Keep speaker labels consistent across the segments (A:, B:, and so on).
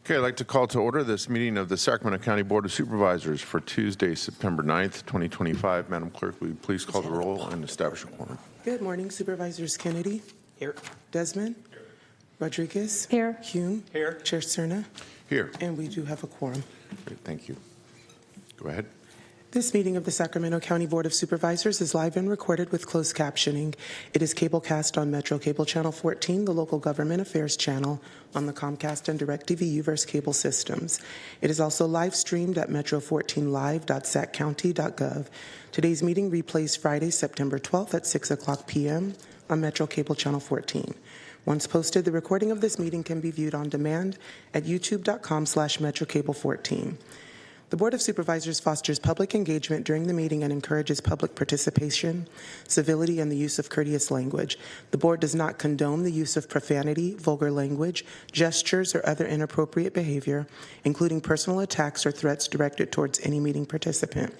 A: Okay, I'd like to call to order this meeting of the Sacramento County Board of Supervisors for Tuesday, September 9th, 2025. Madam Clerk, will you please call the roll and establish a quorum?
B: Good morning, Supervisors Kennedy.
C: Here.
B: Desmond. Here. Rodriguez.
D: Here.
B: Hume.
C: Here.
B: Chair Cerna.
A: Here.
B: And we do have a quorum.
A: Great, thank you. Go ahead.
B: This meeting of the Sacramento County Board of Supervisors is live and recorded with closed captioning. It is cablecast on Metro Cable Channel 14, the local government affairs channel, on the Comcast and DirecTV Uverse cable systems. It is also live streamed at metro14live.saccounty.gov. Today's meeting replays Friday, September 12th at 6 o'clock p.m. on Metro Cable Channel 14. Once posted, the recording of this meeting can be viewed on demand at youtube.com/metrocable14. The Board of Supervisors fosters public engagement during the meeting and encourages public participation, civility, and the use of courteous language. The Board does not condone the use of profanity, vulgar language, gestures, or other inappropriate behavior, including personal attacks or threats directed towards any meeting participant.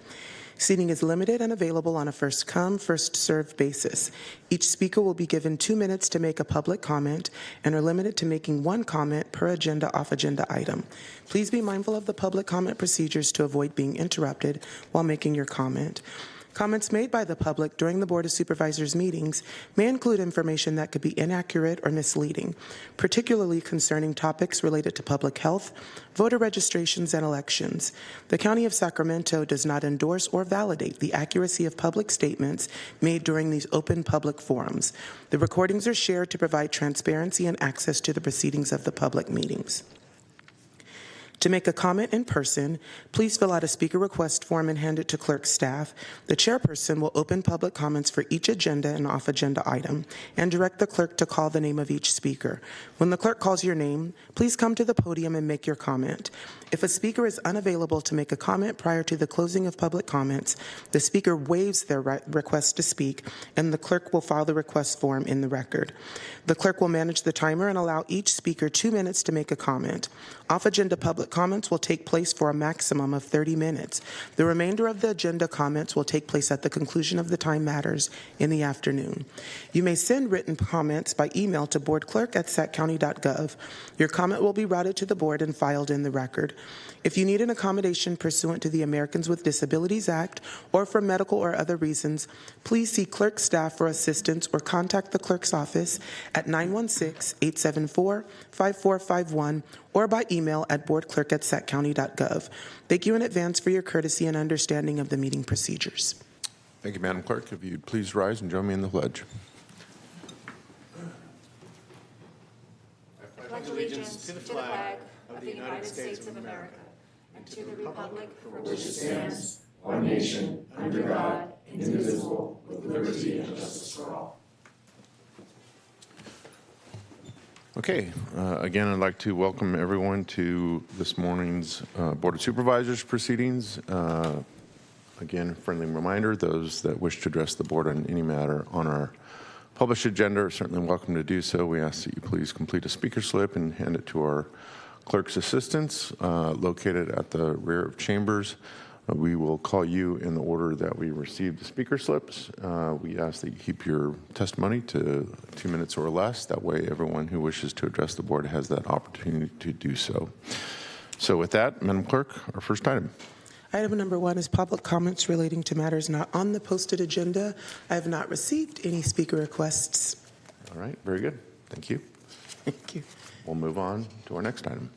B: Seating is limited and available on a first-come, first-served basis. Each speaker will be given 2 minutes to make a public comment and are limited to making one comment per agenda off-agenda item. Please be mindful of the public comment procedures to avoid being interrupted while making your comment. Comments made by the public during the Board of Supervisors meetings may include information that could be inaccurate or misleading, particularly concerning topics related to public health, voter registrations, and elections. The County of Sacramento does not endorse or validate the accuracy of public statements made during these open public forums. The recordings are shared to provide transparency and access to the proceedings of the public meetings. To make a comment in person, please fill out a speaker request form and hand it to clerk staff. The chairperson will open public comments for each agenda and off-agenda item and direct the clerk to call the name of each speaker. When the clerk calls your name, please come to the podium and make your comment. If a speaker is unavailable to make a comment prior to the closing of public comments, the speaker waives their request to speak, and the clerk will file the request form in the record. The clerk will manage the timer and allow each speaker 2 minutes to make a comment. Off-agenda public comments will take place for a maximum of 30 minutes. The remainder of the agenda comments will take place at the conclusion of the time matters in the afternoon. You may send written comments by email to boardclerk@saccounty.gov. Your comment will be routed to the board and filed in the record. If you need an accommodation pursuant to the Americans with Disabilities Act or for medical or other reasons, please see clerk staff for assistance or contact the clerk's office at 916-874-5451 or by email at boardclerk@saccounty.gov. Thank you in advance for your courtesy and understanding of the meeting procedures.
A: Thank you, Madam Clerk. If you'd please rise and join me in the pledge.
D: I pledge allegiance to the flag of the United States of America and to the republic for which it stands, one nation, under God, indivisible, with liberty and justice for all.
A: Okay, again, I'd like to welcome everyone to this morning's Board of Supervisors proceedings. Again, friendly reminder, those that wish to address the board on any matter on our published agenda are certainly welcome to do so. We ask that you please complete a speaker slip and hand it to our clerk's assistants located at the rear of chambers. We will call you in the order that we receive the speaker slips. We ask that you keep your testimony to 2 minutes or less. That way everyone who wishes to address the board has that opportunity to do so. So with that, Madam Clerk, our first item.
B: Item number 1 is public comments relating to matters not on the posted agenda. I have not received any speaker requests.
A: All right, very good. Thank you.
B: Thank you.
A: We'll move on to our next item.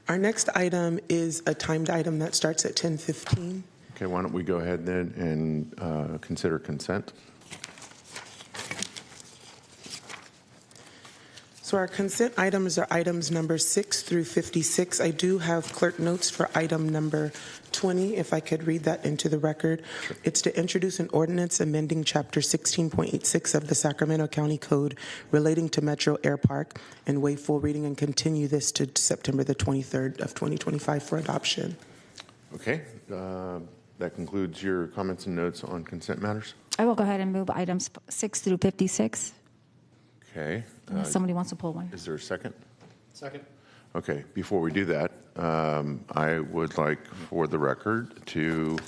B: Our next item is a timed item that starts at 10:15.
A: Okay, why don't we go ahead then and consider consent.
B: So our consent items are items number 6 through 56. I do have clerk notes for item number 20, if I could read that into the record. Sure. It's to introduce an ordinance amending Chapter 16.86 of the Sacramento County Code relating to Metro Air Park and waive full reading and continue this to September the 23rd of 2025 for adoption.
A: Okay, that concludes your comments and notes on consent matters.
D: I will go ahead and move items 6 through 56.
A: Okay.
D: Unless somebody wants to pull one.
A: Is there a second?
C: Second.
A: Okay, before we do that, I would like for the record to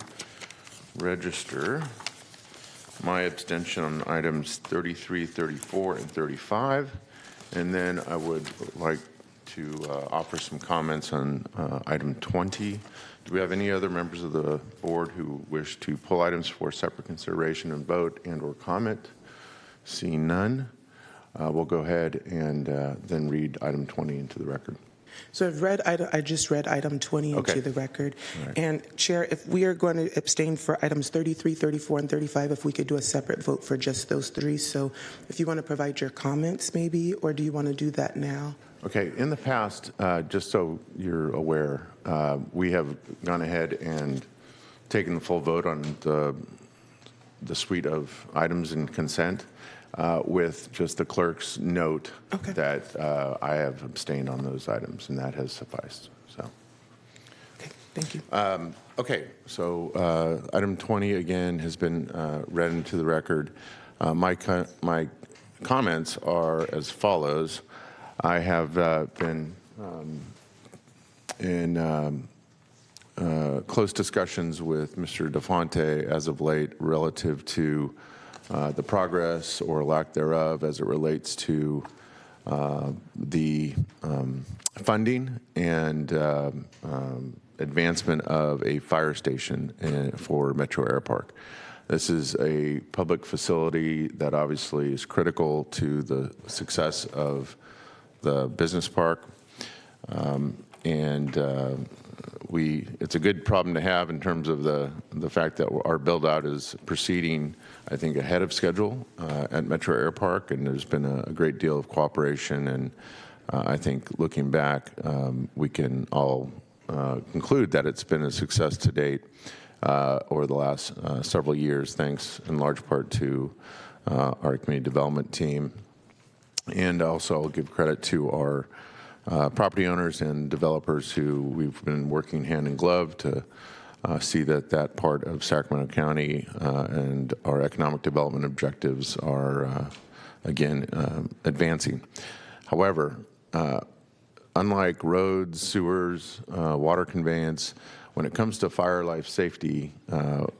A: register my abstention on items 33, 34, and 35. And then I would like to offer some comments on item 20. Do we have any other members of the board who wish to pull items for separate consideration and vote and/or comment? Seeing none, we'll go ahead and then read item 20 into the record.
B: So I just read item 20
A: Okay.
B: into the record.
A: All right.
B: And Chair, if we are going to abstain for items 33, 34, and 35, if we could do a separate vote for just those three. So if you want to provide your comments maybe, or do you want to do that now?
A: Okay, in the past, just so you're aware, we have gone ahead and taken the full vote on the suite of items in consent with just the clerk's note
B: Okay.
A: that I have abstained on those items, and that has sufficed. So,
B: Okay, thank you.
A: okay, so item 20 again has been read into the record. My comments are as follows. I have been in close discussions with Mr. DeFonte as of late relative to the progress or lack thereof as it relates to the funding and advancement of a fire station for Metro Air Park. This is a public facility that obviously is critical to the success of the business park, and it's a good problem to have in terms of the fact that our build out is proceeding, I think, ahead of schedule at Metro Air Park, and there's been a great deal of cooperation, and I think looking back, we can all conclude that it's been a success to date over the last several years, thanks in large part to our community development team. And also I'll give credit to our property owners and developers who we've been working hand in glove to see that part of Sacramento County and our economic development objectives are, again, advancing. However, unlike roads, sewers, water conveyance, when it comes to fire life safety,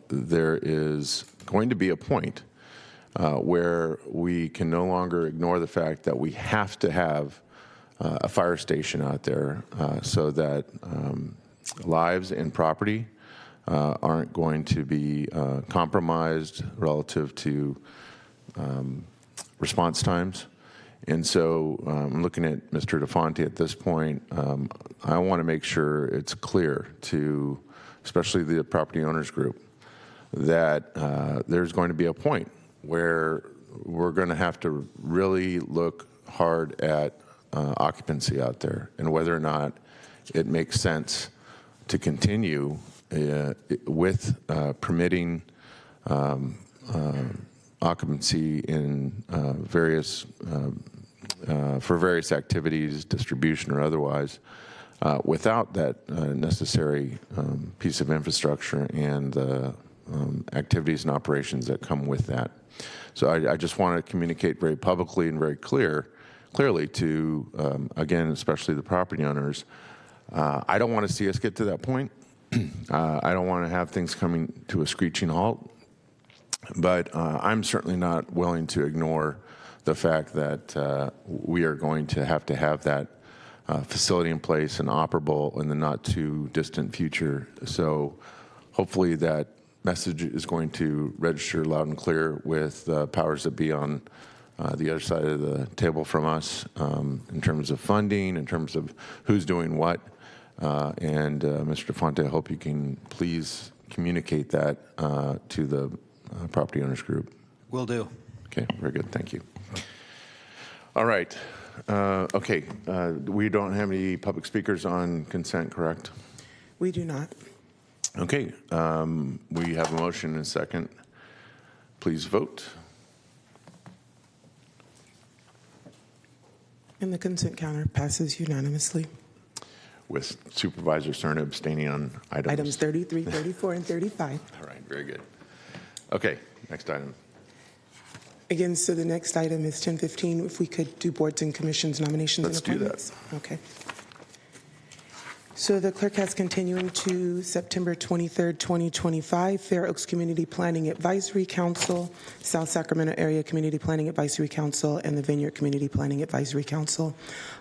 A: there is going to be a point where we can no longer ignore the fact that we have to have a fire station out there so that lives and property aren't going to be compromised relative to response times. And so I'm looking at Mr. DeFonte at this point. I want to make sure it's clear to especially the property owners group that there's going to be a point where we're going to have to really look hard at occupancy out there and whether or not it makes sense to continue with permitting occupancy in various for various activities, distribution or otherwise, without that necessary piece of infrastructure and the activities and operations that come with that. So I just want to communicate very publicly and very clearly to, again, especially the property owners, I don't want to see us get to that point. I don't want to have things coming to a screeching halt. But I'm certainly not willing to ignore the fact that we are going to have that facility in place and operable in the not too distant future. So hopefully that message is going to register loud and clear with powers that be on the other side of the table from us in terms of funding, in terms of who's doing what. And Mr. DeFonte, I hope you can please communicate that to the property owners group.
C: Will do.
A: Okay, very good. Thank you. All right. Okay. We don't have any public speakers on consent, correct?
B: We do not.
A: Okay. We have a motion and a second. Please vote.
B: And the consent counter passes unanimously.
A: With Supervisor Stern abstaining on
B: Items 33, 34, and 35.
A: All right, very good. Okay, next item.
B: Again, so the next item is 1015. If we could do boards and commissions nominations
A: Let's
B: and
A: do that.
B: appointments. Okay. So the clerk has continuing to September 23rd, 2025, Fair Oaks Community Planning Advisory Council, South Sacramento Area Community Planning Advisory Council, and the Vineyard Community Planning Advisory Council.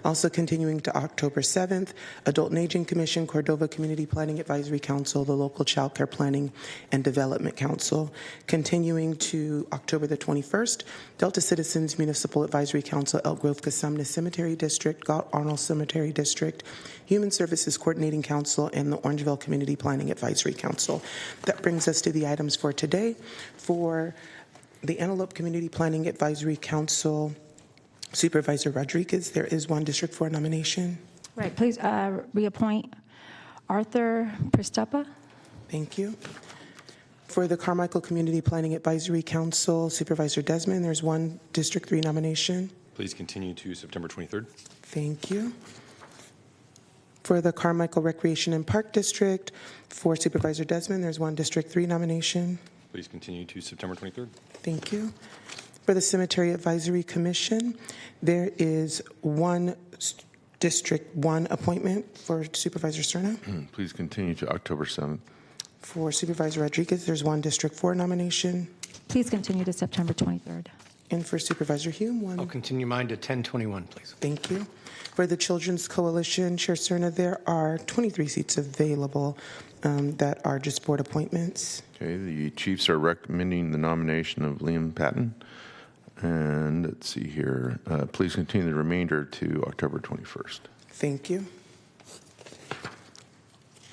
B: Also continuing to October 7th, Adult and Aging Commission, Cordova Community Planning Advisory Council, the Local Child Care Planning and Development Council. Continuing to October the 21st, Delta Citizens Municipal Advisory Council, Elk Grove Casumna Cemetery District, Galt Arnold Cemetery District, Human Services Coordinating Council, and the Orangeville Community Planning Advisory Council. That brings us to the items for today. For the Antelope Community Planning Advisory Council, Supervisor Rodriguez, there is one District 4 nomination.
C: Right, please reappoint Arthur Pristapa.
B: Thank you. For the Carmichael Community Planning Advisory Council, Supervisor Desmond, there's one District 3 nomination.
E: Please continue to September 23rd.
B: Thank you. For the Carmichael Recreation and Park District, for Supervisor Desmond, there's one District 3 nomination.
E: Please continue to September 23rd.
B: Thank you. For the Cemetery Advisory Commission, there is one District 1 appointment for Supervisor Cerna.
A: Please continue to October 7th.
B: For Supervisor Rodriguez, there's one District 4 nomination.
C: Please continue to September 23rd.
B: And for Supervisor Hume, one.
F: I'll continue mine to 1021, please.
B: Thank you. For the Children's Coalition, Chair Cerna, there are 23 seats available that are just board appointments.
A: Okay, the Chiefs are recommending the nomination of Liam Patton. And let's see here. Please continue the remainder to October 21st.
B: Thank you.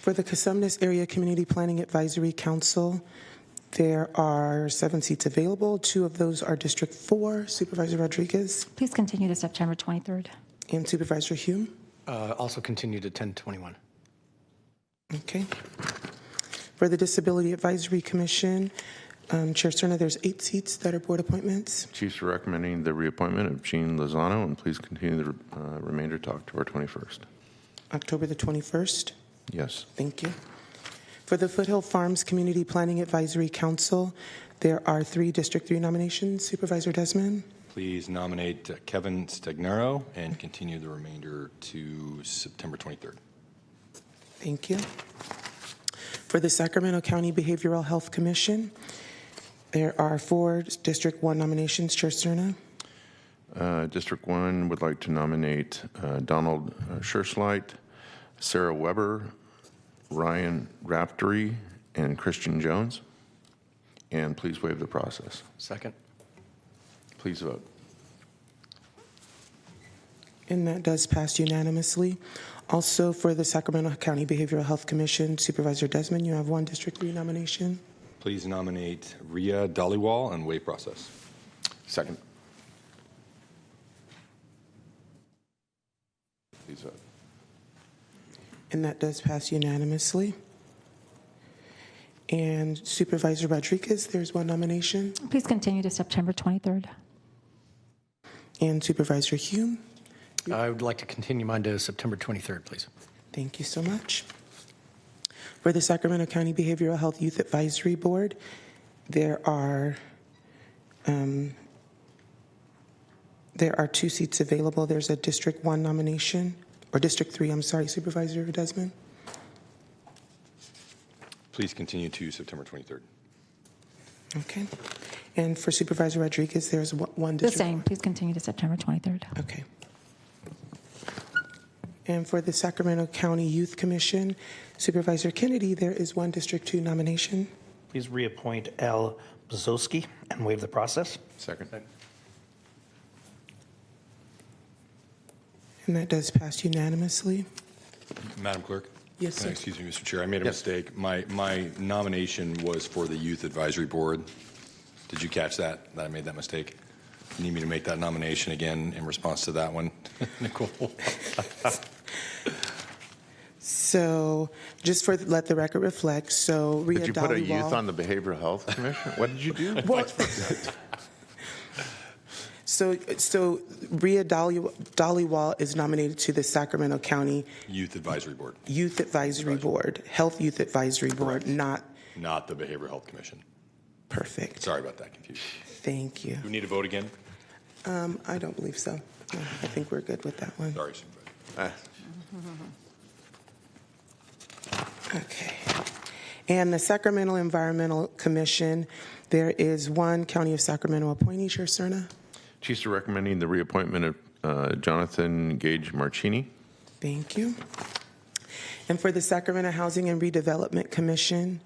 B: For the Casumnas Area Community Planning Advisory Council, there are 7 seats available. 2 of those are District 4. Supervisor Rodriguez
C: Please continue to September 23rd.
B: and Supervisor Hume.
F: Also continue to 1021.
B: Okay. For the Disability Advisory Commission, Chair Cerna, there's 8 seats that are board appointments.
A: Chiefs are recommending the reappointment of Jean Lozano, and please continue the remainder to October 21st.
B: October the 21st.
A: Yes.
B: Thank you. For the Foothill Farms Community Planning Advisory Council, there are 3 District 3 nominations. Supervisor Desmond.
E: Please nominate Kevin Stagnaro and continue the remainder to September 23rd.
B: Thank you. For the Sacramento County Behavioral Health Commission, there are 4 District 1 nominations. Chair Cerna.
A: District 1 would like to nominate Donald Scherschleit, Sarah Weber, Ryan Raftery, and Christian Jones. And please waive the process.
F: Second.
A: Please vote.
B: And that does pass unanimously. Also, for the Sacramento County Behavioral Health Commission, Supervisor Desmond, you have 1 District 3 nomination.
E: Please nominate Ria Dhaliwal and waive process.
A: Second. Please vote.
B: And that does pass unanimously. And Supervisor Rodriguez, there's 1 nomination.
C: Please continue to September 23rd.
B: And Supervisor Hume.
F: I would like to continue mine to September 23rd, please.
B: Thank you so much. For the Sacramento County Behavioral Health Youth Advisory Board, there are 2 seats available. There's a District 1 nomination, or District 3, I'm sorry, Supervisor Desmond.
E: Please continue to September 23rd.
B: Okay. And for Supervisor Rodriguez, there's 1
C: The
B: District.
C: same. Please continue to September 23rd.
B: Okay. And for the Sacramento County Youth Commission, Supervisor Kennedy, there is 1 District 2 nomination.
G: Please reappoint Al Bzowski and waive the process.
A: Second.
B: And that does pass unanimously.
E: Madam Clerk?
B: Yes, sir.
E: Excuse me, Mr. Chair. I made a mistake. My nomination was for the Youth Advisory Board. Did you catch that I made that mistake? You need me to make that nomination again in response to that one, Nicole?
B: So, just for let the record reflect, so Ria
A: Did you put a
B: Dhaliwal-
A: youth on the Behavioral Health Commission? What did you do?
B: So Ria Dhaliwal is nominated to the Sacramento County
E: Youth Advisory Board,
B: Youth Advisory Board, Health Youth Advisory Board, not
E: not the Behavioral Health Commission.
B: perfect.
E: Sorry about that confusion.
B: Thank you.
E: Do we need to vote again?
B: I don't believe so. I think we're good with that one.
E: Sorry, Supervisor.
B: Okay. And the Sacramento Environmental Commission, there is one County of Sacramento appointee, Chair Cerna.
A: Chiefs are recommending the reappointment of Jonathan Gage Marchini.
B: Thank you. And for the Sacramento Housing and Redevelopment Commission,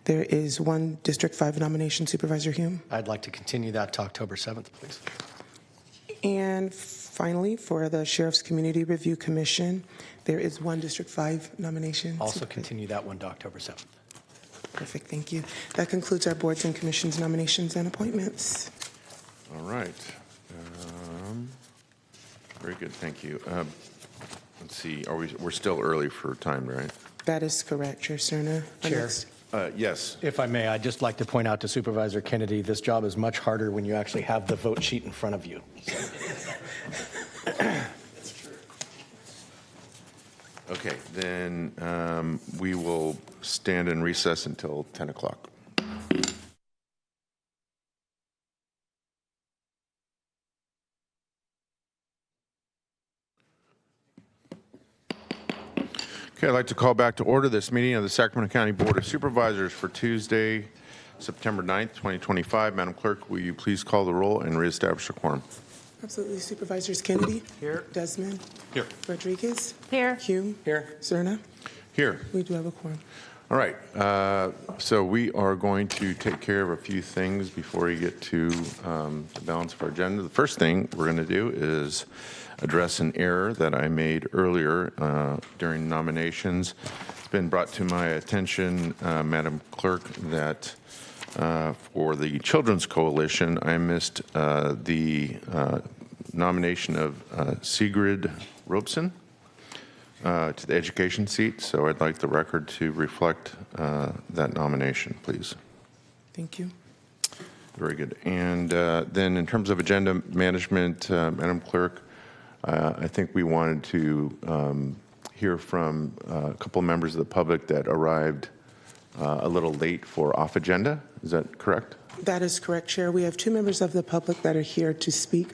B: there is one District 5 nomination, Supervisor Hume.
F: I'd like to continue that to October 7th, please.
B: And finally, for the Sheriff's Community Review Commission, there is one District 5 nomination.
F: Also continue that one to October 7th.
B: Perfect, thank you. That concludes our boards and commissions nominations and appointments.
A: All right. Very good, thank you. Let's see, we're still early for time, right?
B: That is correct, Chair Cerna. Our
F: Chair.
B: next-
A: Yes.
F: If I may, I'd just like to point out to Supervisor Kennedy, this job is much harder when you actually have the vote sheet in front of you.
A: Okay, then we will stand in recess until 10 o'clock. Okay, I'd like to call back to order this meeting of the Sacramento County Board of Supervisors for Tuesday, September 9th, 2025. Madam Clerk, will you please call the roll and reestablish the quorum?
B: Absolutely. Supervisors Kennedy?
F: Here.
B: Desmond?
A: Here.
B: Rodriguez?
C: Here.
B: Hume?
F: Here.
B: Cerna?
A: Here.
B: We do have a quorum.
A: All right, so we are going to take care of a few things before we get to the balance of our agenda. The first thing we're going to do is address an error that I made earlier during nominations. It's been brought to my attention, Madam Clerk, that for the Children's Coalition, I missed the nomination of Sigrid Robeson to the education seat, so I'd like the record to reflect that nomination, please.
B: Thank you.
A: Very good. And then in terms of agenda management, Madam Clerk, I think we wanted to hear from a couple members of the public that arrived a little late for off agenda. Is that correct?
B: That is correct, Chair. We have two members of the public that are here to speak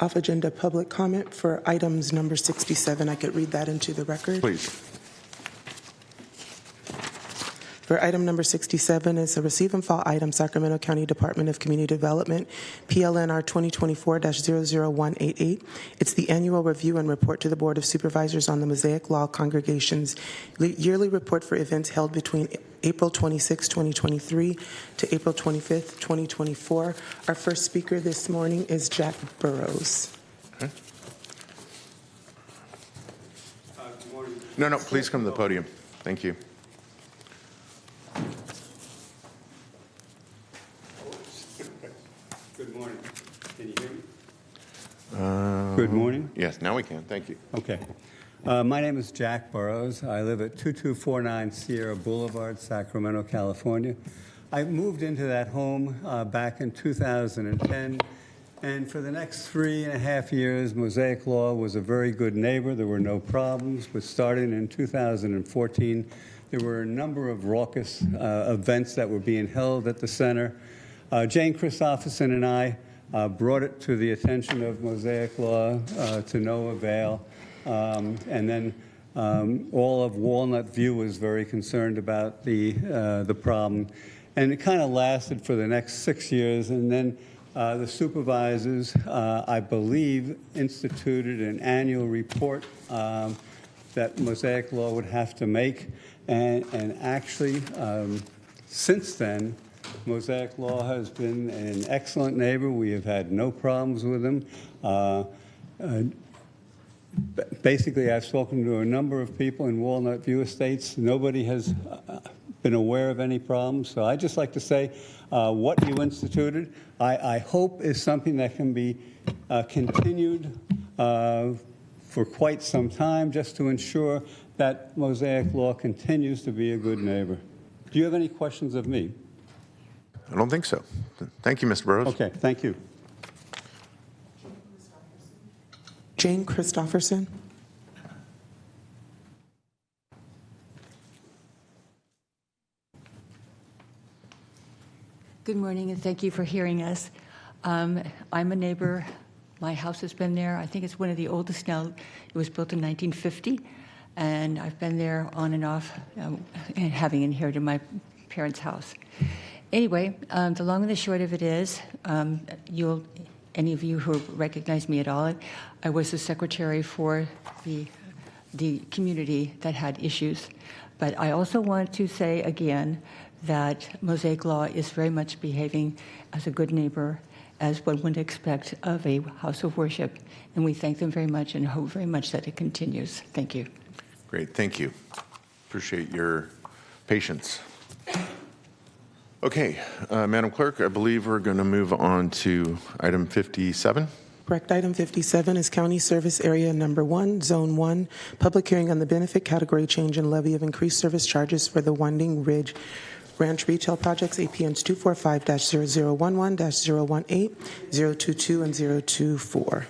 B: off agenda public comment for items number 67. I could read that into the record.
A: Please.
B: For item number 67 is a receive and file item, Sacramento County Department of Community Development, PLNR 2024-00188. It's the annual review and report to the Board of Supervisors on the Mosaic Law Congregation's yearly report for events held between April 26, 2023 to April 25th, 2024. Our first speaker this morning is Jack Burrows.
A: Okay. No, please come to the podium. Thank you.
H: Good morning. Can you hear me? Good morning.
A: Yes, now we can. Thank you.
H: Okay. My name is Jack Burrows. I live at 2249 Sierra Boulevard, Sacramento, California. I moved into that home back in 2010, and for the next 3.5 years, Mosaic Law was a very good neighbor. There were no problems, but starting in 2014, there were a number of raucous events that were being held at the center. Jane Christopherson and I brought it to the attention of Mosaic Law to no avail. And then all of Walnut View was very concerned about the problem. And it kind of lasted for the next 6 years. And then the supervisors, I believe, instituted an annual report that Mosaic Law would have to make. And actually, since then, Mosaic Law has been an excellent neighbor. We have had no problems with them. Basically, I've spoken to a number of people in Walnut View Estates. Nobody has been aware of any problems. So I'd just like to say what you instituted, I hope is something that can be continued for quite some time, just to ensure that Mosaic Law continues to be a good neighbor. Do you have any questions of me?
A: I don't think so. Thank you, Mr. Burrows.
H: Okay, thank you.
B: Jane Christopherson.
I: Good morning, and thank you for hearing us. I'm a neighbor. My house has been there. I think it's one of the oldest now. It was built in 1950. and I've been there on and off, and having inherited my parents' house. Anyway, the long and the short of it is, any of you who recognize me at all, I was the secretary for the community that had issues. But I also want to say again that Mosaic Law is very much behaving as a good neighbor, as one would expect of a house of worship. And we thank them very much and hope very much that it continues. Thank you.
A: Great, thank you. Appreciate your patience. Okay, Madam Clerk, I believe we're going to move on to item 57.
B: Correct. Item 57 is County Service Area Number 1, Zone 1, public hearing on the benefit category change and levy of increased service charges for the Winding Ridge Ranch Retail Projects, APNs 245-0011-018, 022, and 024.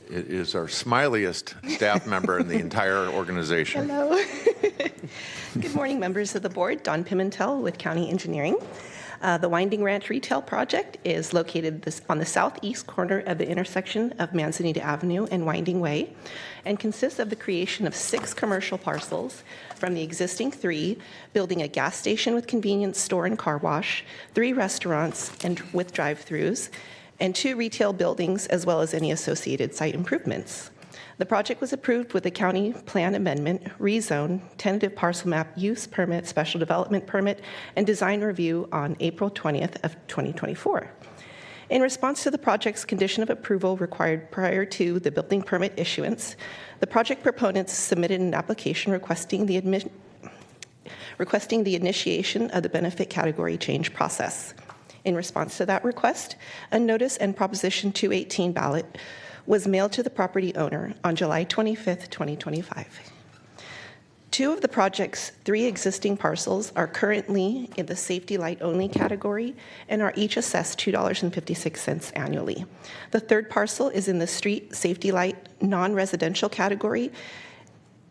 A: It is our smiliest staff member in the entire organization.
J: Hello. Good morning, members of the board. Dawn Pimentel with County Engineering. The Winding Ranch Retail Project is located on the southeast corner of the intersection of Manzanita Avenue and Winding Way, and consists of the creation of 6 commercial parcels from the existing 3, building a gas station with convenience store and car wash, 3 restaurants and with drive-throughs, and 2 retail buildings, as well as any associated site improvements. The project was approved with a county plan amendment, rezone, tentative parcel map use permit, special development permit, and design review on April 20th of 2024. In response to the project's condition of approval required prior to the building permit issuance, the project proponents submitted an application requesting the initiation of the benefit category change process. In response to that request, a notice and Proposition 218 ballot was mailed to the property owner on July 25th, 2025. 2 of the project's 3 existing parcels are currently in the safety light only category and are each assessed $2.56 annually. The 3rd parcel is in the street safety light non-residential category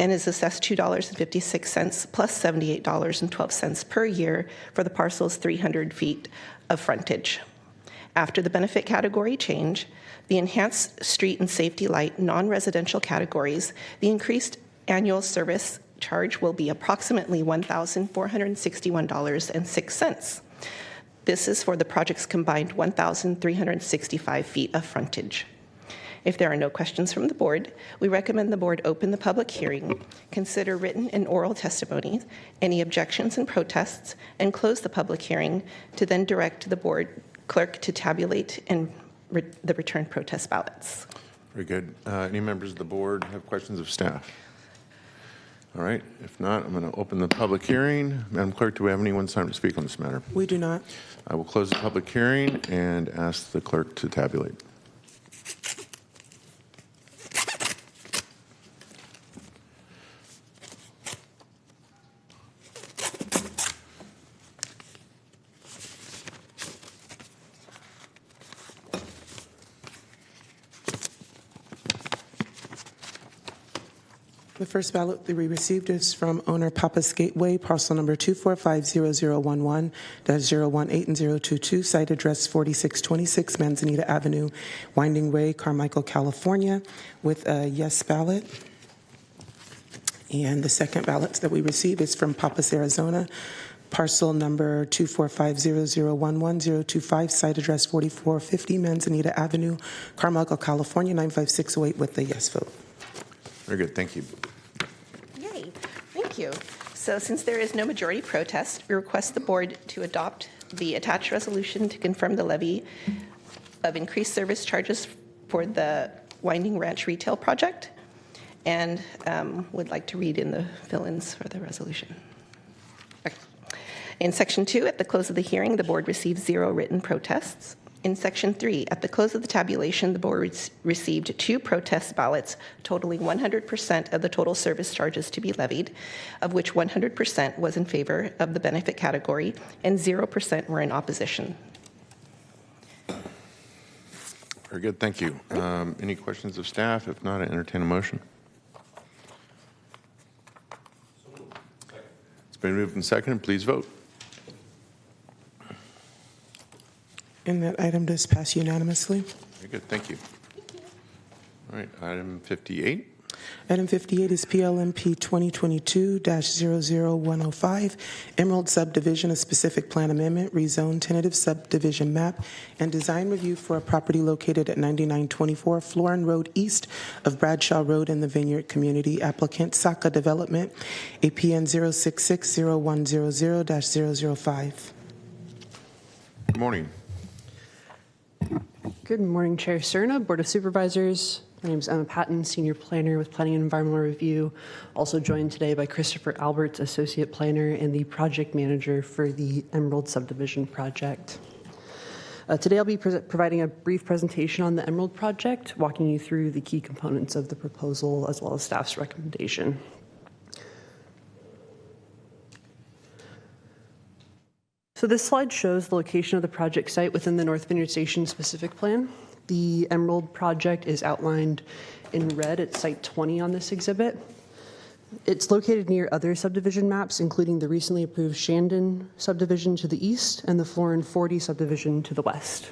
J: and is assessed $2.56 plus $78.12 per year for the parcel's 300 feet of frontage. After the benefit category change, the enhanced street and safety light non-residential categories, the increased annual service charge will be approximately $1,461.06. This is for the project's combined 1,365 feet of frontage. If there are no questions from the board, we recommend the board open the public hearing, consider written and oral testimony, any objections and protests, and close the public hearing to then direct the board clerk to tabulate and the returned protest ballots.
A: Very good. Any members of the board have questions of staff? All right. If not, I'm going to open the public hearing. Madam Clerk, do we have anyone signed to speak on this matter?
B: We do not.
A: I will close the public hearing and ask the clerk to tabulate.
B: The first ballot that we received is from owner Papa's Gateway, parcel number 245-0011-018 and 022, site address 4626 Manzanita Avenue, Winding Way, Carmichael, California, with a yes ballot. And the second ballot that we received is from Papas, Arizona, parcel number 245-0011-025, site address 4450 Manzanita Avenue, Carmichael, California, 95608, with a yes vote.
A: Very good. Thank you.
J: Yay. Thank you. So since there is no majority protest, we request the board to adopt the attached resolution to confirm the levy of increased service charges for the Winding Ranch Retail Project, and would like to read in the fill-ins for the resolution. Okay. In Section 2, at the close of the hearing, the board received 0 written protests. In Section 3, at the close of the tabulation, the board received 2 protest ballots totaling 100% of the total service charges to be levied, of which 100% was in favor of the benefit category and 0% were in opposition.
A: Very good. Thank you. Any questions of staff? If not, I entertain a motion. It's been moved and seconded. Please vote.
B: And that item does pass unanimously.
A: Very good. Thank you. All right. Item 58.
B: Item 58 is PLMP 2022-00105, Emerald Subdivision, a specific plan amendment, rezone tentative subdivision map, and design review for a property located at 9924 Florin Road East of Bradshaw Road in the Vineyard Community. Applicant Saka Development, APN 0660100-005.
A: Good morning.
K: Good morning, Chair Cerna, Board of Supervisors. My name is Emma Patton, Senior Planner with Planning and Environmental Review. Also joined today by Christopher Alberts, Associate Planner and the Project Manager for the Emerald Subdivision Project. Today I'll be providing a brief presentation on the Emerald Project, walking you through the key components of the proposal as well as staff's recommendation. So this slide shows the location of the project site within the North Vineyard Station specific plan. The Emerald project is outlined in red at Site 20 on this exhibit. It's located near other subdivision maps, including the recently approved Shandon subdivision to the east and the Florin 40 subdivision to the west.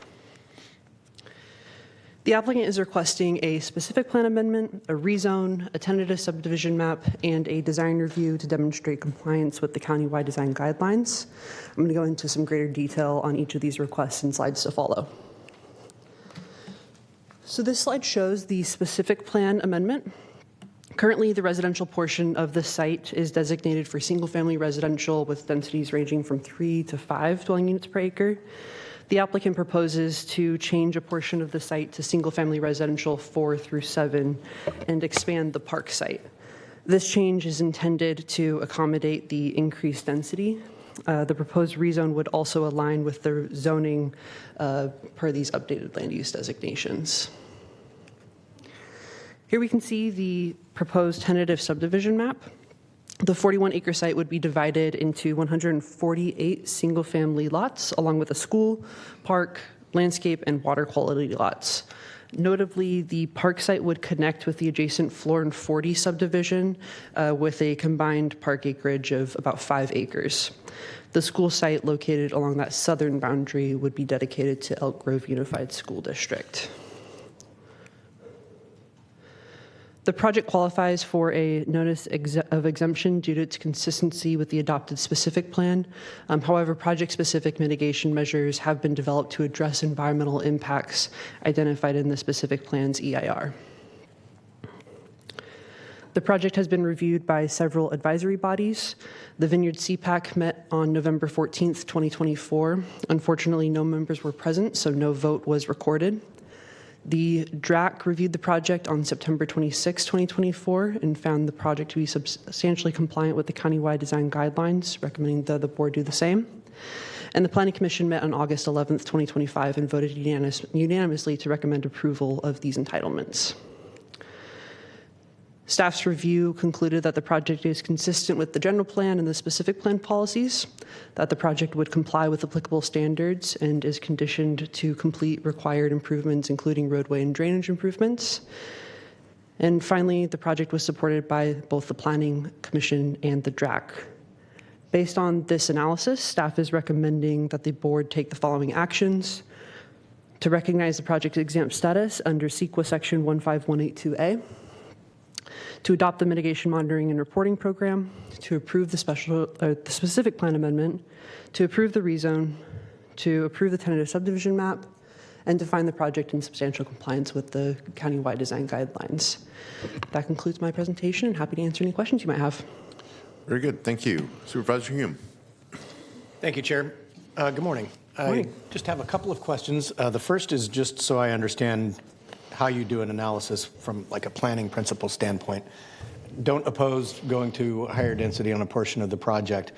K: The applicant is requesting a specific plan amendment, a rezone, a tentative subdivision map, and a design review to demonstrate compliance with the countywide design guidelines. I'm going to go into some greater detail on each of these requests in slides to follow. So this slide shows the specific plan amendment. Currently, the residential portion of the site is designated for single-family residential with densities ranging from 3 to 5 dwelling units per acre. The applicant proposes to change a portion of the site to single-family residential 4 through 7 and expand the park site. This change is intended to accommodate the increased density. The proposed rezone would also align with the zoning per these updated land use designations. Here we can see the proposed tentative subdivision map. The 41-acre site would be divided into 148 single-family lots, along with a school, park, landscape, and water quality lots. Notably, the park site would connect with the adjacent Florin 40 subdivision with a combined park acreage of about 5 acres. The school site located along that southern boundary would be dedicated to Elk Grove Unified School District. The project qualifies for a notice of exemption due to its consistency with the adopted specific plan. However, project-specific mitigation measures have been developed to address environmental impacts identified in the specific plan's EIR. The project has been reviewed by several advisory bodies. The Vineyard CPAC met on November 14th, 2024. Unfortunately, no members were present, so no vote was recorded. The DRAC reviewed the project on September 26, 2024, and found the project to be substantially compliant with the countywide design guidelines, recommending that the board do the same. And the Planning Commission met on August 11, 2025, and voted unanimously to recommend approval of these entitlements. Staff's review concluded that the project is consistent with the general plan and the specific plan policies, that the project would comply with applicable standards and is conditioned to complete required improvements, including roadway and drainage improvements. And finally, the project was supported by both the Planning Commission and the DRAC. Based on this analysis, staff is recommending that the board take the following actions: to recognize the project's exempt status under CEQA Section 15182A, to adopt the mitigation monitoring and reporting program, to approve the specific plan amendment, to approve the rezone, to approve the tentative subdivision map, and to find the project in substantial compliance with the countywide design guidelines. That concludes my presentation, and happy to answer any questions you might have.
A: Very good. Thank you. Supervisor Hume.
F: Thank you, Chair. Good morning.
K: Morning.
F: I just have a couple of questions. The first is just so I understand how you do an analysis from like a planning principle standpoint. Don't oppose going to higher density on a portion of the project,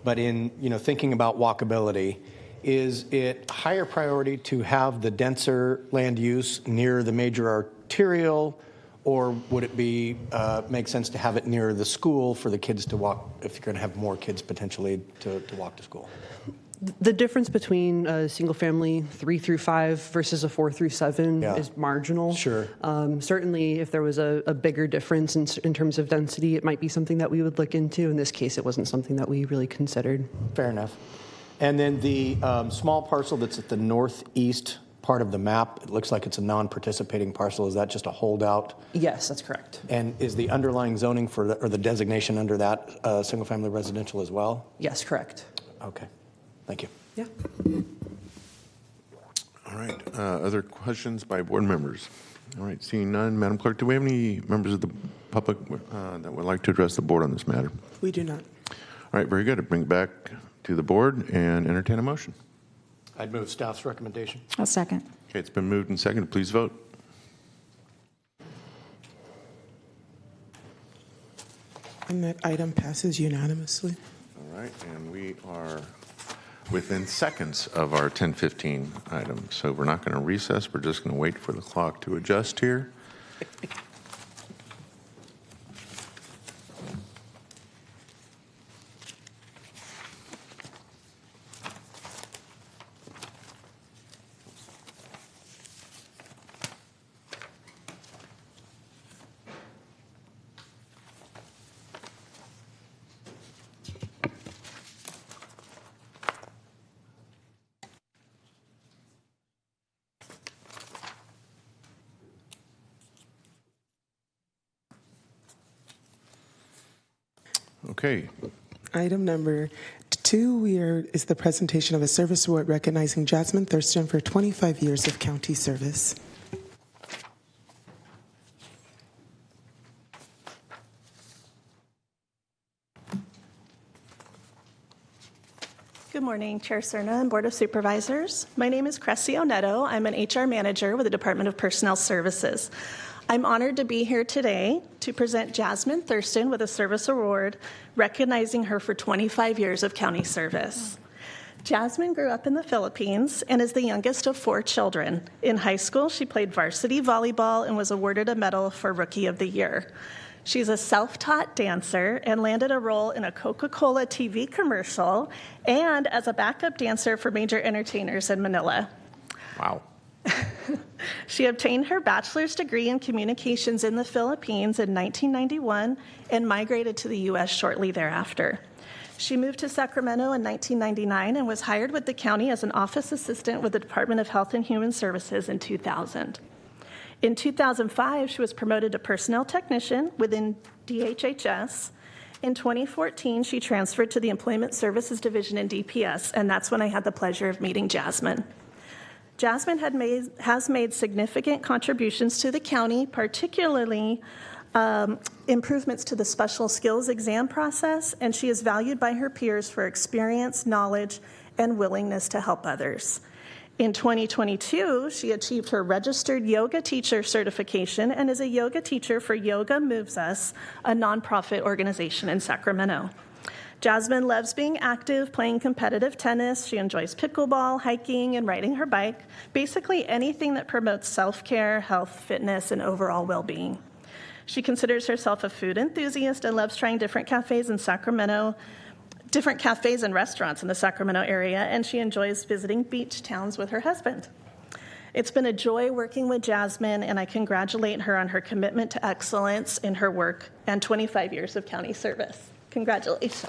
F: but in thinking about walkability, is it higher priority to have the denser land use near the major arterial, or would it be make sense to have it near the school for the kids to walk, if you're going to have more kids potentially to walk to school?
K: The difference between a single family 3 through 5 versus a 4 through 7 is marginal.
F: Sure.
K: Certainly, if there was a bigger difference in terms of density, it might be something that we would look into. In this case, it wasn't something that we really considered.
F: Fair enough. And then the small parcel that's at the northeast part of the map, it looks like it's a non-participating parcel. Is that just a holdout?
K: Yes, that's correct.
F: And is the underlying zoning or the designation under that single-family residential as well?
K: Yes, correct.
F: Okay, thank you.
K: Yeah.
A: All right. Other questions by board members? All right. Seeing none, Madam Clerk, do we have any members of the public that would like to address the board on this matter?
B: We do not.
A: All right. Very good. I bring it back to the board and entertain a motion.
F: I'd move staff's recommendation.
C: I'll second.
A: Okay. It's been moved and seconded. Please vote.
B: And that item passes unanimously.
A: All right. And we are within seconds of our 10:15 item. So we're not going to recess. We're just going to wait for the clock to adjust here. Okay.
B: Item number 2 is the presentation of a service award recognizing Jasmine Thurston for 25 years of county service.
L: Good morning, Chair Cerna and Board of Supervisors. My name is Cressy Oneto. I'm an HR manager with the Department of Personnel Services. I'm honored to be here today to present Jasmine Thurston with a service award recognizing her for 25 years of county service. Jasmine grew up in the Philippines and is the youngest of 4 children. In high school, she played varsity volleyball and was awarded a medal for Rookie of the Year. She's a self-taught dancer and landed a role in a Coca-Cola TV commercial and as a backup dancer for major entertainers in Manila.
A: Wow.
L: She obtained her bachelor's degree in communications in the Philippines in 1991 and migrated to the U.S. shortly thereafter. She moved to Sacramento in 1999 and was hired with the county as an office assistant with the Department of Health and Human Services in 2000. In 2005, she was promoted to personnel technician within DHHS. In 2014, she transferred to the Employment Services Division in DPS, and that's when I had the pleasure of meeting Jasmine. Jasmine has made significant contributions to the county, particularly improvements to the special skills exam process, and she is valued by her peers for experience, knowledge, and willingness to help others. In 2022, she achieved her registered yoga teacher certification and is a yoga teacher for Yoga Moves Us, a nonprofit organization in Sacramento. Jasmine loves being active, playing competitive tennis. She enjoys pickleball, hiking, and riding her bike, basically anything that promotes self-care, health, fitness, and overall well-being. She considers herself a food enthusiast and loves trying different cafes and restaurants in the Sacramento area, and she enjoys visiting beach towns with her husband. It's been a joy working with Jasmine, and I congratulate her on her commitment to excellence in her work and 25 years of county service. Congratulations.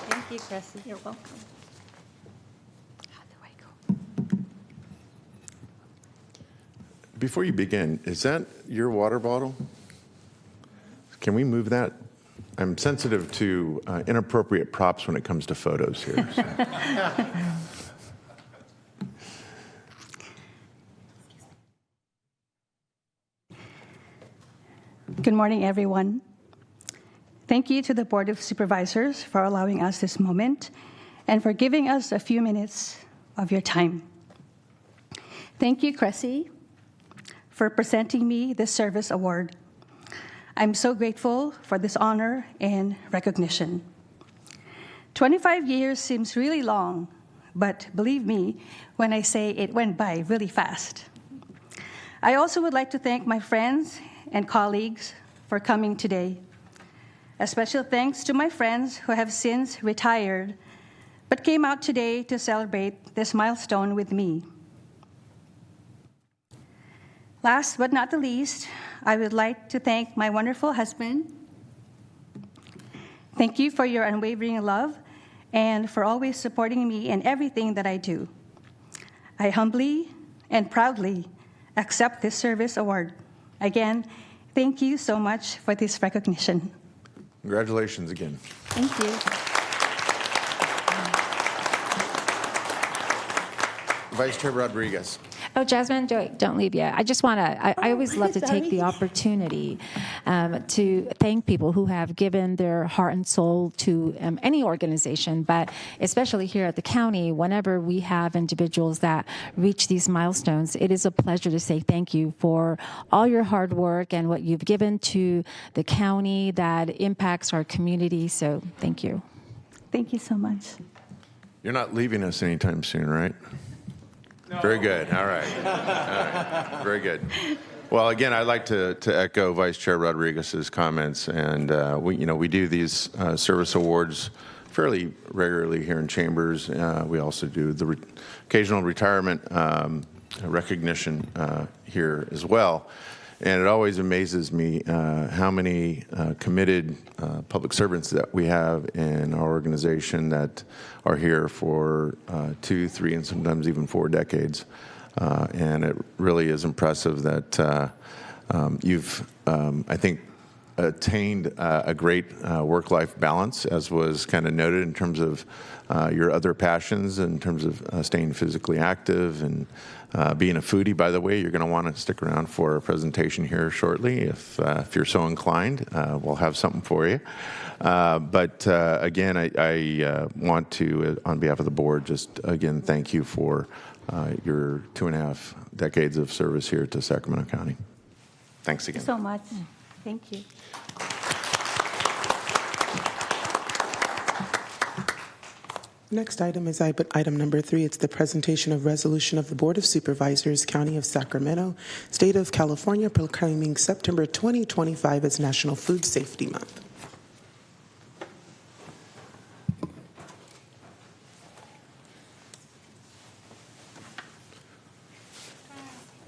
I: Thank you, Cressy.
L: You're welcome.
I: How do I go?
A: Before you begin, is that your water bottle? Can we move that? I'm sensitive to inappropriate props when it comes to photos here. So.
M: Good morning, everyone. Thank you to the Board of Supervisors for allowing us this moment and for giving us a few minutes of your time. Thank you, Cressy, for presenting me this service award. I'm so grateful for this honor and recognition. 25 years seems really long, but believe me when I say it went by really fast. I also would like to thank my friends and colleagues for coming today. A special thanks to my friends who have since retired, but came out today to celebrate this milestone with me. Last but not the least, I would like to thank my wonderful husband. Thank you for your unwavering love and for always supporting me in everything that I do. I humbly and proudly accept this service award. Again, thank you so much for this recognition.
A: Congratulations again.
M: Thank you.
A: Vice Chair Rodriguez.
C: Oh, Jasmine, don't leave yet. I just want to, I always love to take the opportunity to thank people who have given their heart and soul to any organization, but especially here at the county, whenever we have individuals that reach these milestones, it is a pleasure to say thank you for all your hard work and what you've given to the county that impacts our community. So thank you.
M: Thank you so much.
A: You're not leaving us anytime soon, right? No. Very good. All right. All right. Very good. Well, again, I'd like to echo Vice Chair Rodriguez's comments, and we do these service awards fairly regularly here in Chambers. We also do the occasional retirement recognition here as well. And it always amazes me how many committed public servants that we have in our organization that are here for 2, 3, and sometimes even 4 decades. And it really is impressive that you've, I think, attained a great work-life balance, as was kind of noted in terms of your other passions, in terms of staying physically active and being a foodie. By the way, you're going to want to stick around for a presentation here shortly if you're so inclined. We'll have something for you. But again, I want to, on behalf of the board, just again thank you for your 2.5 decades of service here to Sacramento County. Thanks again.
M: Thank you so much. Thank you.
B: Next item is item number 3. It's the presentation of resolution of the Board of Supervisors, County of Sacramento, State of California, proclaiming September 2025 as National Food Safety Month.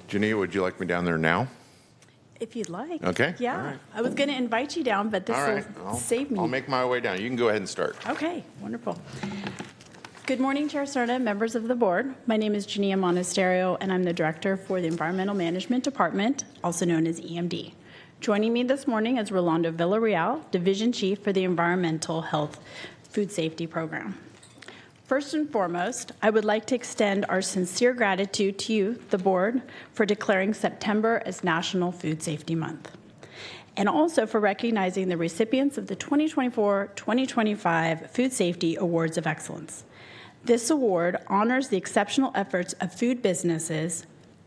A: Jania, would you like me down there now?
N: If you'd like.
A: Okay.
N: Yeah.
A: All right.
N: I was going to invite you down, but this
A: All right.
N: will save me.
A: I'll make my way down. You can go ahead and start.
N: Okay, wonderful. Good morning, Chair Serna, members of the board. My name is Jania Monasterio, and I'm the director for the Environmental Management Department, also known as EMD. Joining me this morning is Rolando Villarreal, Division Chief for the Environmental Health Food Safety Program. First and foremost, I would like to extend our sincere gratitude to you, the board, for declaring September as National Food Safety Month, and also for recognizing the recipients of the 2024-2025 Food Safety Awards of Excellence. This award honors the exceptional efforts of food business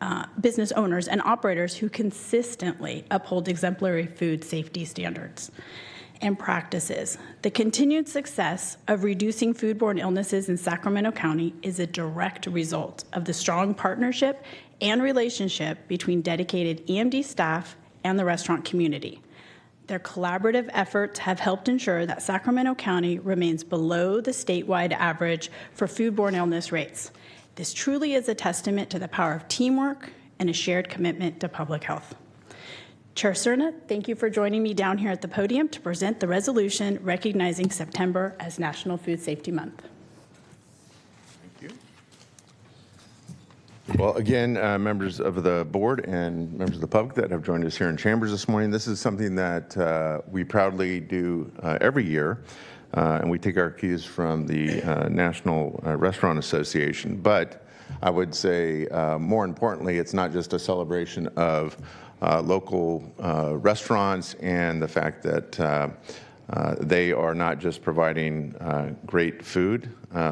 N: owners and operators who consistently uphold exemplary food safety standards and practices. The continued success of reducing foodborne illnesses in Sacramento County is a direct result of the strong partnership and relationship between dedicated EMD staff and the restaurant community. Their collaborative efforts have helped ensure that Sacramento County remains below the statewide average for foodborne illness rates. This truly is a testament to the power of teamwork and a shared commitment to public health. Chair Serna, thank you for joining me down here at the podium to present the resolution recognizing September as National Food Safety Month.
A: Thank you. Well, again, members of the board and members of the public that have joined us here in Chambers this morning, this is something that we proudly do every year, and we take our cues from the National Restaurant Association. But I would say, more importantly, it's not just a celebration of local restaurants and the fact that they are not just providing great food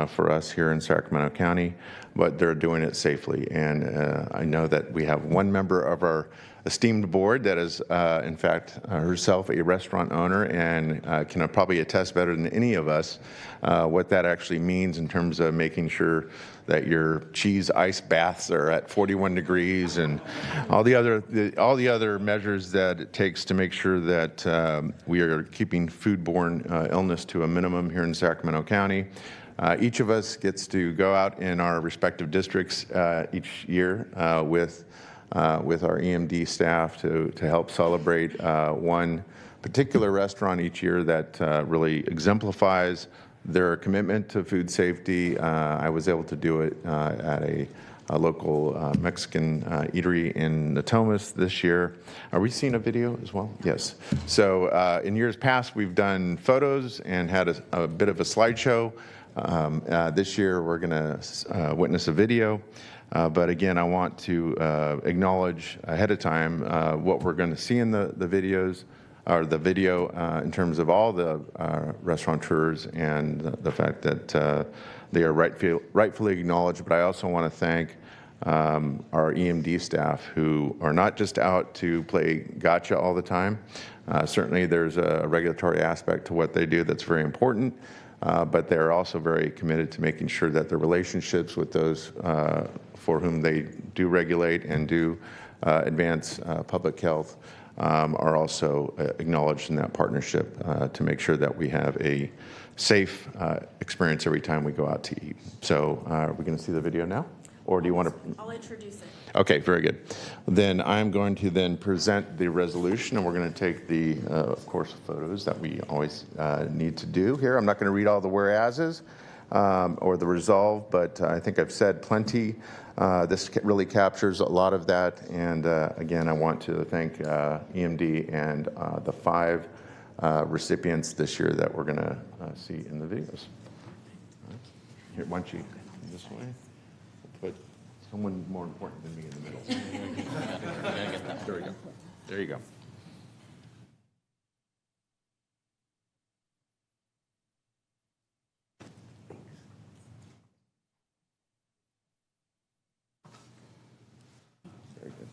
A: for us here in Sacramento County, but they're doing it safely. And I know that we have one member of our esteemed board that is, in fact, herself a restaurant owner and can probably attest better than any of us what that actually means in terms of making sure that your cheese ice baths are at 41 degrees and all the other measures that it takes to make sure that we are keeping foodborne illness to a minimum here in Sacramento County. Each of us gets to go out in our respective districts each year with our EMD staff to help celebrate one particular restaurant each year that really exemplifies their commitment to food safety. I was able to do it at a local Mexican eatery in Natomas this year. Are we seeing a video as well? Yes. So in years past, we've done photos and had a bit of a slideshow. This year, we're going to witness a video. But again, I want to acknowledge ahead of time what we're going to see in the videos, or the video, in terms of all the restaurateurs and the fact that they are rightfully acknowledged. But I also want to thank our EMD staff, who are not just out to play gotcha all the time. Certainly, there's a regulatory aspect to what they do that's very important. But they're also very committed to making sure that the relationships with those for whom they do regulate and do advance public health are also acknowledged in that partnership to make sure that we have a safe experience every time we go out to eat. So are we going to see the video now? Or do you want to?
N: I'll introduce it.
A: Okay, very good. Then I'm going to then present the resolution, and we're going to take the, of course, photos that we always need to do here. I'm not going to read all the whereases or the resolve, but I think I've said plenty. This really captures a lot of that. And again, I want to thank EMD and the 5 recipients this year that we're going to see in the videos. Here, why don't you come this way? Put someone more important than me in the middle. There we go. There you go. Very good.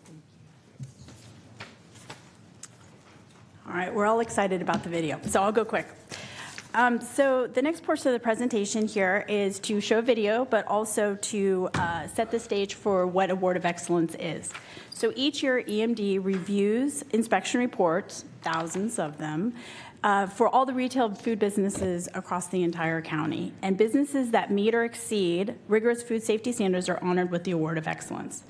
N: All right, we're all excited about the video, so I'll go quick. So the next portion of the presentation here is to show a video, but also to set the stage for what Award of Excellence is. So each year, EMD reviews inspection reports, thousands of them, for all the retail food businesses across the entire county. And businesses that meet or exceed rigorous food safety standards are honored with the Award of Excellence.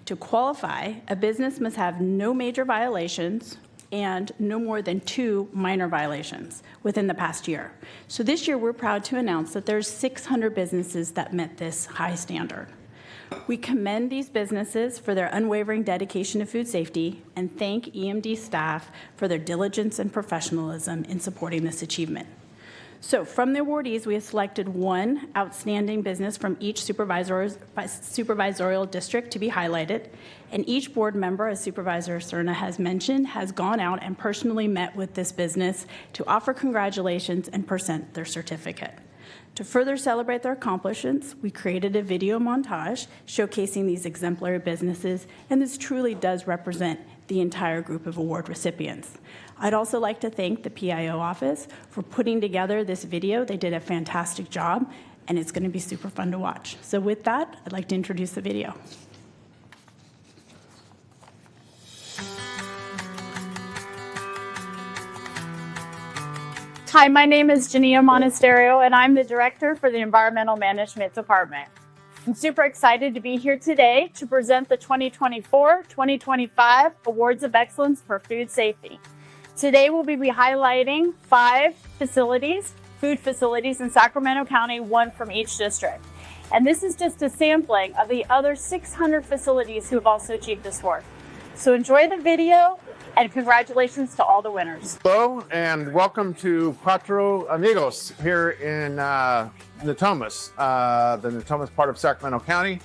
N: To qualify, a business must have no major violations and no more than 2 minor violations within the past year. So this year, we're proud to announce that there's 600 businesses that met this high standard. We commend these businesses for their unwavering dedication to food safety and thank EMD staff for their diligence and professionalism in supporting this achievement. So from the awardees, we have selected 1 outstanding business from each supervisorial district to be highlighted, and each board member, as Supervisor Cerna has mentioned, has gone out and personally met with this business to offer congratulations and present their certificate. To further celebrate their accomplishments, we created a video montage showcasing these exemplary businesses, and this truly does represent the entire group of award recipients. I'd also like to thank the PIO office for putting together this video. They did a fantastic job, and it's going to be super fun to watch. So with that, I'd like to introduce the video.
O: Hi, my name is Jania Monasterio, and I'm the Director for the Environmental Management Department. I'm super excited to be here today to present the 2024-2025 Awards of Excellence for Food Safety. Today we'll be highlighting 5 facilities, food facilities in Sacramento County, 1 from each district. And this is just a sampling of the other 600 facilities who have also achieved this work. So enjoy the video, and congratulations to all the winners.
P: Hello, and welcome to Cuatro Amigos here in Natomas, the Natomas part of Sacramento County.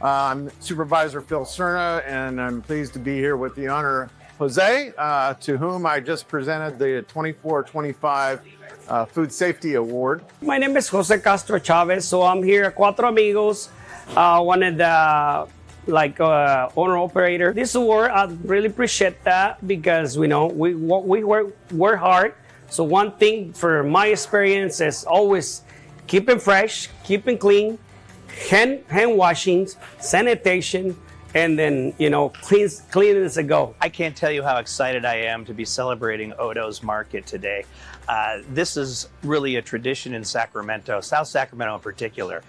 P: I'm Supervisor Phil Cerna, and I'm pleased to be here with the Honor Jose, to whom I just presented the 24-25 Food Safety Award.
Q: My name is Jose Castro Chavez, so I'm here at Cuatro Amigos, one of the owner-operator. This award, I really appreciate that because we work hard. So one thing for my experience is always keeping fresh, keeping clean, hand washing, sanitation, and then, clean as a go.
G: I can't tell you how excited I am to be celebrating Odo's Market today. This is really a tradition in Sacramento, South Sacramento in particular.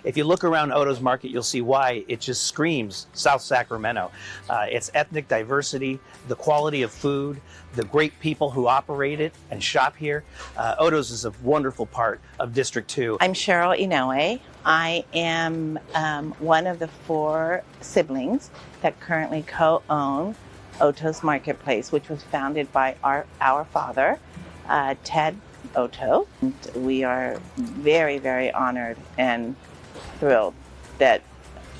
G: if you look around Oto's Market, you'll see why it just screams South Sacramento. Its ethnic diversity, the quality of food, the great people who operate it and shop here. Oto's is a wonderful part of District 2.
R: I'm Cheryl Inoue. I am one of the 4 siblings that currently co-own Oto's Marketplace, which was founded by our father, Ted Oto. And we are very, very honored and thrilled that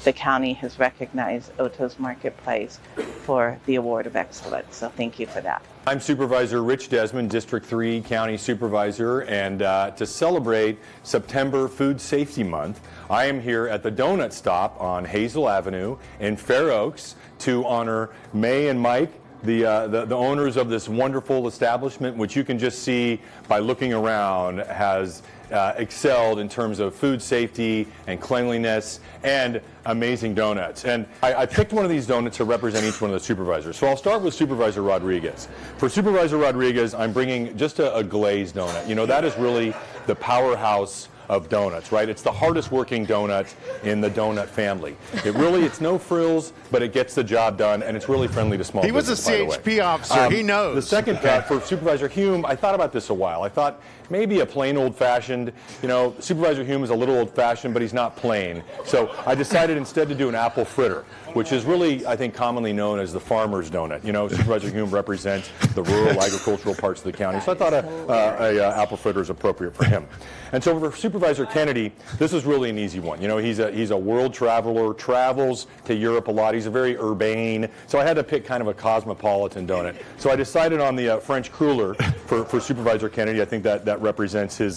R: the county has recognized Oto's Marketplace for the Award of Excellence. So thank you for that.
E: I'm Supervisor Rich Desmond, District 3 County Supervisor, and to celebrate September Food Safety Month, I am here at the Donut Stop on Hazel Avenue in Fair Oaks to honor May and Mike, the owners of this wonderful establishment, which you can just see by looking around has excelled in terms of food safety and cleanliness and amazing donuts. And I picked one of these donuts to represent each one of the supervisors. So I'll start with Supervisor Rodriguez. For Supervisor Rodriguez, I'm bringing just a glazed donut. You know, that is really the powerhouse of donuts, right? It's the hardest working donut in the donut family. It's no frills, but it gets the job done, and it's really friendly to small business.
A: He was a CHP officer. He knows.
E: The second for Supervisor Hume, I thought about this a while. I thought maybe a plain old-fashioned, Supervisor Hume is a little old-fashioned, but he's not plain. So I decided instead to do an apple fritter, which is really, I think, commonly known as the farmer's donut. Supervisor Hume represents the rural agricultural parts of the county, so I thought a apple fritter is appropriate for him. And so for Supervisor Kennedy, this is really an easy one. He's a world traveler, travels to Europe a lot. He's a very urbane, so I had to pick kind of a cosmopolitan donut. So I decided on the French cruller for Supervisor Kennedy. I think that represents his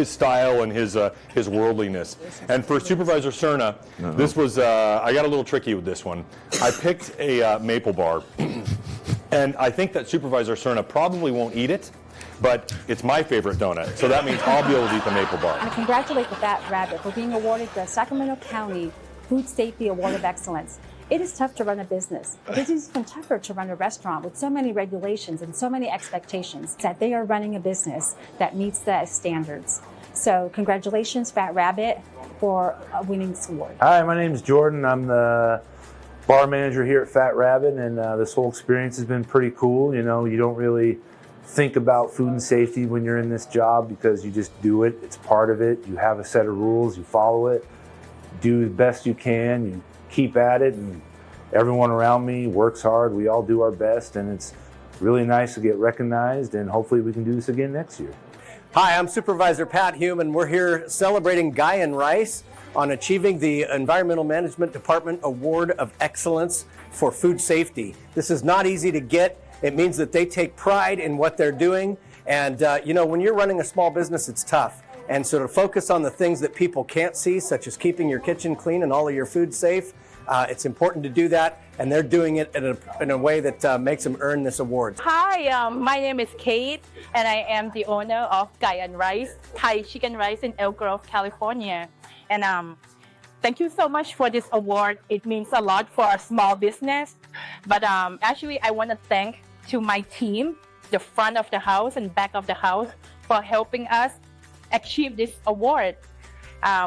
E: style and his worldliness. And for Supervisor Cerna, this was I got a little tricky with this one. I picked a maple bar, and I think that Supervisor Cerna probably won't eat it, but it's my favorite donut, so that means I'll be able to eat the maple bar.
S: I congratulate the Fat Rabbit for being awarded the Sacramento County Food Safety Award of Excellence. It is tough to run a business. It is even tougher to run a restaurant with so many regulations and so many expectations that they are running a business that meets the standards. So congratulations, Fat Rabbit, for winning this award.
T: Hi, my name is Jordan. I'm the bar manager here at Fat Rabbit, and this whole experience has been pretty cool. You don't really think about food and safety when you're in this job because you just do it. It's part of it. You have a set of rules. You follow it. Do the best you can. You keep at it, and everyone around me works hard. We all do our best, and it's really nice to get recognized, and hopefully we can do this again next year.
F: Hi, I'm Supervisor Pat Hume, and we're here celebrating Guy and Rice on achieving the Environmental Management Department Award of Excellence for Food Safety. This is not easy to get. It means that they take pride in what they're doing. And, when you're running a small business, it's tough. And so to focus on the things that people can't see, such as keeping your kitchen clean and all of your food safe, it's important to do that. And they're doing it in a way that makes them earn this award.
U: Hi, my name is Kate, and I am the owner of Guy and Rice, Thai Chicken Rice in Elk Grove, California. And thank you so much for this award. It means a lot for a small business. But actually, I want to thank to my team, the front of the house and back of the house, for helping us achieve this award.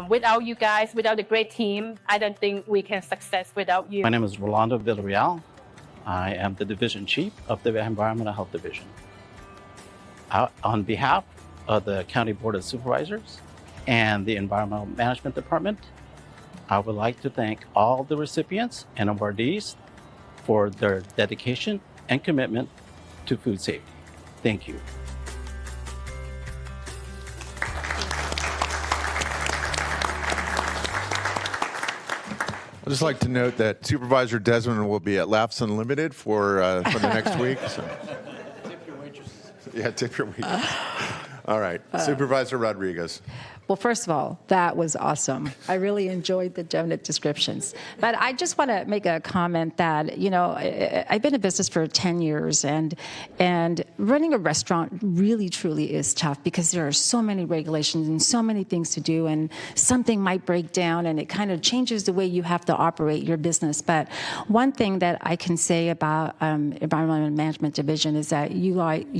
U: Without you guys, without the great team, I don't think we can success without you.
V: My name is Rolando Villarreal. I am the Division Chief of the Environmental Health Division. On behalf of the County Board of Supervisors and the Environmental Management Department, I would like to thank all the recipients and awardees for their dedication and commitment to food safety. Thank you.
A: I'd just like to note that Supervisor Desmond will be at Laughs Unlimited for the next week. So.
F: Tip your waitresses.
A: Yeah, tip your waitresses. All right, Supervisor Rodriguez.
C: Well, first of all, that was awesome. I really enjoyed the donut descriptions. But I just want to make a comment that, I've been in business for 10 years, and running a restaurant really, truly is tough because there are so many regulations and so many things to do, and something might break down, and it kind of changes the way you have to operate your business. But one thing that I can say about Environmental Management Division is that you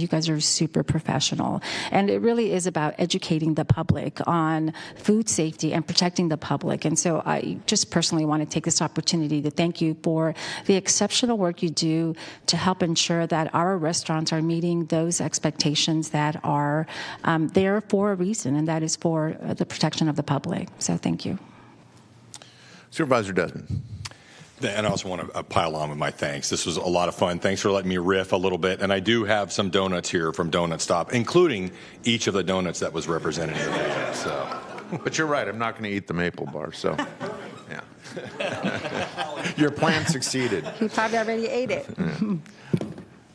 C: guys are super professional, and it really is about educating the public on on food safety and protecting the public. And so I just personally want to take this opportunity to thank you for the exceptional work you do to help ensure that our restaurants are meeting those expectations that are there for a reason, and that is for the protection of the public. So thank you.
A: Supervisor Desmond.
E: And I also want to pile on with my thanks. This was a lot of fun. Thanks for letting me riff a little bit. And I do have some donuts here from Donut Stop, including each of the donuts that was represented today. So,
A: but you're right. I'm not going to eat the maple bar. So, yeah. Your plan succeeded.
N: He probably already ate it.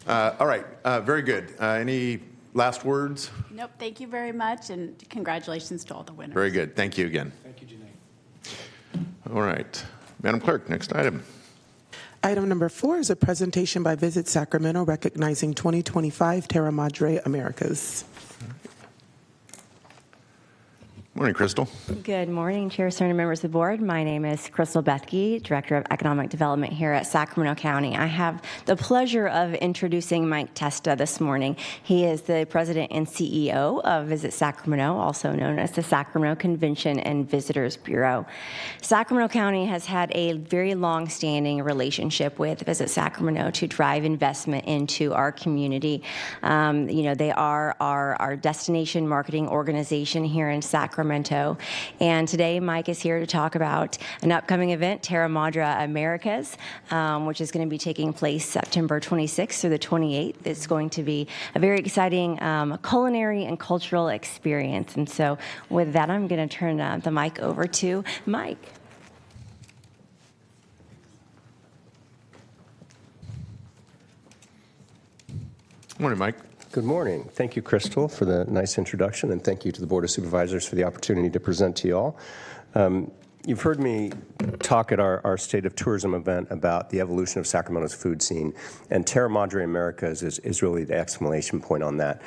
A: Yeah. All right. Very good. Any last words?
N: Nope. Thank you very much, and congratulations to all the winners.
A: Very good. Thank you again.
F: Thank you, Janae.
A: All right. Madam Clerk, next item.
B: Item number 4 is a presentation by Visit Sacramento recognizing 2025 Terra Madre Americas.
A: Morning, Crystal.
D: Good morning, Chair, Cerner, members of the board. My name is Crystal Bethke, Director of Economic Development here at Sacramento County. I have the pleasure of introducing Mike Testa this morning. He is the President and CEO of Visit Sacramento, also known as the Sacramento Convention and Visitors Bureau. Sacramento County has had a very long-standing relationship with Visit Sacramento to drive investment into our community. They are our destination marketing organization here in Sacramento. And today, Mike is here to talk about an upcoming event, Terra Madre Americas, which is going to be taking place September 26th through the 28th. It's going to be a very exciting culinary and cultural experience. And so with that, I'm going to turn the mic over to Mike.
A: Morning, Mike.
H: Good morning. Thank you, Crystal, for the nice introduction, and thank you to the Board of Supervisors for the opportunity to present to you all. You've heard me talk at our State of Tourism event about the evolution of Sacramento's food scene, and Terra Madre Americas is really the exclamation point on that.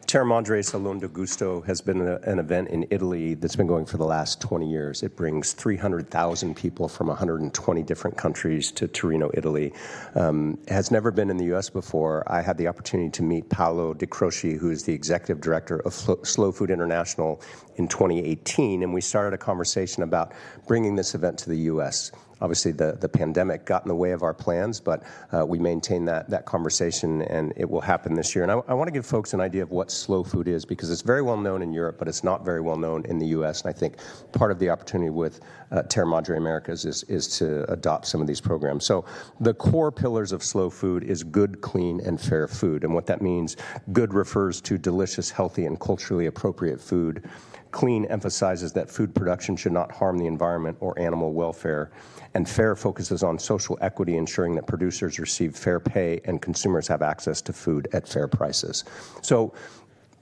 H: Terra Madre Salon de Gusto has been an event in Italy that's been going for the last 20 years. It brings 300,000 people from 120 different countries to Torino, Italy. Has never been in the U.S. before. I had the opportunity to meet Paolo De Croci, who is the Executive Director of Slow Food International, in 2018, and we started a conversation about bringing this event to the U.S. Obviously, the pandemic got in the way of our plans, but we maintained that conversation, and it will happen this year. And I want to give folks an idea of what slow food is, because it's very well known in Europe, but it's not very well known in the U.S. And I think part of the opportunity with Terra Madre Americas is to adopt some of these programs. So the core pillars of slow food is good, clean, and fair food. And what that means, good refers to delicious, healthy, and culturally appropriate food. Clean emphasizes that food production should not harm the environment or animal welfare. And fair focuses on social equity, ensuring that producers receive fair pay and consumers have access to food at fair prices. So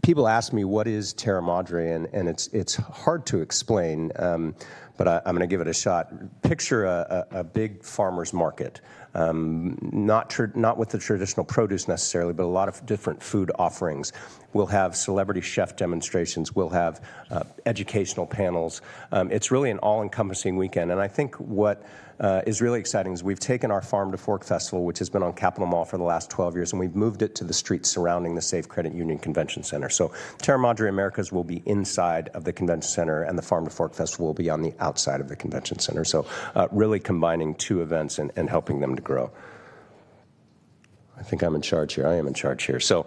H: people ask me, what is Terra Madre? And it's hard to explain, but I'm going to give it a shot. Picture a big farmer's market. Not with the traditional produce necessarily, but a lot of different food offerings. We'll have celebrity chef demonstrations. We'll have educational panels. It's really an all-encompassing weekend. And I think what is really exciting is we've taken our Farm to Fork Festival, which has been on Capitol Mall for the last 12 years, and we've moved it to the streets surrounding the Safe Credit Union Convention Center. So Terra Madre Americas will be inside of the Convention Center, and the Farm to Fork Festival will be on the outside of the Convention Center. So really combining two events and helping them to grow. I think I'm in charge here. I am in charge here. So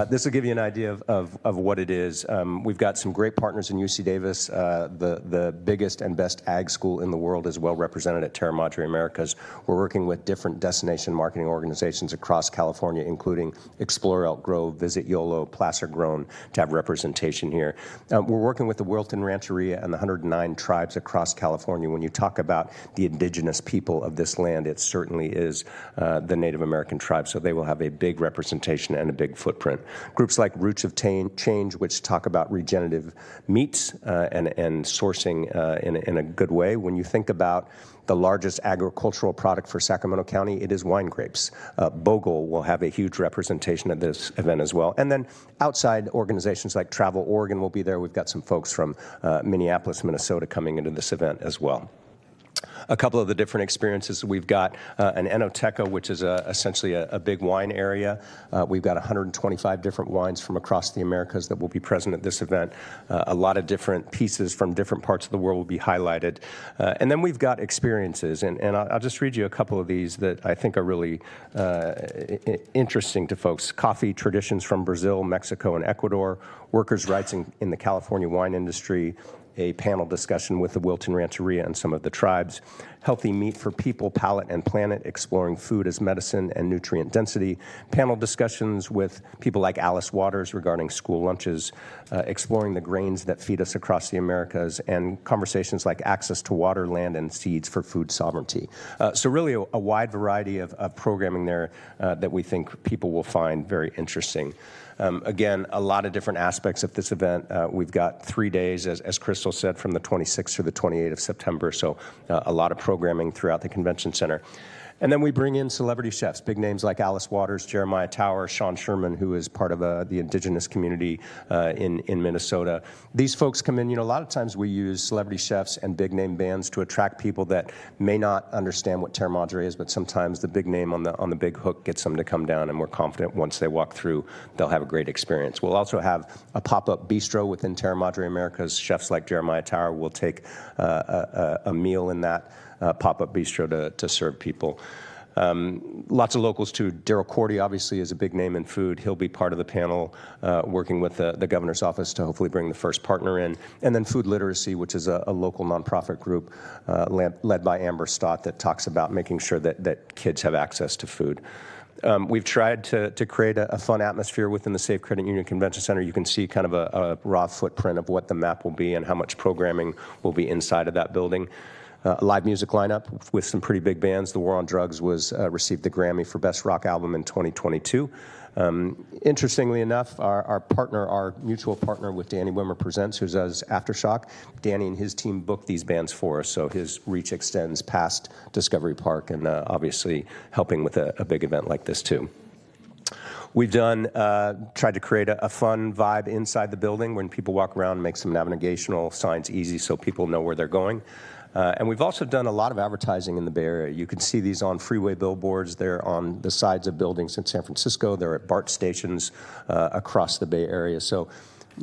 H: this will give you an idea of what it is. We've got some great partners in UC Davis. The biggest and best ag school in the world is well represented at Terra Madre Americas. We're working with different destination marketing organizations across California, including Explore Elk Grove, Visit YOLO, Placer Grown, to have representation here. We're working with the Wilton Rancheria and the 109 tribes across California. When you talk about the indigenous people of this land, it certainly is the Native American tribes. So they will have a big representation and a big footprint. Groups like Roots of Change, which talk about regenerative meats and sourcing in a good way. When you think about the largest agricultural product for Sacramento County, it is wine grapes. Bogle will have a huge representation at this event as well. And then outside organizations like Travel Oregon will be there. We've got some folks from Minneapolis, Minnesota coming into this event as well. a couple of the different experiences. We've got an enoteca, which is essentially a big wine area. We've got 125 different wines from across the Americas that will be present at this event. A lot of different pieces from different parts of the world will be highlighted. And then we've got experiences, and I'll just read you a couple of these that I think are really interesting to folks. Coffee traditions from Brazil, Mexico, and Ecuador, workers' rights in the California wine industry, a panel discussion with the Wilton Rancheria and some of the tribes, healthy meat for people, palate, and planet, exploring food as medicine and nutrient density, panel discussions with people like Alice Waters regarding school lunches, exploring the grains that feed us across the Americas, and conversations like access to water, land, and seeds for food sovereignty. So really a wide variety of programming there that we think people will find very interesting. Again, a lot of different aspects of this event. We've got 3 days, as Crystal said, from the 26th through the 28th of September, so a lot of programming throughout the convention center. And then we bring in celebrity chefs, big names like Alice Waters, Jeremiah Tower, Sean Sherman, who is part of the indigenous community in Minnesota. These folks come in, a lot of times we use celebrity chefs and big name bands to attract people that may not understand what Terre Madre is, but sometimes the big name on the big hook gets them to come down, and we're confident once they walk through, they'll have a great experience. We'll also have a pop-up bistro within Terre Madre Americas. Chefs like Jeremiah Tower will take a meal in that pop-up bistro to serve people. Lots of locals too. Daryl Cordy obviously is a big name in food. He'll be part of the panel working with the governor's office to hopefully bring the first partner in. And then Food Literacy, which is a local nonprofit group led by Amber Stott that talks about making sure that kids have access to food. We've tried to create a fun atmosphere within the Safe Credit Union Convention Center. You can see kind of a raw footprint of what the map will be and how much programming will be inside of that building. A live music lineup with some pretty big bands. The War on Drugs received the Grammy for Best Rock Album in 2022. Interestingly enough, our mutual partner with Danny Wimmer Presents, who does Aftershock, Danny and his team booked these bands for us, so his reach extends past Discovery Park and obviously helping with a big event like this too. We've tried to create a fun vibe inside the building when people walk around, make some navigational signs easy so people know where they're going. And we've also done a lot of advertising in the Bay Area. You can see these on freeway billboards. They're on the sides of buildings in San Francisco. They're at BART stations across the Bay Area. So,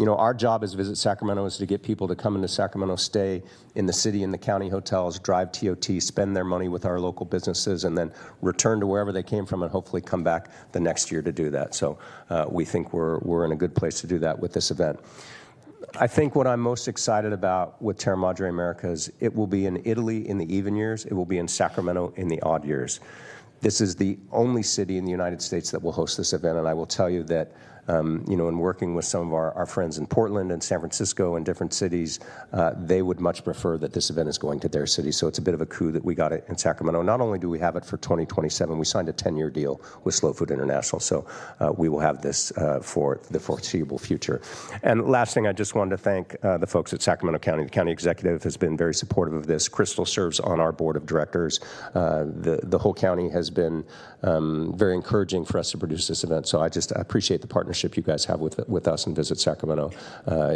H: our job as Visit Sacramento is to get people to come into Sacramento, stay in the city and the county hotels, drive TOT, spend their money with our local businesses, and then return to wherever they came from and hopefully come back the next year to do that. So we think we're in a good place to do that with this event. I think what I'm most excited about with Terre Madre Americas, it will be in Italy in the even years. It will be in Sacramento in the odd years. This is the only city in the United States that will host this event, and I will tell you that in working with some of our friends in Portland and San Francisco and different cities, they would much prefer that this event is going to their city. So it's a bit of a coup that we got it in Sacramento. Not only do we have it for 2027, we signed a 10-year deal with Slow Food International. So we will have this for the foreseeable future. And last thing, I just wanted to thank the folks at Sacramento County. The county executive has been very supportive of this. Crystal serves on our board of directors. The whole county has been very encouraging for us to produce this event. So I appreciate the partnership you guys have with us and Visit Sacramento.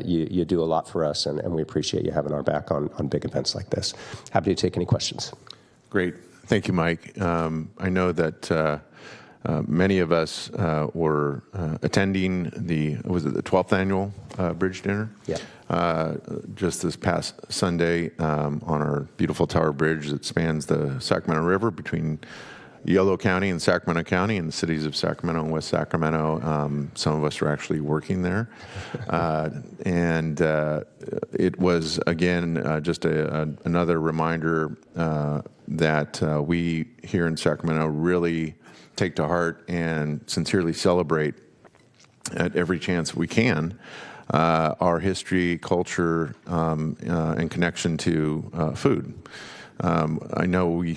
H: You do a lot for us, and we appreciate you having our back on big events like this. Happy to take any questions.
A: Great. Thank you, Mike. I know that many of us were attending the 12th annual Bridge Dinner?
H: Yeah.
A: Just this past Sunday on our beautiful Tower Bridge that spans the Sacramento River between Yolo County and Sacramento County and the cities of Sacramento and West Sacramento. Some of us are actually working there. And it was, again, just another reminder that we here in Sacramento really take to heart and sincerely celebrate at every chance we can our history, culture, and connection to food. I know we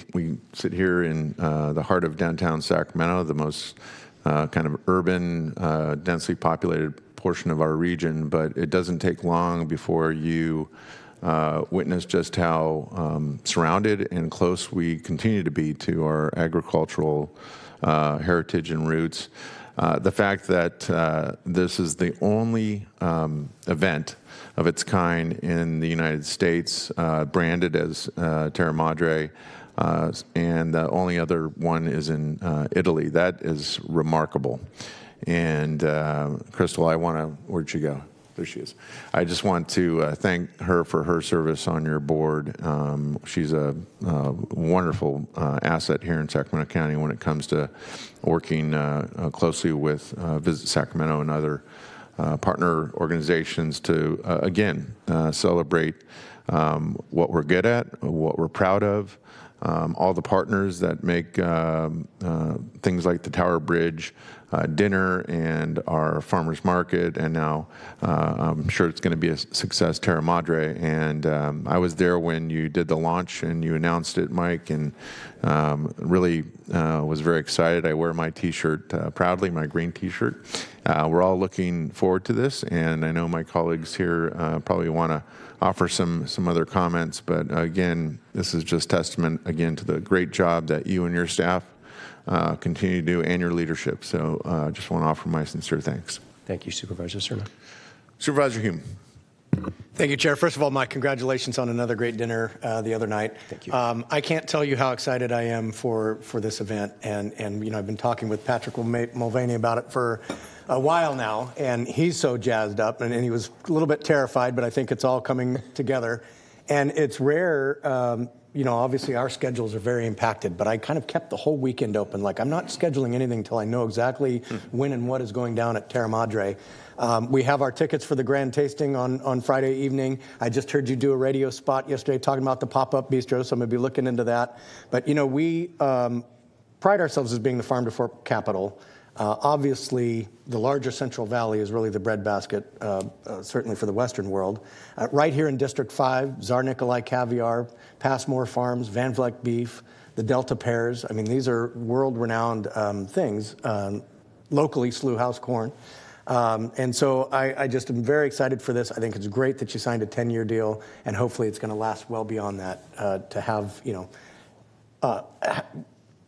A: sit here in the heart of downtown Sacramento, the most kind of urban, densely populated portion of our region, but it doesn't take long before you witnessed just how surrounded and close we continue to be to our agricultural heritage and roots. The fact that this is the only event of its kind in the United States, branded as Terra Madre, and the only other one is in Italy. That is remarkable. And Crystal, where'd she go? There she is. I just want to thank her for her service on your board. She's a wonderful asset here in Sacramento County when it comes to working closely with Visit Sacramento and other partner organizations to, again, celebrate what we're good at, what we're proud of, all the partners that make things like the Tower Bridge dinner and our farmers market, and now I'm sure it's going to be a success, Terra Madre. And I was there when you did the launch and you announced it, Mike, and really was very excited. I wear my T-shirt proudly, my green T-shirt. We're all looking forward to this, and I know my colleagues here probably want to offer some other comments, but again, this is just testament again to the great job that you and your staff continue to do and your leadership. So just want to offer my sincere thanks.
H: Thank you, Supervisor Cerna.
A: Supervisor Hume.
F: Thank you, Chair. First of all, my congratulations on another great dinner the other night.
H: Thank you.
F: I can't tell you how excited I am for this event, and I've been talking with Patrick Mulvaney about it for a while now, and he's so jazzed up, and he was a little bit terrified, but I think it's all coming together. And it's rare, obviously our schedules are very impacted, but I kind of kept the whole weekend open. Like, I'm not scheduling anything until I know exactly when and what is going down at Terra Madre. We have our tickets for the grand tasting on Friday evening. I just heard you do a radio spot yesterday talking about the pop-up bistro, so I'm going to be looking into that. But, we pride ourselves as being the farm-to-fork capital. Obviously, the larger Central Valley is really the breadbasket, certainly for the Western world. Right here in District 5, Tsar Nikolai Caviar, Passmore Farms, Van Vleck Beef, the Delta Pears. I mean, these are world-renowned things. Locally, Slough House Corn. And so I just am very excited for this. I think it's great that you signed a 10-year deal, and hopefully it's going to last well beyond that to have,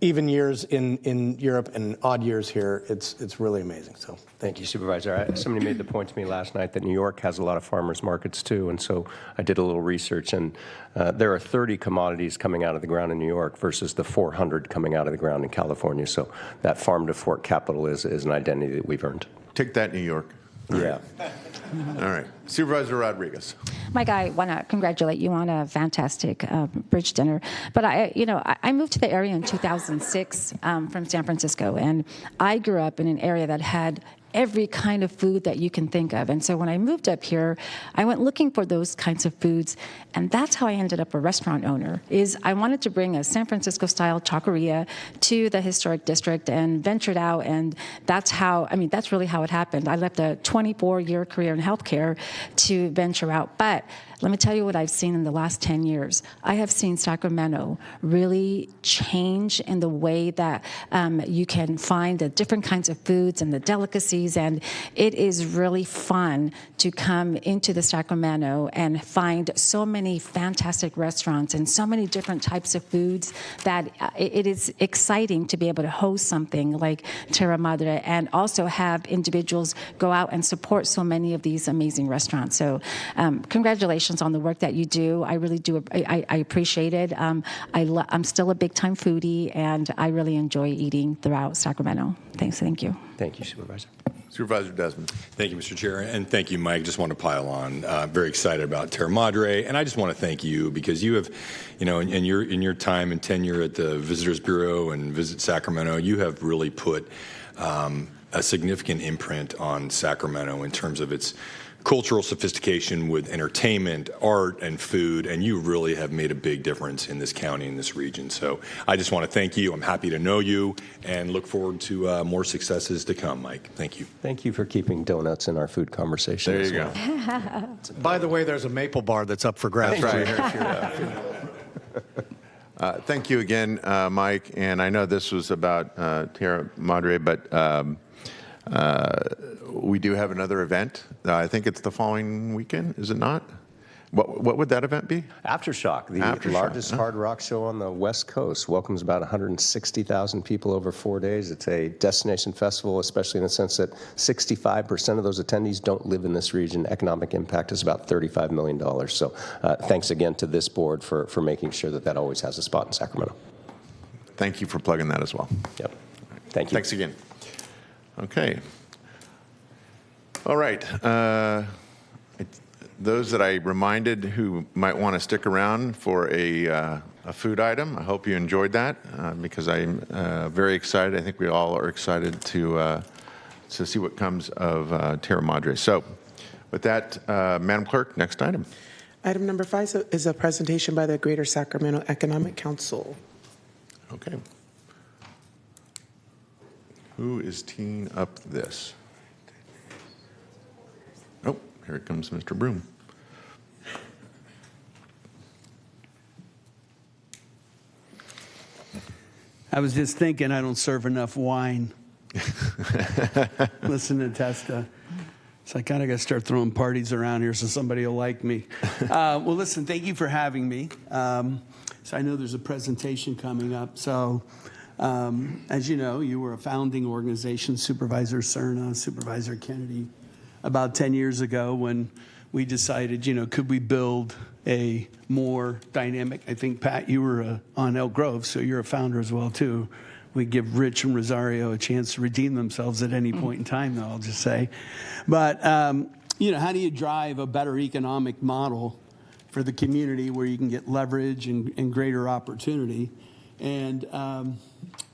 F: even years in Europe and odd years here. It's really amazing. So
H: Thank you, Supervisor. Somebody made the point to me last night that New York has a lot of farmers markets too, and so I did a little research, and there are 30 commodities coming out of the ground in New York versus the 400 coming out of the ground in California. So that farm-to-fork capital is an identity that we've earned.
A: Take that, New York.
H: Yeah.
A: All right. Supervisor Rodriguez.
C: Mike, I want to congratulate you on a fantastic bridge dinner. But I moved to the area in 2006 from San Francisco, and I grew up in an area that had every kind of food that you can think of. And so when I moved up here, I went looking for those kinds of foods, and that's how I ended up a restaurant owner. Is I wanted to bring a San Francisco-style taqueria to the historic district and ventured out, and that's really how it happened. I left a 24-year career in healthcare to venture out. But let me tell you what I've seen in the last 10 years. I have seen Sacramento really change in the way that you can find the different kinds of foods and the delicacies, and it is really fun to come into the Sacramento and find so many fantastic restaurants and so many different types of foods that it is exciting to be able to host something like Terra Madre and also have individuals go out and support so many of these amazing restaurants. So congratulations on the work that you do. I really do. I appreciate it. I'm still a big-time foodie, and I really enjoy eating throughout Sacramento. Thank you.
H: Thank you, Supervisor.
A: Supervisor Desmond.
E: Thank you, Mr. Chair, and thank you, Mike. Just want to pile on. Very excited about Terra Madre, and I just want to thank you because you have, in your time and tenure at the Visitors Bureau and Visit Sacramento, you have really put a significant imprint on Sacramento in terms of its cultural sophistication with entertainment, art, and food, and you really have made a big difference in this county, in this region. So I just want to thank you. I'm happy to know you and look forward to more successes to come, Mike. Thank you.
H: Thank you for keeping donuts in our food conversation.
A: There you go.
F: By the way, there's a maple bar that's up for grabs.
A: That's right. Thank you again, Mike. And I know this was about Terra Madre, but we do have another event. I think it's the following weekend, is it not? What would that event be?
H: Aftershock, the
A: Aftershock,
H: largest
A: huh?
H: hard rock show on the West Coast, welcomes about 160,000 people over 4 days. It's a destination festival, especially in the sense that 65% of those attendees don't live in this region. Economic impact is about $35 million. So thanks again to this board for making sure that that always has a spot in Sacramento.
A: Thank you for plugging that as well.
H: Yep. Thank you.
A: Thanks again. Okay. All right. Those that I reminded who might want to stick around for a food item, I hope you enjoyed that because I'm very excited. I think we all are excited to see what comes of Terra Madre. So with that, Madam Clerk, next item.
B: Item number 5 is a presentation by the Greater Sacramento Economic Council.
A: Okay. Who is teeing up this? Oh, here comes Mr. Broom.
J: I was just thinking I don't serve enough wine. Listen to Testa. So I kind of got to start throwing parties around here so somebody will like me. Well, listen, thank you for having me. So I know there's a presentation coming up. So as you know, you were a founding organization, Supervisor Cerna, Supervisor Kennedy, about 10 years ago when we decided, could we build a more dynamic, I think, Pat, you were on Elk Grove, so you're a founder as well, too. We give Rich and Rosario a chance to redeem themselves at any point in time, though, I'll just say. But, how do you drive a better economic model for the community where you can get leverage and greater opportunity? And,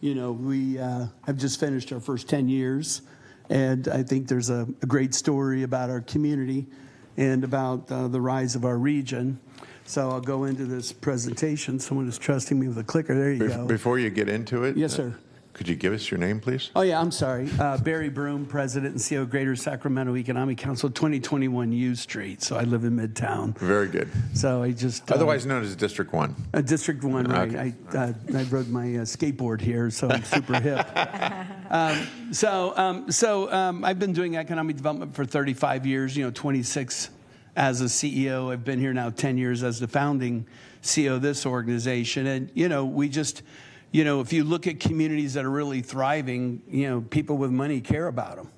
J: we have just finished our first 10 years, and I think there's a great story about our community and about the rise of our region. So I'll go into this presentation. Someone is trusting me with a clicker. There you go.
A: Before you get into it,
J: yes, sir.
A: Could you give us your name, please?
J: Oh, yeah, I'm sorry. Barry Broom, President and CEO of Greater Sacramento Economic Council, 2021 U Street. So I live in Midtown.
A: Very good.
J: So I just...
A: Otherwise known as District 1.
J: District 1, right.
A: Okay.
J: I rode my skateboard here, so I'm super hip. I've been doing economic development for 35 years, 26 as a CEO. I've been here now 10 years as the founding CEO of this organization. And, we just... if you look at communities that are really thriving, people with money care about them.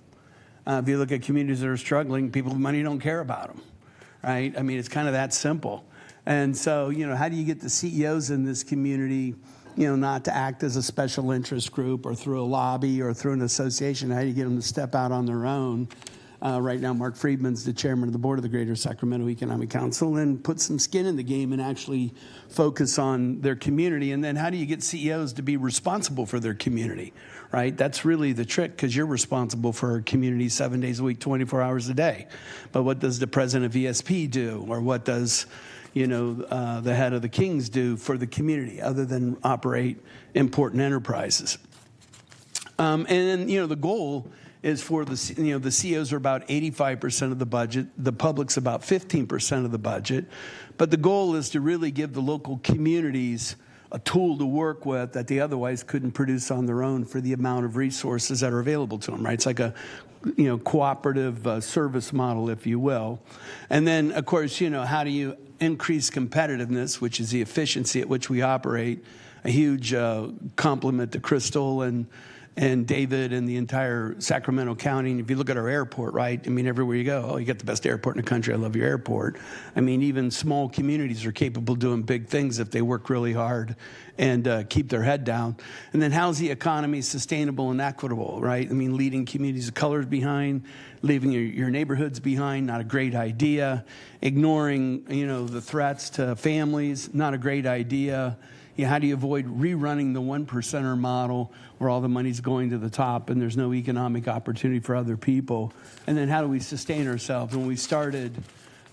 J: If you look at communities that are struggling, people with money don't care about them, right? I mean, it's kind of that simple. And so, how do you get the CEOs in this community, not to act as a special interest group or through a lobby or through an association? How do you get them to step out on their own? Right now, Mark Friedman's the chairman of the board of the Greater Sacramento Economic Council, and put some skin in the game and actually focus on their community. And then how do you get CEOs to be responsible for their community, right? That's really the trick, because you're responsible for a community 7 days a week, 24 hours a day. But what does the president of ESP do? Or what does, the head of the Kings do for the community other than operate important enterprises? And then, the goal is for the CEOs are about 85% of the budget. The public's about 15% of the budget. But the goal is to really give the local communities a tool to work with that they otherwise couldn't produce on their own for the amount of resources that are available to them, right? It's like a cooperative service model, if you will. And then, of course, how do you increase competitiveness, which is the efficiency at which we operate? A huge compliment to Crystal and David and the entire Sacramento County. And if you look at our airport, right, I mean, everywhere you go, you got the best airport in the country. I love your airport. I mean, even small communities are capable of doing big things if they work really hard and keep their head down. And then how's the economy sustainable and equitable, right? I mean, leading communities of colors behind, leaving your neighborhoods behind, not a great idea. Ignoring, the threats to families, not a great idea. How do you avoid rerunning the 1%er model where all the money's going to the top and there's no economic opportunity for other people? And then how do we sustain ourselves? When we started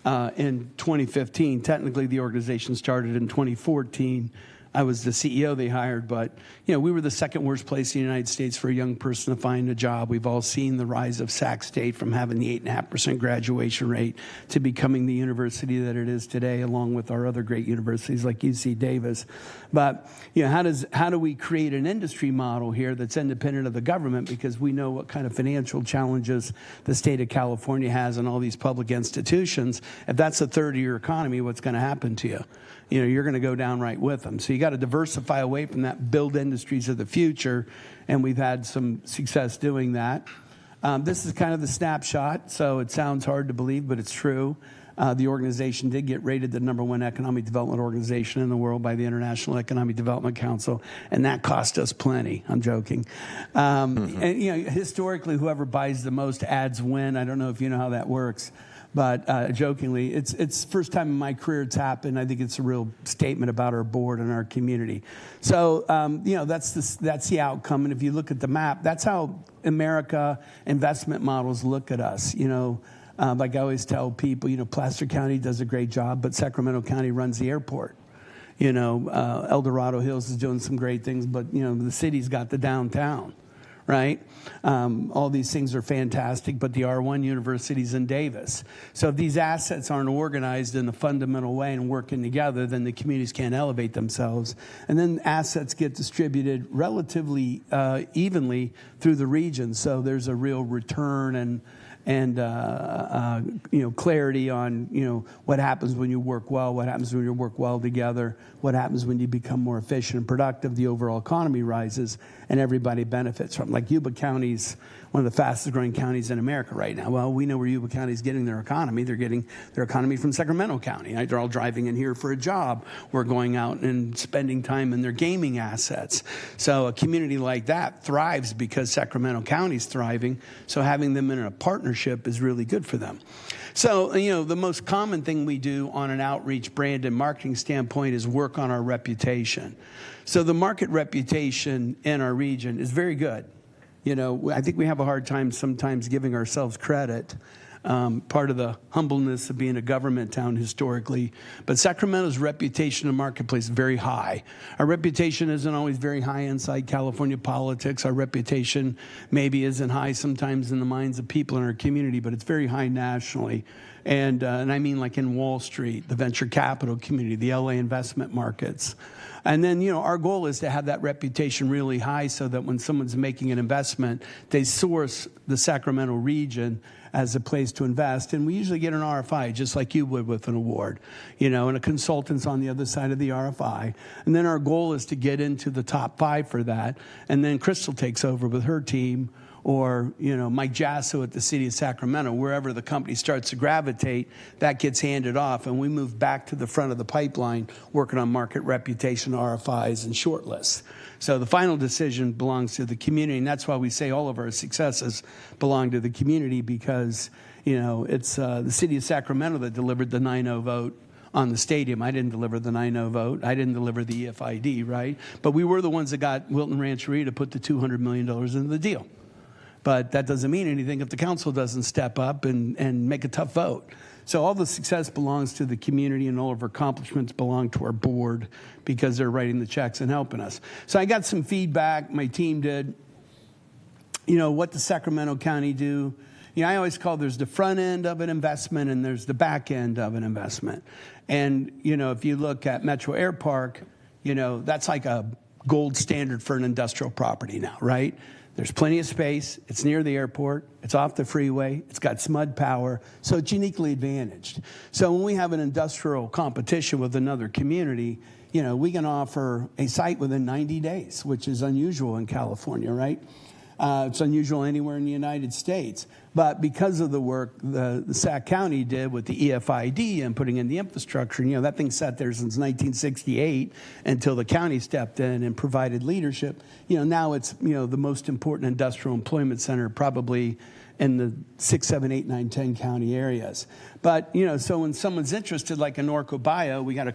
J: in 2015, technically the organization started in 2014, I was the CEO they hired, but we were the second worst place in the United States for a young person to find a job. We've all seen the rise of Sac State from having the 8.5% graduation rate to becoming the university that it is today, along with our other great universities like UC Davis. But how do we create an industry model here that's independent of the government, because we know what kind of financial challenges the state of California has and all these public institutions. If that's a third of your economy, what's going to happen to you? You're going to go down right with them. So you got to diversify away from that, build industries of the future, and we've had some success doing that. This is kind of the snapshot, so it sounds hard to believe, but it's true. The organization did get rated the #1 economic development organization in the world by the International Economic Development Council, and that cost us plenty. I'm joking. And historically, whoever buys the most ads win. I don't know if you know how that works. But jokingly, it's first time in my career it's happened. I think it's a real statement about our board and our community. So that's the outcome. And if you look at the map, that's how America investment models look at us. Like I always tell people, Placer County does a great job, but Sacramento County runs the airport. El Dorado Hills is doing some great things, but the city's got the downtown. Right? All these things are fantastic, but the R1 university's in Davis. So if these assets aren't organized in a fundamental way and working together, then the communities can't elevate themselves. And then assets get distributed relatively evenly through the region. So there's a real return and clarity on what happens when you work well, what happens when you work well together, what happens when you become more efficient and productive. The overall economy rises, and everybody benefits from it. Like Yuba County's one of the fastest growing counties in America right now. Well, we know where Yuba County is getting their economy. They're getting their economy from Sacramento County. Right? They're all driving in here for a job. We're going out and spending time in their gaming assets. So a community like that thrives because Sacramento County's thriving. So having them in a partnership is really good for them. So, the most common thing we do on an outreach, brand, and marketing standpoint is work on our reputation. So the market reputation in our region is very good. I think we have a hard time sometimes giving ourselves credit. Part of the humbleness of being a government town historically. But Sacramento's reputation in the marketplace is very high. Our reputation isn't always very high inside California politics. Our reputation maybe isn't high sometimes in the minds of people in our community, but it's very high nationally. And I mean like in Wall Street, the venture capital community, the LA investment markets. And then, our goal is to have that reputation really high so that when someone's making an investment, they source the Sacramento region as a place to invest. And we usually get an RFI, just like you would with an award, and a consultant's on the other side of the RFI. And then our goal is to get into the top 5 for that. And then Crystal takes over with her team, or, Mike Jasso at the city of Sacramento, wherever the company starts to gravitate, that gets handed off, and we move back to the front of the pipeline, working on market reputation, RFIs, and shortlists. So the final decision belongs to the community, and that's why we say all of our successes belong to the community, because, it's the city of Sacramento that delivered the 9-0 vote on the stadium. I didn't deliver the 9-0 vote. I didn't deliver the EFID, right? But we were the ones that got Wilton Rancheria to put the $200 million into the deal. But that doesn't mean anything if the council doesn't step up and make a tough vote. So all the success belongs to the community, and all of our accomplishments belong to our board because they're writing the checks and helping us. So I got some feedback, my team did. What does Sacramento County do? I always call there's the front end of an investment and there's the back end of an investment. And, if you look at Metro Air Park, that's like a gold standard for an industrial property now, right? There's plenty of space. It's near the airport. It's off the freeway. It's got SMUD power. So it's uniquely advantaged. So when we have an industrial competition with another community, we can offer a site within 90 days, which is unusual in California, right? It's unusual anywhere in the United States. But because of the work the Sac County did with the EFID and putting in the infrastructure, that thing sat there since 1968 until the county stepped in and provided leadership. Now it's, the most important industrial employment center probably in the 6, 7, 8, 9, 10 county areas. But, so when someone's interested, like in Norco Bio, we got a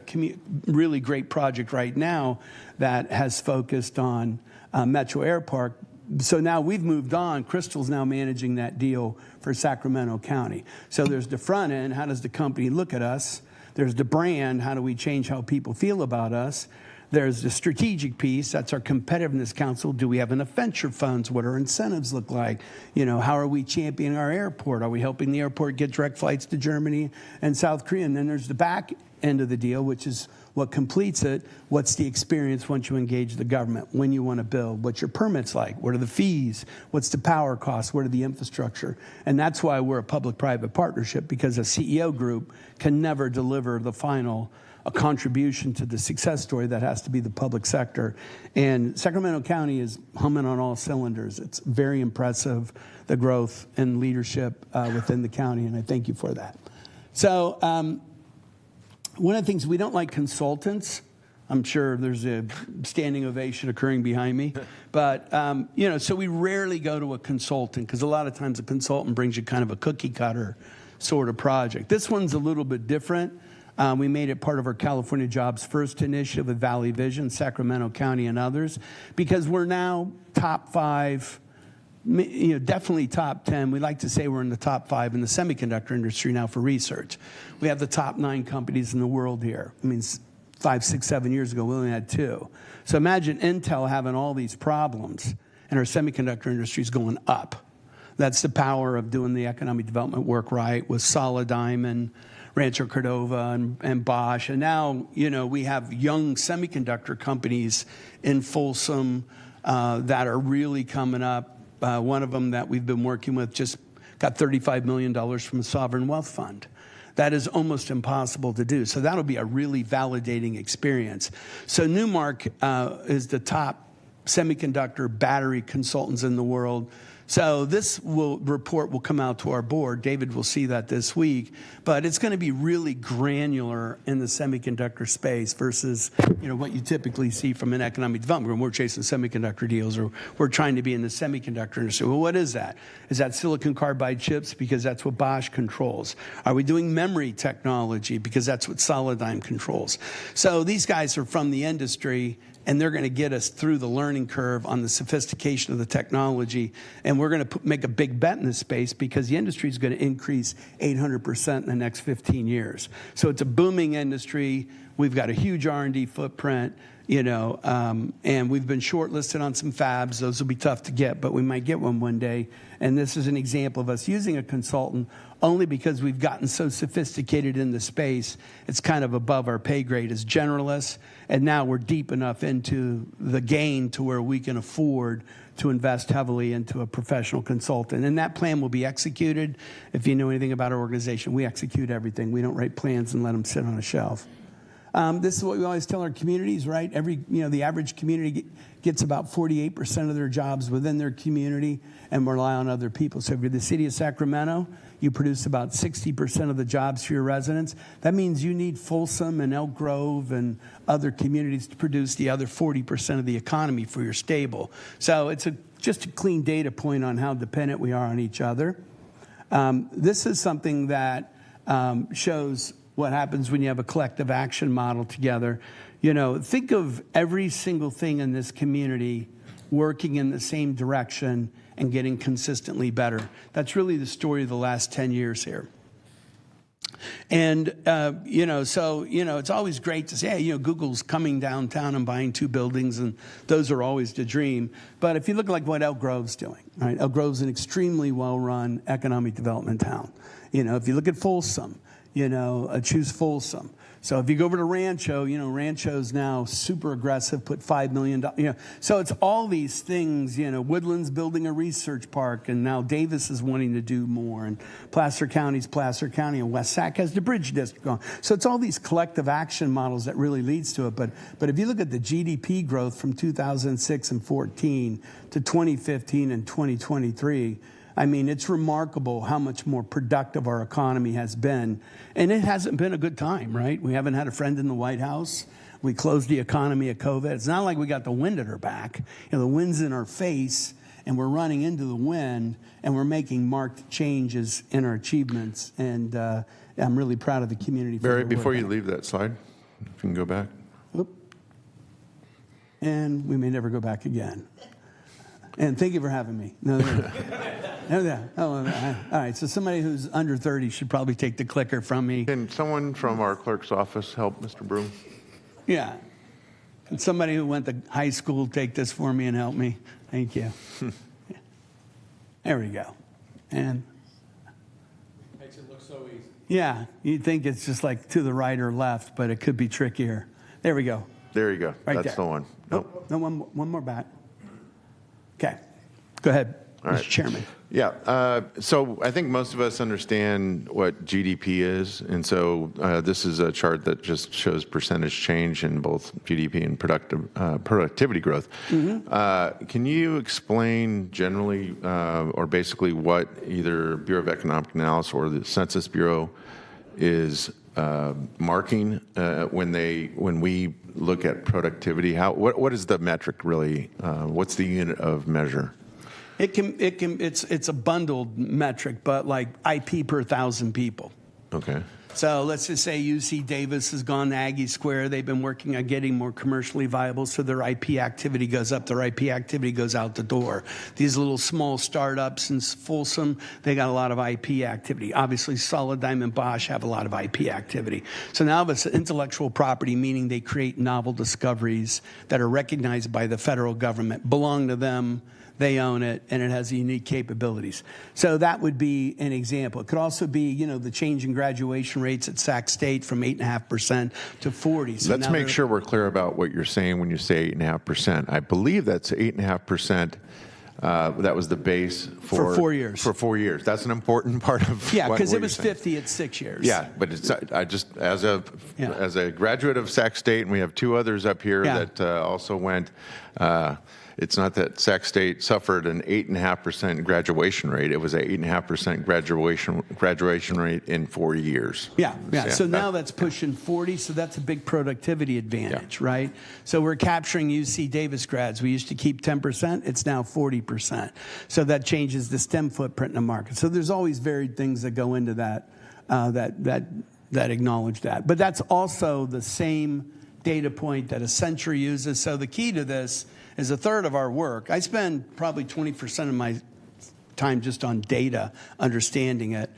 J: really great project right now that has focused on Metro Air Park. So now we've moved on. Crystal's now managing that deal for Sacramento County. So there's the front end. How does the company look at us? There's the brand. How do we change how people feel about us? There's the strategic piece. That's our competitiveness council. Do we have enough venture funds? What our incentives look like? You know, how are we championing our airport? Are we helping the airport get direct flights to Germany and South Korea? And then there's the back end of the deal, which is what completes it. What's the experience once you engage the government? When you want to build? What's your permits like? What are the fees? What's the power costs? What are the infrastructure? And that's why we're a public-private partnership, because a CEO group can never deliver the final a contribution to the success story. That has to be the public sector. And Sacramento County is humming on all cylinders. It's very impressive, the growth and leadership within the county, and I thank you for that. So one of the things, we don't like consultants. I'm sure there's a standing ovation occurring behind me. But, you know, so we rarely go to a consultant, because a lot of times a consultant brings you kind of a cookie cutter sort of project. This one's a little bit different. We made it part of our California Jobs First initiative with Valley Vision, Sacramento County, and others, because we're now top 5, you know, definitely top 10. We like to say we're in the top 5 in the semiconductor industry now for research. We have the top 9 companies in the world here. I mean, 5, 6, 7 years ago, we only had 2. So imagine Intel having all these problems, and our semiconductor industry is going up. That's the power of doing the economic development work right with Solidigm and Rancho Cordova and Bosch. And now, you know, we have young semiconductor companies in Folsom that are really coming up. One of them that we've been working with just got $35 million from a sovereign wealth fund. That is almost impossible to do. So that'll be a really validating experience. So Newmark is the top semiconductor battery consultants in the world. So this report will come out to our board. David will see that this week. But it's going to be really granular in the semiconductor space versus, you know, what you typically see from an economic development. When we're chasing semiconductor deals, or we're trying to be in the semiconductor industry. Well, what is that? Is that silicon carbide chips? Because that's what Bosch controls. Are we doing memory technology? Because that's what Solidigm controls. So these guys are from the industry, and they're going to get us through the learning curve on the sophistication of the technology. And we're going to make a big bet in this space, because the industry is going to increase 800% in the next 15 years. So it's a booming industry. We've got a huge R&D footprint, you know, and we've been shortlisted on some fabs. Those will be tough to get, but we might get one day. And this is an example of us using a consultant only because we've gotten so sophisticated in the space. It's kind of above our pay grade as generalists. And now we're deep enough into the game to where we can afford to invest heavily into a professional consultant. And that plan will be executed. If you know anything about our organization, we execute everything. We don't write plans and let them sit on a shelf. This is what we always tell our communities, right? The average community gets about 48% of their jobs within their community and rely on other people. So if you're the city of Sacramento, you produce about 60% of the jobs for your residents. That means you need Folsom and Elk Grove and other communities to produce the other 40% of the economy for your stable. So it's just a clean data point on how dependent we are on each other. This is something that shows what happens when you have a collective action model together. You know, think of every single thing in this community working in the same direction and getting consistently better. That's really the story of the last 10 years here. And, it's always great to say, hey, Google's coming downtown and buying 2 buildings, and those are always the dream. But if you look like what Elk Grove's doing, right? Elk Grove's an extremely well-run economic development town. If you look at Folsom, choose Folsom. So if you go over to Rancho, Rancho's now super aggressive, put $5 million, So it's all these things, Woodland's building a research park, and now Davis is wanting to do more, and Placer County's Placer County, and West Sac has the Bridge District going. So it's all these collective action models that really leads to it. But if you look at the GDP growth from 2006 and 14 to 2015 and 2023, I mean, it's remarkable how much more productive our economy has been. And it hasn't been a good time, right? We haven't had a friend in the White House. We closed the economy at COVID. It's not like we got the wind at our back. The wind's in our face, and we're running into the wind, and we're making marked changes in our achievements. And I'm really proud of the community.
A: Barry, before you leave that slide, if you can go back.
J: Oop. And we may never go back again. And thank you for having me. All right, so somebody who's under 30 should probably take the clicker from me.
A: Can someone from our clerk's office help Mr. Broom?
J: Yeah. Can somebody who went to high school take this for me and help me? Thank you. There we go. And
E: Makes it look so easy.
J: yeah, you'd think it's just like to the right or left, but it could be trickier. There we go.
A: There you go.
J: Right
A: That's
J: there.
A: the one.
J: Nope. No, one more back. Okay. Go ahead, Mr. Chairman.
A: Yeah. So I think most of us understand what GDP is. And so this is a chart that just shows percentage change in both GDP and productivity growth. Can you explain generally or basically what either Bureau of Economic Analysis or the Census Bureau is marking when we look at productivity? What is the metric really? What's the unit of measure?
J: It's a bundled metric, but like IP per 1,000 people.
A: Okay.
J: So let's just say UC Davis has gone to Aggie Square. They've been working on getting more commercially viable, so their IP activity goes up. Their IP activity goes out the door. These little small startups in Folsom, they got a lot of IP activity. Obviously, Solid Diamond Bosch have a lot of IP activity. So now it's intellectual property, meaning they create novel discoveries that are recognized by the federal government, belong to them. They own it, and it has unique capabilities. So that would be an example. It could also be, the change in graduation rates at Sac State from 8.5% to 40%. So
A: let's make sure we're clear about what you're saying when you say 8.5%. I believe that's 8.5%. That was the base
J: for 4 years.
A: For 4 years. That's an important part of
J: because it was 50 at 6 years.
A: Yeah, but it's I just as a graduate of Sac State, and we have two others up here that also went. It's not that Sac State suffered an 8.5% graduation rate. It was an 8.5% graduation rate in 4 years.
J: Yeah. So now that's pushing 40. So that's a big productivity advantage, right? So we're capturing UC Davis grads. We used to keep 10%. It's now 40%. So that changes the STEM footprint in the market. So there's always varied things that go into that that acknowledge that. But that's also the same data point that Accenture uses. So the key to this is a third of our work. I spend probably 20% of my time just on data, understanding it.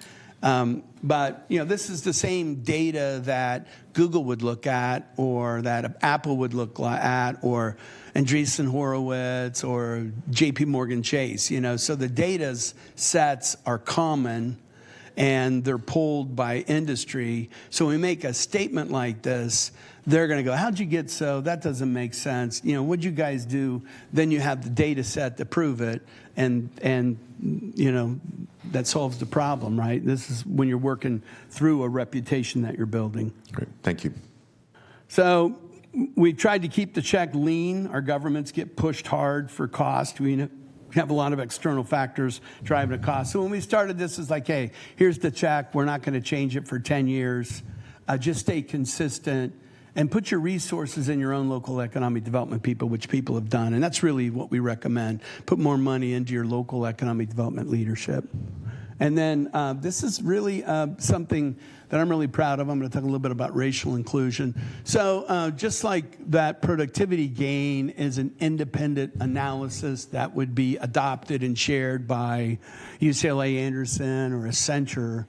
J: But this is the same data that Google would look at, or that Apple would look at, or Andreessen Horowitz, or J.P. Morgan Chase. So the data sets are common, and they're pulled by industry. So when we make a statement like this, they're going to go, how'd you get so? That doesn't make sense. What'd you guys do? Then you have the data set to prove it, and that solves the problem, right? This is when you're working through a reputation that you're building.
A: Great, thank you.
J: So we tried to keep the check lean. Our governments get pushed hard for cost. We have a lot of external factors driving the cost. So when we started this, it's like, hey, here's the check. We're not going to change it for 10 years. Just stay consistent. And put your resources in your own local economic development people, which people have done. And that's really what we recommend. Put more money into your local economic development leadership. And then this is really something that I'm really proud of. I'm going to talk a little bit about racial inclusion. So just like that productivity gain is an independent analysis that would be adopted and shared by UCLA Anderson or Accenture,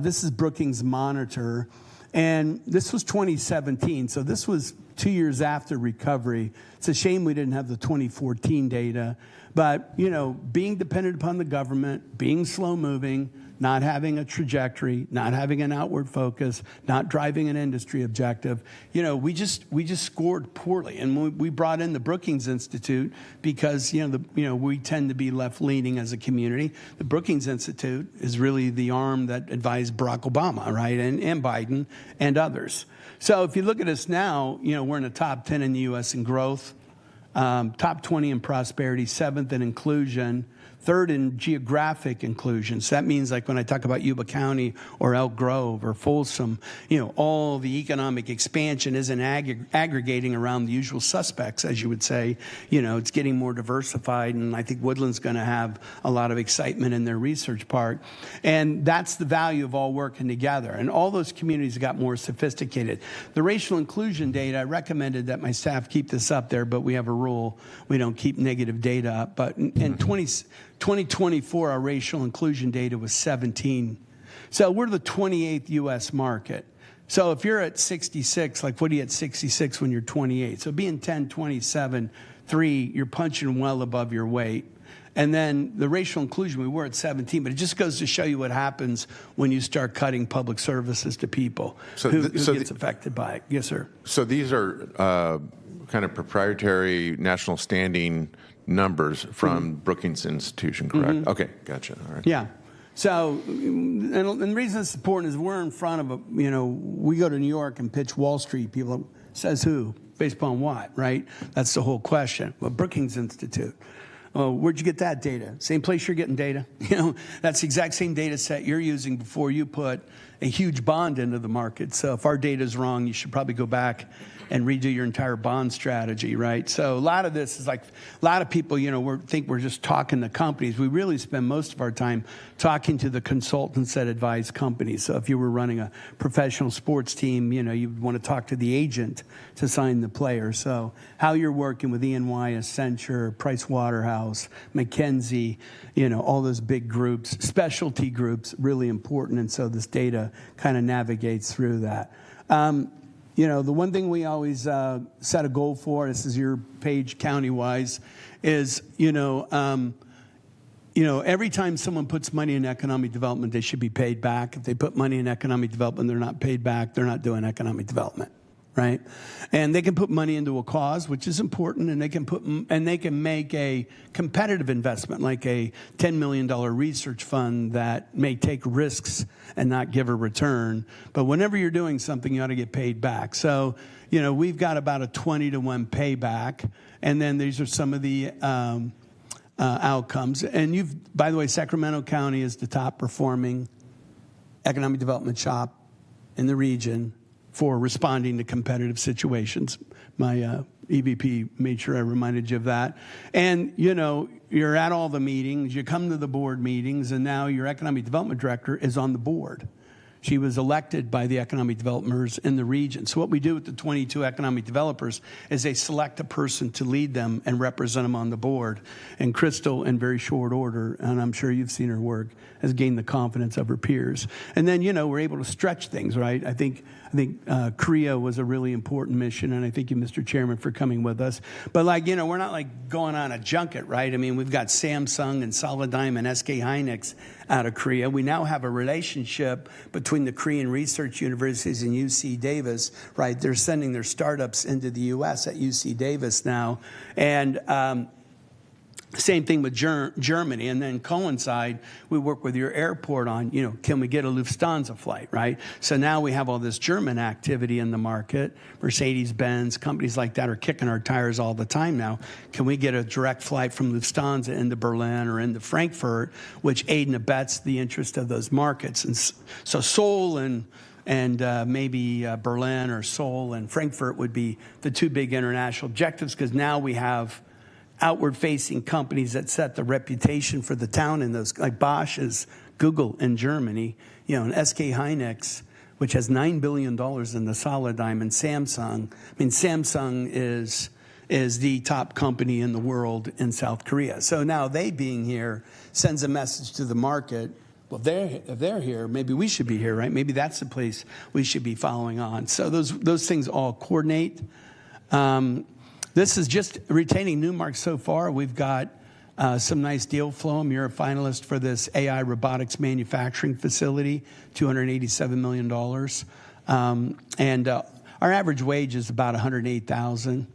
J: this is Brookings Monitor. And this was 2017, so this was 2 years after recovery. It's a shame we didn't have the 2014 data. But, being dependent upon the government, being slow-moving, not having a trajectory, not having an outward focus, not driving an industry objective, we just scored poorly. And we brought in the Brookings Institute because, we tend to be left-leaning as a community. The Brookings Institute is really the arm that advised Barack Obama, right, and Biden and others. So if you look at us now, we're in the top 10 in the U.S. in growth, top 20 in prosperity, 7th in inclusion, 3rd in geographic inclusion. So that means, like when I talk about Yuba County or Elk Grove or Folsom, all the economic expansion isn't aggregating around the usual suspects, as you would say. It's getting more diversified, and I think Woodland's going to have a lot of excitement in their research park. And that's the value of all working together. And all those communities got more sophisticated. The racial inclusion data, I recommended that my staff keep this up there, but we have a rule. We don't keep negative data up. But in 2024, our racial inclusion data was 17. So we're the 28th U.S. market. So if you're at 66, like what are you at 66 when you're 28? So being 10, 27, 3, you're punching well above your weight. And then the racial inclusion, we were at 17, but it just goes to show you what happens when you start cutting public services to people who gets affected by it. Yes, sir.
A: So these are kind of proprietary national standing numbers from Brookings Institution, correct? Okay, gotcha. All right.
J: Yeah. So, and the reason it's important is we're in front of we go to New York and pitch Wall Street people. Says who? Based upon what, right? That's the whole question. Well, Brookings Institute. Oh, where'd you get that data? Same place you're getting data. That's the exact same data set you're using before you put a huge bond into the market. So if our data is wrong, you should probably go back and redo your entire bond strategy, right? So a lot of this is like, a lot of people, think we're just talking to companies. We really spend most of our time talking to the consultants that advise companies. So if you were running a professional sports team, you'd want to talk to the agent to sign the player. So how you're working with E&Y, Accenture, Price Waterhouse, McKinsey, all those big groups, specialty groups, really important. And so this data kind of navigates through that. The one thing we always set a goal for, this is your page county-wise, is, every time someone puts money in economic development, they should be paid back. If they put money in economic development, they're not paid back, they're not doing economic development, right? And they can put money into a cause, which is important, and they can make a competitive investment, like a $10 million research fund that may take risks and not give a return. But whenever you're doing something, you ought to get paid back. So, we've got about a 20-to-1 payback, and then these are some of the outcomes. And by the way, Sacramento County is the top performing economic development shop in the region for responding to competitive situations. My EVP made sure I reminded you of that. And, you're at all the meetings, you come to the board meetings, and now your economic development director is on the board. She was elected by the economic developers in the region. So what we do with the 22 economic developers is they select a person to lead them and represent them on the board. And Crystal, in very short order, and I'm sure you've seen her work, has gained the confidence of her peers. And then, we're able to stretch things, right? I think Korea was a really important mission, and I thank you, Mr. Chairman, for coming with us. But we're not like going on a junket, right? I mean, we've got Samsung and Solidigm and SK Hynix out of Korea. We now have a relationship between the Korean research universities and UC Davis, right? They're sending their startups into the U.S. at UC Davis now. And same thing with Germany. And then coincide, we work with your airport on, can we get a Lufthansa flight, right? So now we have all this German activity in the market. Mercedes-Benz, companies like that are kicking our tires all the time now. Can we get a direct flight from Lufthansa into Berlin or into Frankfurt, which aid and abets the interest of those markets? And so Seoul and maybe Berlin or Seoul and Frankfurt would be the two big international objectives, because now we have outward-facing companies that set the reputation for the town in those, like Bosch is Google in Germany, and SK Hynix, which has $9 billion in the Solidigm, and Samsung. I mean, Samsung is the top company in the world in South Korea. So now they being here sends a message to the market. Well, if they're here, maybe we should be here, right? Maybe that's the place we should be following on. So those things all coordinate. This is just retaining Newmark so far. We've got some nice deal flow. You're a finalist for this AI robotics manufacturing facility, $287 million. And our average wage is about $108,000.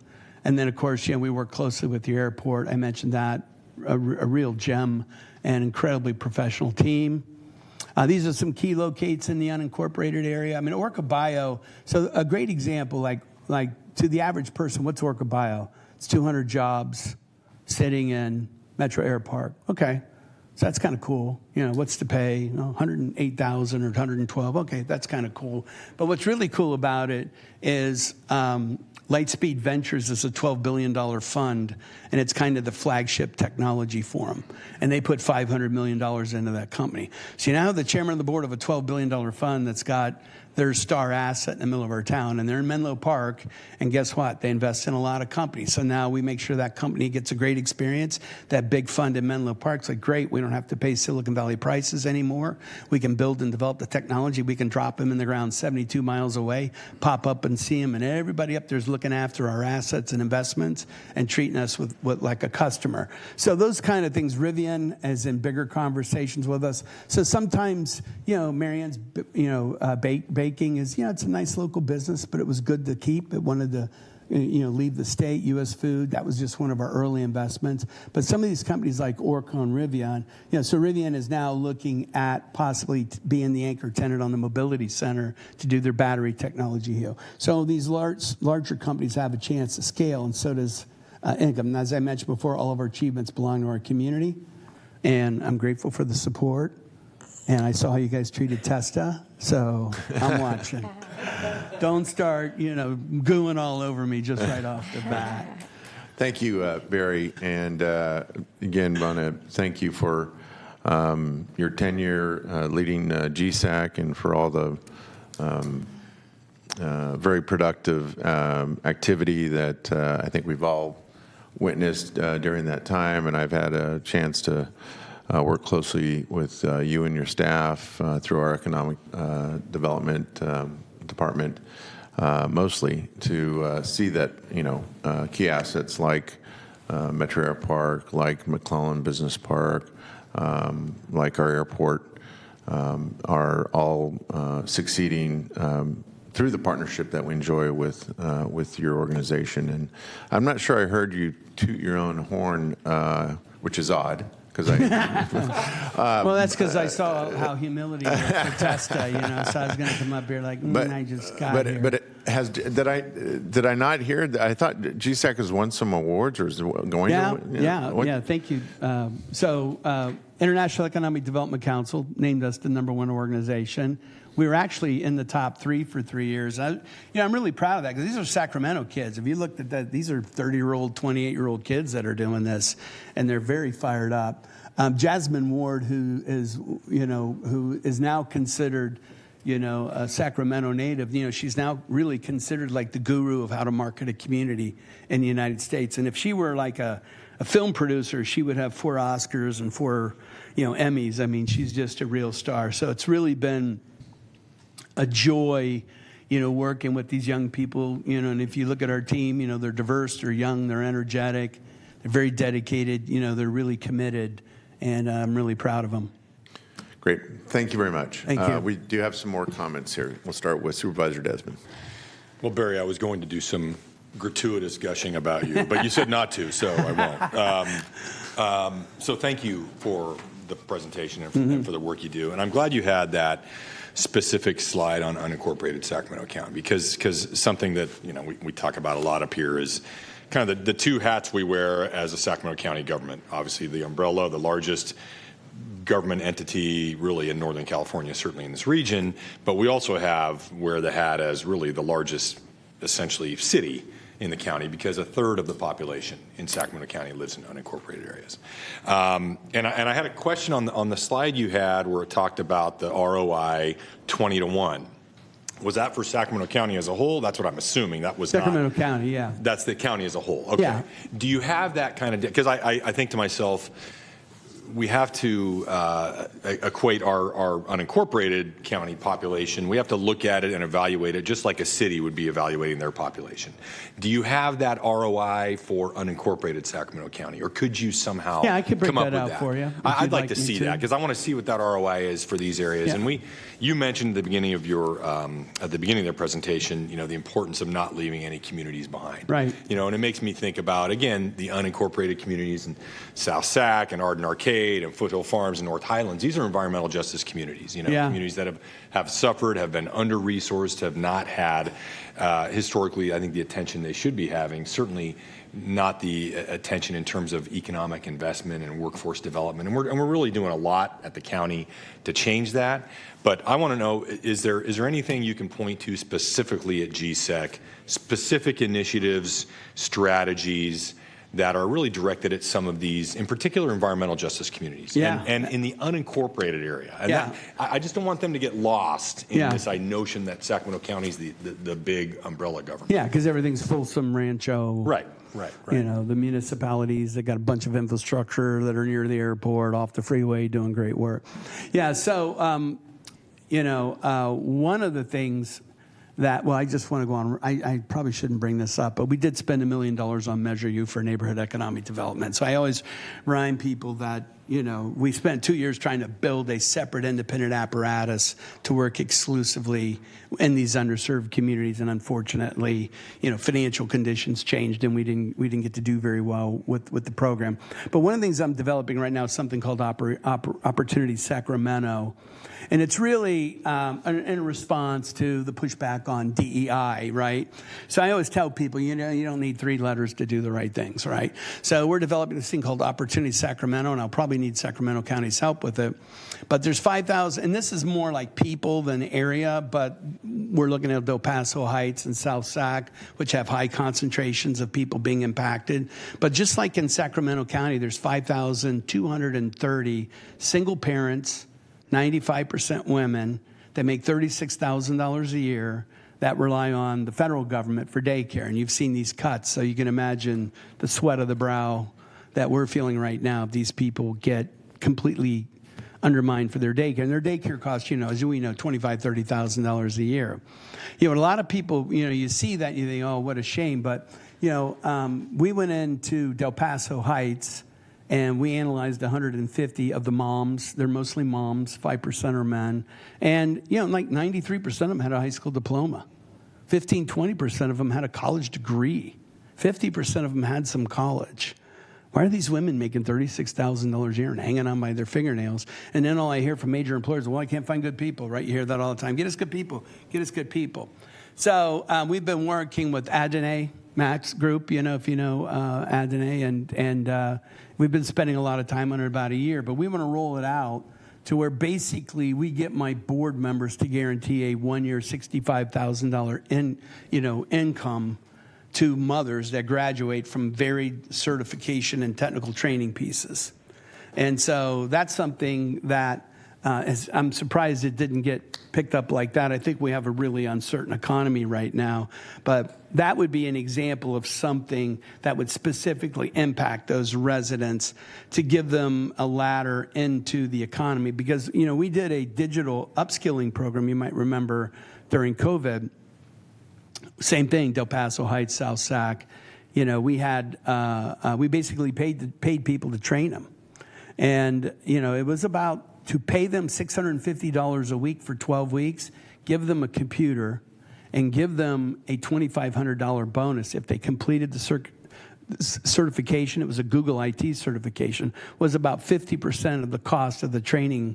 J: And then, of course, we work closely with the airport. I mentioned that, a real gem and incredibly professional team. These are some key locates in the unincorporated area. I mean, Orca Bio, so a great example, like to the average person, what's Orca Bio? It's 200 jobs sitting in Metro Air Park. Okay, so that's kind of cool. What's the pay? 108,000 or 112. Okay, that's kind of cool. But what's really cool about it is Lightspeed Ventures is a $12 billion fund, and it's kind of the flagship technology forum. And they put $500 million into that company. So you now have the chairman of the board of a $12 billion fund that's got their star asset in the middle of our town, and they're in Menlo Park, and guess what? They invest in a lot of companies. So now we make sure that company gets a great experience. That big fund in Menlo Park's like, great, we don't have to pay Silicon Valley Valley prices anymore. We can build and develop the technology. We can drop them in the ground 72 miles away, pop up and see them, and everybody up there is looking after our assets and investments and treating us with like a customer. So those kind of things, Rivian is in bigger conversations with us. So sometimes, Marianne's, baking is, it's a nice local business, but it was good to keep. It wanted to leave the state. U.S. Food, that was just one of our early investments. But some of these companies like Orco and Rivian, so Rivian is now looking at possibly being the anchor tenant on the mobility center to do their battery technology here. So these larger companies have a chance to scale, and so does income. And as I mentioned before, all of our achievements belong to our community, and I'm grateful for the support. And I saw how you guys treated Testa, so I'm watching. Don't start, gooing all over me just right off the bat.
A: Thank you, Barry. And again, want to thank you for your tenure leading GSAC and for all the very productive activity that I think we've all witnessed during that time. And I've had a chance to work closely with you and your staff through our economic development department, mostly to see that key assets like Metro Air Park, like McClellan Business Park, like our airport, are all succeeding through the partnership that we enjoy with your organization. And I'm not sure I heard you toot your own horn, which is odd. Well,
J: that's because I saw how humility was for Testa, so I was going to come up here like, I just got here.
A: But did I not hear? I thought GSAC has won some awards, or is it going to?
J: Yeah, thank you. So International Economic Development Council named us the #1 organization. We were actually in the top 3 for 3 years. I'm really proud of that because these are Sacramento kids. If you looked at that, these are 30-year-old, 28-year-old kids that are doing this, and they're very fired up. Jasmine Ward, who is now considered, a Sacramento native, she's now really considered like the guru of how to market a community in the United States. And if she were like a film producer, she would have 4 Oscars and 4, Emmys. I mean, she's just a real star. So it's really been a joy, working with these young people, and if you look at our team, they're diverse, they're young, they're energetic, they're very dedicated, they're really committed, and I'm really proud of them.
A: Great. Thank you very much.
J: Thank you.
A: We do have some more comments here. We'll start with Supervisor Desmond.
E: Well, Barry, I was going to do some gratuitous gushing about you, but you said not to, so I won't. So thank you for the presentation and for the work you do, and I'm glad you had that specific slide on unincorporated Sacramento County, because something that we talk about a lot up here is kind of the 2 hats we wear as a Sacramento County government. Obviously, the umbrella, the largest government entity really in Northern California, certainly in this region, but we also wear the hat as really the largest, essentially, city in the county, because 1/3 of the population in Sacramento County lives in unincorporated areas. And I had a question on the slide you had where it talked about the ROI 20 to 1. Was that for Sacramento County as a whole? That's what I'm assuming. That was
J: Sacramento County, yeah.
E: That's the county as a whole. Okay.
J: Yeah.
E: Do you have that kind of? Because I think to myself, we have to equate our unincorporated county population. We have to look at it and evaluate it just like a city would be evaluating their population. Do you have that ROI for unincorporated Sacramento County, or could you somehow
J: I could break
E: come up
J: that
E: with
J: out
E: that?
J: for you.
E: I'd like to see that, because I want to see what that ROI is for these areas.
J: Yeah.
E: And you mentioned at the beginning of their presentation, the importance of not leaving any communities behind.
J: Right.
E: And it makes me think about, again, the unincorporated communities in South Sac and Arden Arcade and Foothill Farms and North Highlands. These are environmental justice communities, communities that have suffered, have been under-resourced, have not had, historically, I think, the attention they should be having, certainly not the attention in terms of economic investment and workforce development. And we're really doing a lot at the county to change that. But I want to know, is there anything you can point to specifically at GSEC, specific initiatives, strategies that are really directed at some of these, in particular, environmental justice communities, and in the unincorporated area. And I just don't want them to get lost in this notion that Sacramento County is the big umbrella government.
J: Yeah, because everything's Folsom Rancho.
E: Right.
J: You know, the municipalities, they got a bunch of infrastructure that are near the airport, off the freeway, doing great work. Yeah, so, one of the things that, I just want to go on, I probably shouldn't bring this up, but we did spend $1 million on Measure U for neighborhood economic development. So I always remind people that, we spent 2 years trying to build a separate independent apparatus to work exclusively in these underserved communities. And unfortunately, financial conditions changed and we didn't get to do very well with the program. But one of the things I'm developing right now is something called Opportunity Sacramento. And it's really in response to the pushback on DEI, right? So I always tell people, you don't need 3 letters to do the right things, right? So we're developing this thing called Opportunity Sacramento, and I'll probably need Sacramento County's help with it. But there's 5,000, and this is more like people than area, but we're looking at Del Paso Heights and South Sac, which have high concentrations of people being impacted. But just like in Sacramento County, there's 5,230 single parents, 95% women, that make $36,000 a year, that rely on the federal government for daycare. And you've seen these cuts, so you can imagine the sweat of the brow that we're feeling right now if these people get completely undermined for their daycare. And their daycare costs, as we know, $25,000, $30,000 a year. A lot of people, you see that, you think, oh, what a shame. But, we went into Del Paso Heights, and we analyzed 150 of the moms. They're mostly moms, 5% are men. And, like 93% of them had a high school diploma. 20% of them had a college degree. 50% of them had some college. Why are these women making $36,000 a year and hanging on by their fingernails? And then all I hear from major employers, I can't find good people, right? You hear that all the time. Get us good people. Get us good people. So we've been working with Adonai, Matt's group, if you know Adonai, and we've been spending a lot of time on it about a year, but we want to roll it out to where basically we get my board members to guarantee a 1-year $65,000 income to mothers that graduate from varied certification and technical training pieces. And so that's something that I'm surprised it didn't get picked up like that. I think we have a really uncertain economy right now. But that would be an example of something that would specifically impact those residents to give them a ladder into the economy. Because, we did a digital upskilling program, you might remember, during COVID. Same thing, Del Paso Heights, South Sac. We had, we basically paid people to train them. And, it was about to pay them $650 a week for 12 weeks, give them a computer, and give them a $2,500 bonus if they completed the certification. It was a Google IT certification, was about 50% of the cost of the training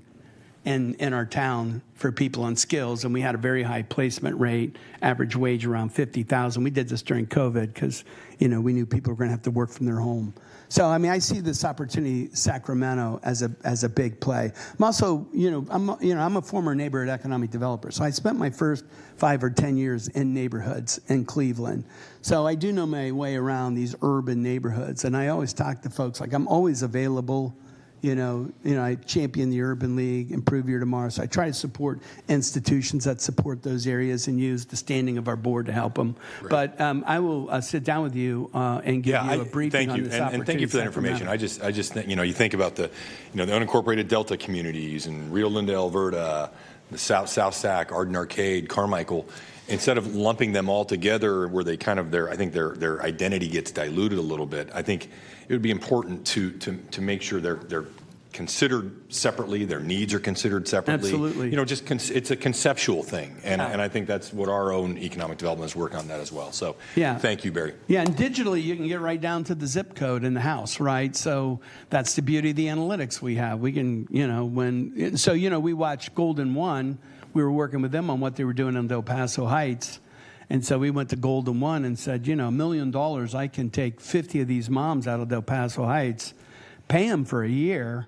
J: in our town for people on skills, and we had a very high placement rate, average wage around $50,000. We did this during COVID because, we knew people were going to have to work from their home. So, I see this Opportunity Sacramento as a big play. I'm also, I'm a former neighborhood economic developer, so I spent my first 5 or 10 years in neighborhoods in Cleveland. So I do know my way around these urban neighborhoods, and I always talk to folks like I'm always available. I champion the Urban League, Improve Your Tomorrow. So I try to support institutions that support those areas and use the standing of our board to help them. Right. But I will sit down with you and give you a briefing on this opportunity.
E: And thank you for that information. I just think, you think about the unincorporated Delta communities in Rio Linda, Alberta, the South Sac, Arden Arcade, Carmichael. Instead of lumping them all together where they kind of their identity gets diluted a little bit, I think it would be important to make sure they're considered separately, their needs are considered separately.
J: Absolutely.
E: It's a conceptual thing, and I think that's what our own economic development is working on that as well. So thank you, Barry.
J: Yeah, and digitally you can get right down to the zip code in the house, right? So that's the beauty of the analytics we have. We can, we watched Golden One. We were working with them on what they were doing in Del Paso Heights. And so we went to Golden One and said, $1 million, I can take 50 of these moms out of Del Paso Heights, pay them for a year,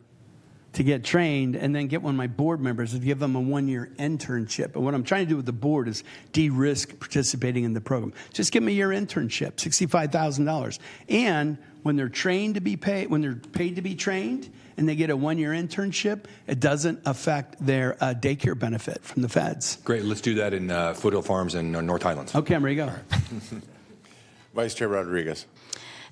J: to get trained and then get one of my board members to give them a 1-year internship. And what I'm trying to do with the board is de-risk participating in the program. Just give them a year internship, $65,000. And when they're trained to be paid, when they're paid to be trained and they get a 1-year internship, it doesn't affect their daycare benefit from the feds.
E: Great. Let's do that in Foothill Farms and North Highlands.
J: Okay, I'm ready to go.
A: Vice Chair Rodriguez.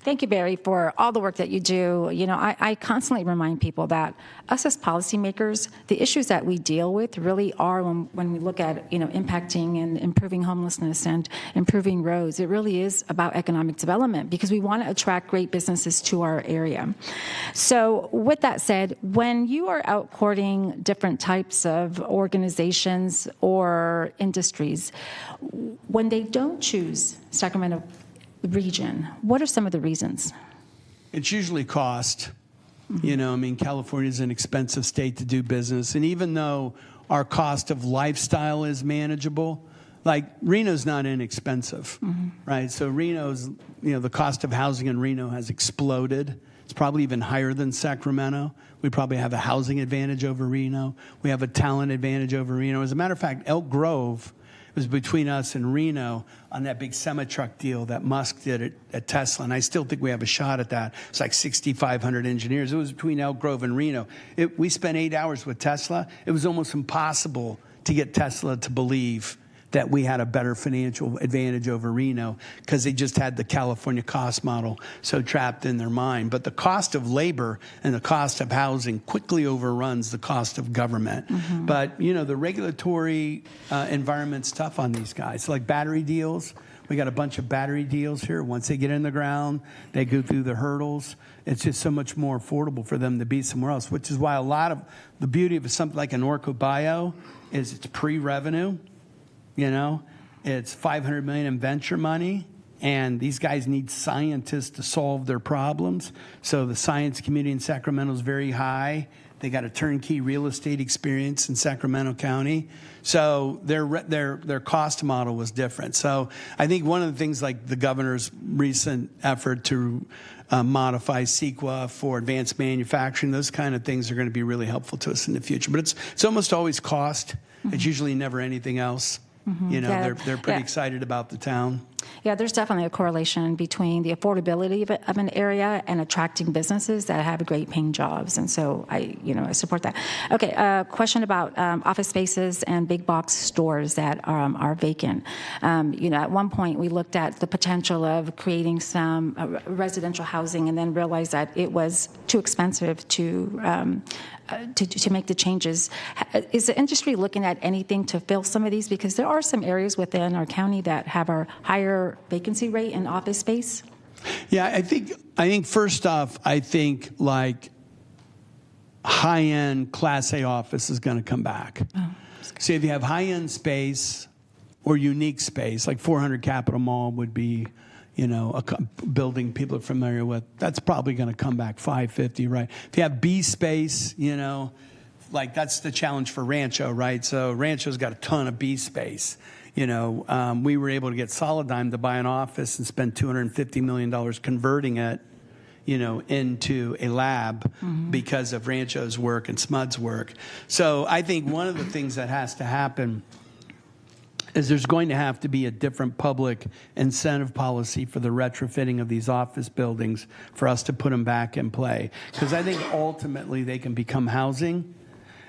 C: Thank you, Barry, for all the work that you do. You know, I constantly remind people that us as policymakers, the issues that we deal with really are when we look at, impacting and improving homelessness and improving roads, it really is about economic development because we want to attract great businesses to our area. So with that said, when you are out courting different types of organizations or industries, when they don't choose Sacramento region, what are some of the reasons?
J: It's usually cost. California is an expensive state to do business. And even though our cost of lifestyle is manageable, like Reno's not inexpensive, right? So Reno's, the cost of housing in Reno has exploded. It's probably even higher than Sacramento. We probably have a housing advantage over Reno. We have a talent advantage over Reno. As a matter of fact, Elk Grove was between us and Reno on that big semi-truck deal that Musk did at Tesla, and I still think we have a shot at that. It's like 6,500 engineers. It was between Elk Grove and Reno. We spent 8 hours with Tesla. It was almost impossible to get Tesla to believe that we had a better financial advantage over Reno because they just had the California cost model so trapped in their mind. But the cost of labor and the cost of housing quickly overruns the cost of government. But, the regulatory environment's tough on these guys. So like battery deals, we got a bunch of battery deals here. Once they get in the ground, they go through the hurdles. It's just so much more affordable for them to be somewhere else, which is why a lot of the beauty of something like an Orco Bio is it's pre-revenue. It's $500 million in venture money, and these guys need scientists to solve their problems. So the science community in Sacramento is very high. They got a turnkey real estate experience in Sacramento County. So their cost model was different. So I think one of the things like the governor's recent effort to modify CEQA for advanced manufacturing, those kind of things are going to be really helpful to us in the future. But it's almost always cost. It's usually never anything else. They're pretty excited about the town.
C: Yeah, there's definitely a correlation between the affordability of an area and attracting businesses that have great paying jobs. And so I support that. Okay, a question about office spaces and big box stores that are vacant. At one point we looked at the potential of creating some residential housing and then realized that it was too expensive to make the changes. Is the industry looking at anything to fill some of these? Because there are some areas within our county that have a higher vacancy rate in office space.
J: Yeah, I think first off, like high-end Class A office is going to come back. So if you have high-end space or unique space, like 400 Capitol Mall would be, a building people are familiar with, that's probably going to come back 550, right? If you have B space, like that's the challenge for Rancho, right? So Rancho's got a ton of B space. We were able to get Solidigm to buy an office and spend $250 million converting it, into a lab because of Rancho's work and SMUD's work. So I think one of the things that has to happen is there's going to have to be a different public incentive policy for the retrofitting of these office buildings for us to put them back in play. Because I think ultimately they can become housing,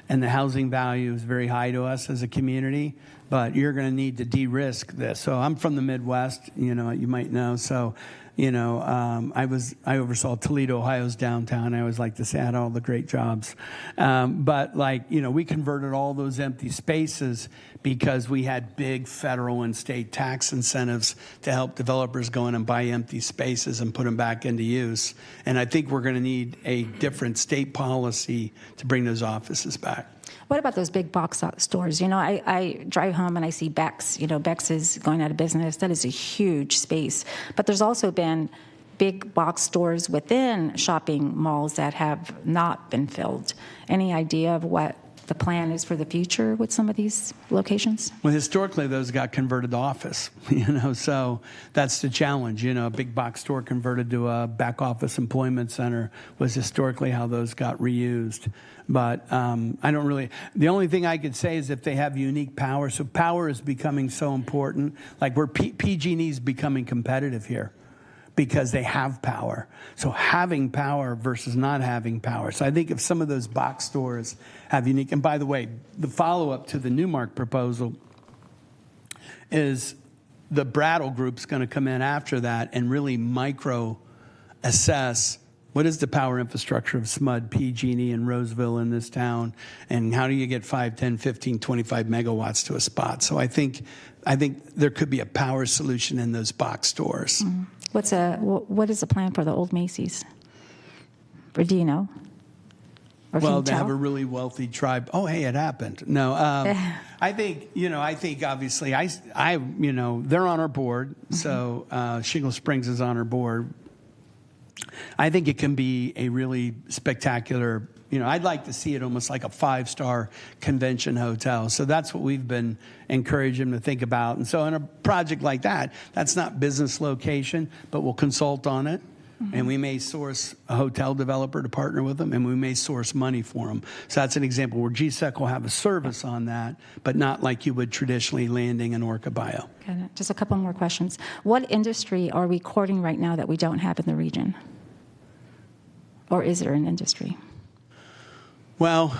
J: and the housing value is very high to us as a community, but you're going to need to de-risk this. So I'm from the Midwest, you might know. So, I oversaw Toledo, Ohio's downtown. I always like to say I had all the great jobs. But we converted all those empty spaces because we had big federal and state tax incentives to help developers go in and buy empty spaces and put them back into use. And I think we're going to need a different state policy to bring those offices back.
C: What about those big box stores? I drive home and I see Beck's. Beck's is going out of business. That is a huge space. But there's also been big box stores within shopping malls that have not been filled. Any idea of what the plan is for the future with some of these locations?
J: Well, historically, those got converted to office, so that's the challenge. A big box store converted to a back office employment center was historically how those got reused. But I don't really, the only thing I could say is if they have unique power. So power is becoming so important, like where PG&E is becoming competitive here, because they have power. So having power versus not having power. So I think if some of those box stores have unique, and by the way, the follow-up to the Newmark proposal is the Brattle Group's going to come in after that and really micro-assess what is the power infrastructure of SMUD, PG&E, and Roseville in this town, and how do you get 5, 10, 15, 25 megawatts to a spot? So I think there could be a power solution in those box stores.
C: Mm-hmm. What is the plan for the old Macy's? Or do you know? Or
J: Well,
C: can
J: they
C: you
J: have
C: tell?
J: a really wealthy tribe. Oh, hey, it happened. No, I think obviously they're on our board.
C: Mm-hmm.
J: So Shingle Springs is on our board. I think it can be a really spectacular, I'd like to see it almost like a 5-star convention hotel. So that's what we've been encouraging them to think about. And so in a project like that, that's not business location, but we'll consult on it. Mm-hmm. And we may source a hotel developer to partner with them, and we may source money for them. So that's an example where GSEC will have a service on that, but not like you would traditionally landing in Orca Bio.
C: Got it. Just a couple more questions. What industry are we courting right now that we don't have in the region? Or is there an industry?
J: Well,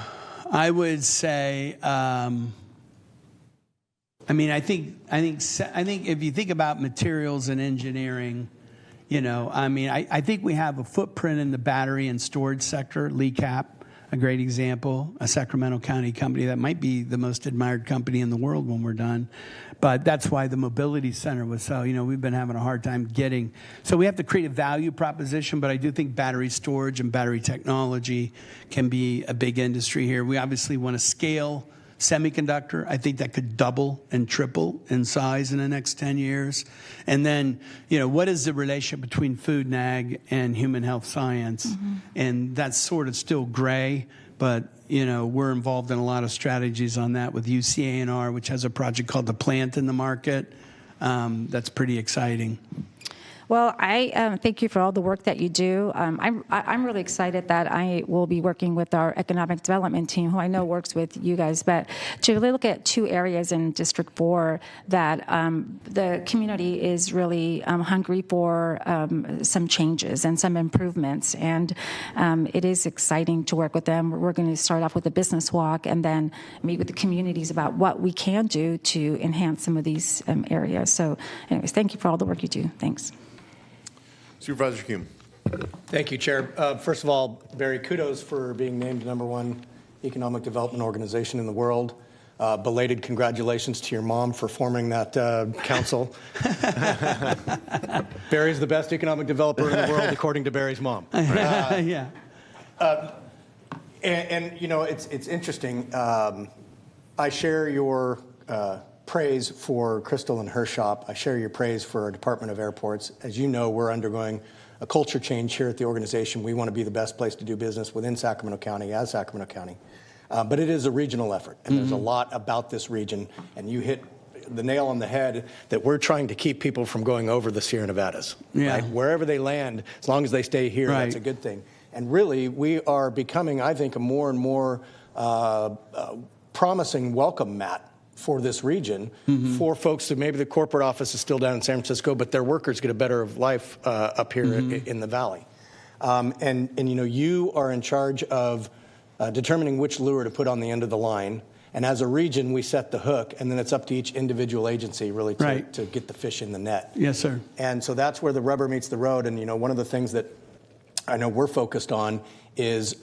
J: I would say, I think if you think about materials and engineering, I think we have a footprint in the battery and storage sector. LECAP, a great example, a Sacramento County company that might be the most admired company in the world when we're done. But that's why the mobility center was so, we've been having a hard time getting. So we have to create a value proposition, but I do think battery storage and battery technology can be a big industry here. We obviously want to scale semiconductor. I think that could double and triple in size in the next 10 years. And then, what is the relationship between food and ag and human health science? Mm-hmm. And that's sort of still gray, but we're involved in a lot of strategies on that with UCANR, which has a project called The Plant in the market. That's pretty exciting.
C: Well, I thank you for all the work that you do. I'm really excited that I will be working with our economic development team, who I know works with you guys, but to really look at 2 areas in District 4 that the community is really hungry for some changes and some improvements. And it is exciting to work with them. We're going to start off with a business walk and then meet with the communities about what we can do to enhance some of these areas. So anyways, thank you for all the work you do. Thanks.
A: Supervisor Hume.
F: Thank you, Chair. First of all, Barry, kudos for being named #1 economic development organization in the world. Belated congratulations to your mom for forming that council. Barry's the best economic developer in the world, according to Barry's mom.
J: Yeah.
F: It's interesting. I share your praise for Crystal and her shop. I share your praise for our Department of Airports. As you know, we're undergoing a culture change here at the organization. We want to be the best place to do business within Sacramento County, as Sacramento County. But it is a regional effort, and there's a lot about this region, and you hit the nail on the head that we're trying to keep people from going over the Sierra Nevadas.
J: Yeah.
F: Right? Wherever they land, as long as they stay here,
J: Right.
F: That's a good thing. And really, we are becoming, I think, a more and more promising welcome mat for this region, for folks who maybe the corporate office is still down in San Francisco, but their workers get a better life up here in the valley. You are in charge of determining which lure to put on the end of the line. And as a region, we set the hook, and then it's up to each individual agency really to get the fish in the net.
J: Yes, sir.
F: And so that's where the rubber meets the road. And one of the things that I know we're focused on is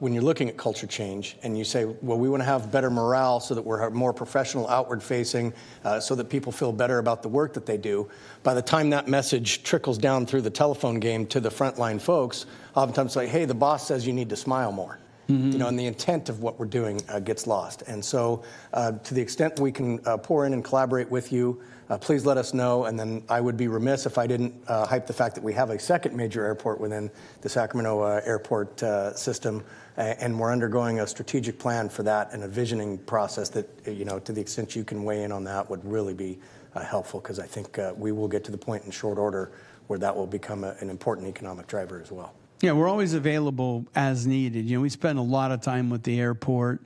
F: when you're looking at culture change and you say, well, we want to have better morale so that we're more professional, outward facing, so that people feel better about the work that they do. By the time that message trickles down through the telephone game to the frontline folks, oftentimes it's like, hey, the boss says you need to smile more. and the intent of what we're doing gets lost. And so to the extent we can pour in and collaborate with you, please let us know. And then I would be remiss if I didn't hype the fact that we have a second major airport within the Sacramento airport system, and we're undergoing a strategic plan for that and a visioning process that, to the extent you can weigh in on that would really be helpful, because I think we will get to the point in short order where that will become an important economic driver as well.
J: Yeah, we're always available as needed. We spend a lot of time with the airport.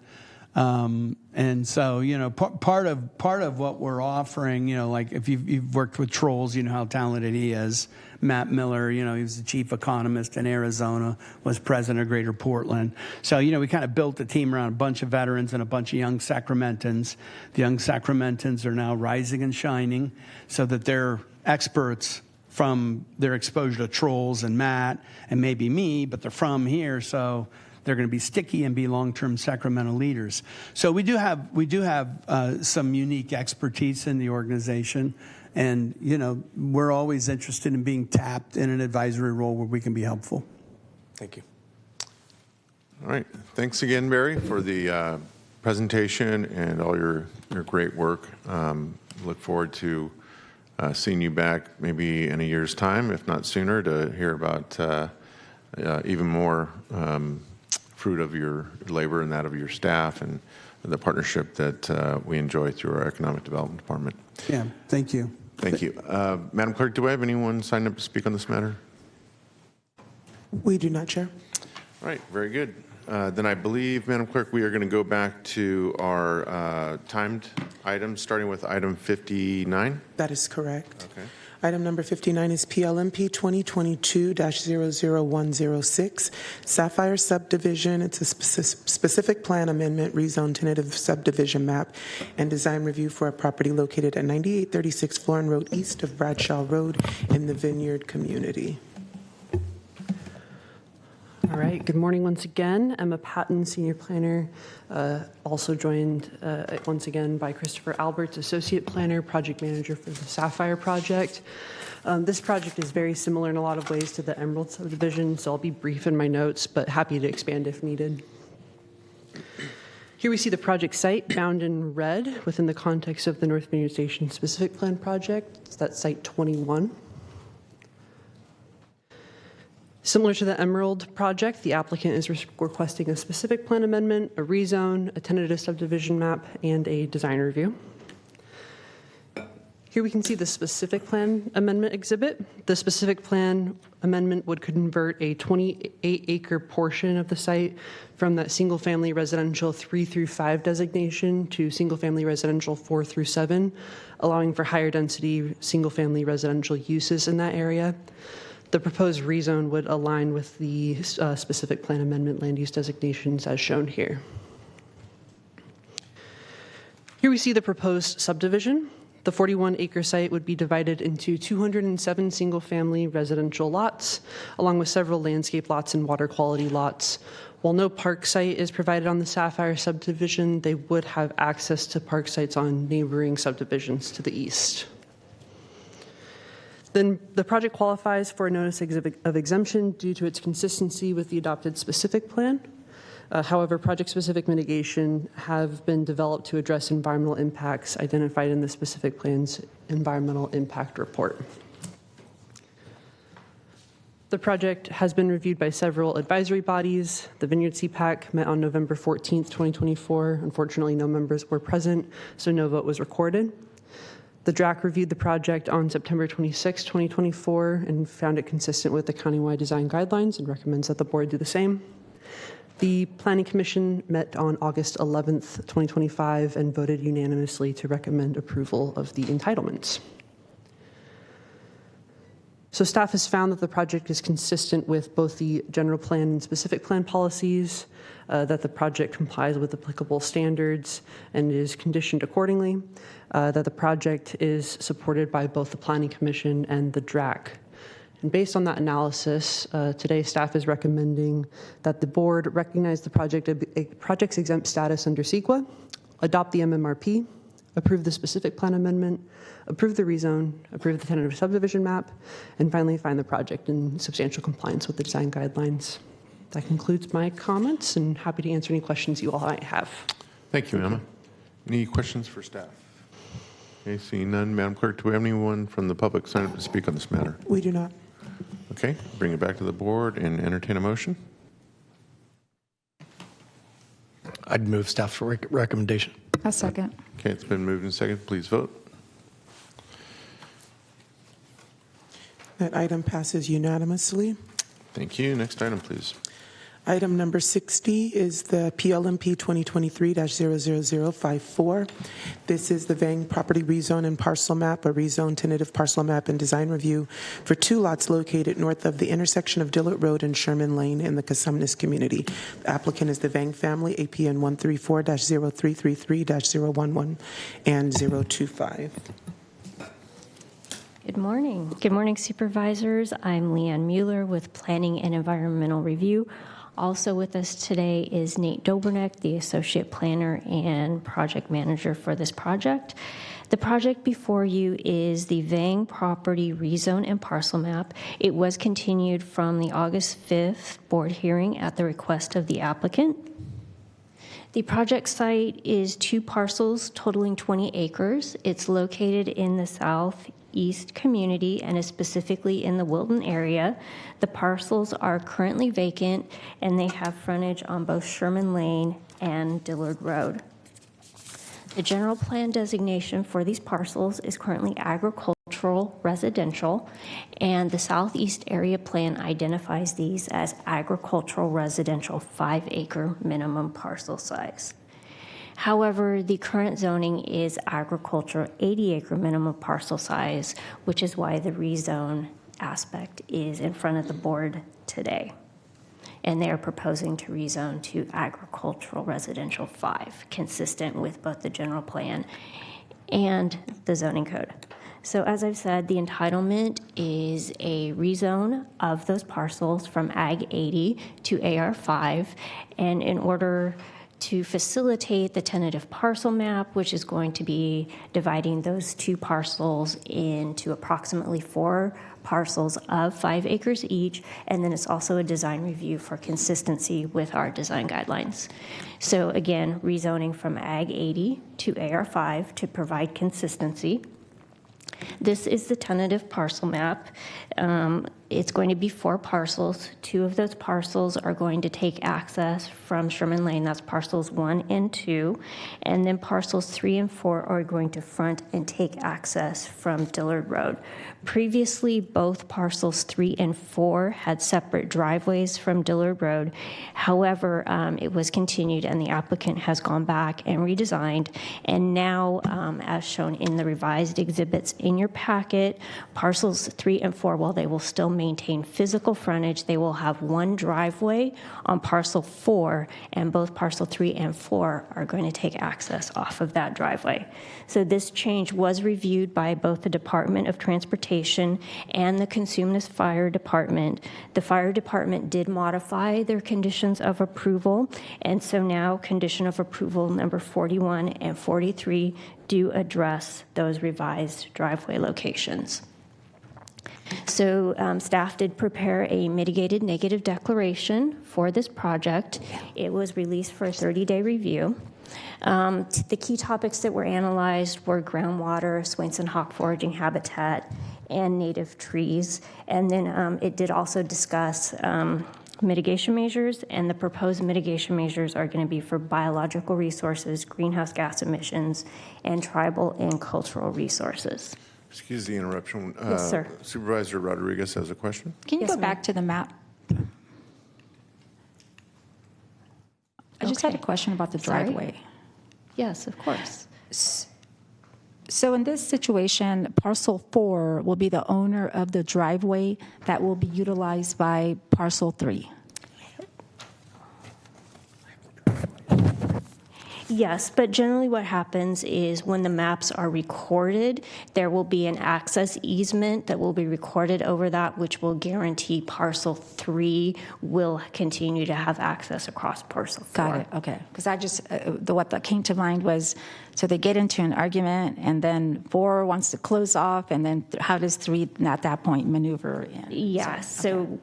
J: And so, part of what we're offering, like if you've worked with Trolls, you know how talented he is. Matt Miller, he was the chief economist in Arizona, was president of Greater Portland. So, we kind of built a team around a bunch of veterans and a bunch of young Sacramentans. The young Sacramentans are now rising and shining so that they're experts from their exposure to Trolls and Matt and maybe me, but they're from here, so they're going to be sticky and be long-term Sacramento leaders. So we do have some unique expertise in the organization, and we're always interested in being tapped in an advisory role where we can be helpful.
F: Thank you.
A: All right. Thanks again, Barry, for the presentation and all your great work. Look forward to seeing you back maybe in a year's time, if not sooner, to hear about even more fruit of your labor and that of your staff and the partnership that we enjoy through our Economic Development Department.
J: Yeah, thank you.
A: Thank you. Madam Clerk, do I have anyone signed up to speak on this matter?
B: We do not, Chair.
A: All right, very good. Then I believe, Madam Clerk, we are going to go back to our timed items, starting with item 59.
B: That is correct.
A: Okay.
B: Item number 59 is PLMP 2022-00106, Sapphire Subdivision. It's a specific plan amendment, rezone tentative subdivision map, and design review for a property located at 9836 Florin Road, east of Bradshaw Road in the Vineyard community.
K: All right, good morning once again. Emma Patton, Senior Planner, also joined once again by Christopher Alberts, Associate Planner, Project Manager for the Sapphire Project. This project is very similar in a lot of ways to the Emerald Subdivision, so I'll be brief in my notes, but happy to expand if needed. Here we see the project site bound in red within the context of the North Vineyard Station Specific Plan Project. That's Site 21. Similar to the Emerald project, the applicant is requesting a specific plan amendment, a rezone, a tentative subdivision map, and a design review. Here we can see the specific plan amendment exhibit. The specific plan amendment would convert a 28-acre portion of the site from that single-family residential 3 through 5 designation to single-family residential 4 through 7, allowing for higher density single-family residential uses in that area. The proposed rezone would align with the specific plan amendment land use designations as shown here. Here we see the proposed subdivision. The 41-acre site would be divided into 207 single-family residential lots, along with several landscape lots and water quality lots. While no park site is provided on the Sapphire subdivision, they would have access to park sites on neighboring subdivisions to the east. Then the project qualifies for a notice of exemption due to its consistency with the adopted specific plan. However, project-specific mitigation have been developed to address environmental impacts identified in the specific plan's environmental impact report. The project has been reviewed by several advisory bodies. The Vineyard CPAC met on November 14th, 2024. Unfortunately, no members were present, so no vote was recorded. The DRAC reviewed the project on September 26, 2024, and found it consistent with the countywide design guidelines and recommends that the board do the same. The Planning Commission met on August 11th, 2025, and voted unanimously to recommend approval of the entitlements. So staff has found that the project is consistent with both the general plan and specific plan policies, that the project complies with applicable standards and is conditioned accordingly, that the project is supported by both the Planning Commission and the DRAC. And based on that analysis, today staff is recommending that the board recognize the project's exempt status under CEQA, adopt the MMRP, approve the specific plan amendment, approve the rezone, approve the tentative subdivision map, and finally find the project in substantial compliance with the design guidelines. That concludes my comments, and happy to answer any questions you all might have.
A: Thank you, Emma. Any questions for staff? Okay, seeing none, Madam Clerk, do we have anyone from the public sign up to speak on this matter?
B: We do not.
A: Okay, bring it back to the board and entertain a motion.
F: I'd move staff's recommendation.
C: A second.
A: Okay, it's been moved and seconded. Please vote.
B: That item passes unanimously.
A: Thank you. Next item, please.
B: Item number 60 is the PLMP 2023-00054. This is the Vang property rezone and parcel map, a rezone tentative parcel map and design review for 2 lots located north of the intersection of Dillard Road and Sherman Lane in the Cosumnes community. The applicant is the Vang family, APN 134-0333-011 and 025.
D: Good morning. Good morning, Supervisors. I'm Leanne Mueller with Planning and Environmental Review. Also with us today is Nate Doberneck, the Associate Planner and Project Manager for this project. The project before you is the Vang property rezone and parcel map. It was continued from the August 5th board hearing at the request of the applicant. The project site is 2 parcels totaling 20 acres. It's located in the southeast community and is specifically in the Wilton area. The parcels are currently vacant and they have frontage on both Sherman Lane and Dillard Road. The general plan designation for these parcels is currently agricultural residential, and the southeast area plan identifies these as agricultural residential 5-acre minimum parcel size. However, the current zoning is agriculture 80-acre minimum parcel size, which is why the rezone aspect is in front of the board today. And they are proposing to rezone to agricultural residential 5, consistent with both the general plan and the zoning code. So as I've said, the entitlement is a rezone of those parcels from Ag 80 to AR 5, and in order to facilitate the tentative parcel map, which is going to be dividing those 2 parcels into approximately 4 parcels of 5 acres each, and then it's also a design review for consistency with our design guidelines. So again, rezoning from Ag 80 to AR 5 to provide consistency. This is the tentative parcel map. It's going to be 4 parcels. 2 of those parcels are going to take access from Sherman Lane. That's parcels 1 and 2. And then parcels 3 and 4 are going to front and take access from Dillard Road. Previously, both parcels 3 and 4 had separate driveways from Dillard Road. However, it was continued and the applicant has gone back and redesigned. And now, as shown in the revised exhibits in your packet, parcels 3 and 4, while they will still maintain physical frontage, they will have 1 driveway on parcel 4, and both parcel 3 and 4 are going to take access off of that driveway. So this change was reviewed by both the Department of Transportation and the Cosumnes Fire Department. The Fire Department did modify their conditions of approval, and so now condition of approval number 41 and 43 do address those revised driveway locations. So staff did prepare a mitigated negative declaration for this project. It was released for a 30-day review. The key topics that were analyzed were groundwater, Swainson hawk foraging habitat, and native trees. And then it did also discuss mitigation measures, and the proposed mitigation measures are going to be for biological resources, greenhouse gas emissions, and tribal and cultural resources.
A: Excuse the interruption.
D: Yes, sir.
A: Supervisor Rodriguez has a question.
C: Can you go back to the map? I just had a question about the driveway.
D: Yes, of course.
C: So in this situation, parcel 4 will be the owner of the driveway that will be utilized by parcel 3.
D: Yes, but generally what happens is when the maps are recorded, there will be an access easement that will be recorded over that, which will guarantee parcel 3 will continue to have access across parcel 4.
C: Got it, okay. Because I just, what that came to mind was, so they get into an argument and then 4 wants to close off, and then how does 3 at that point maneuver in?
D: Yeah, so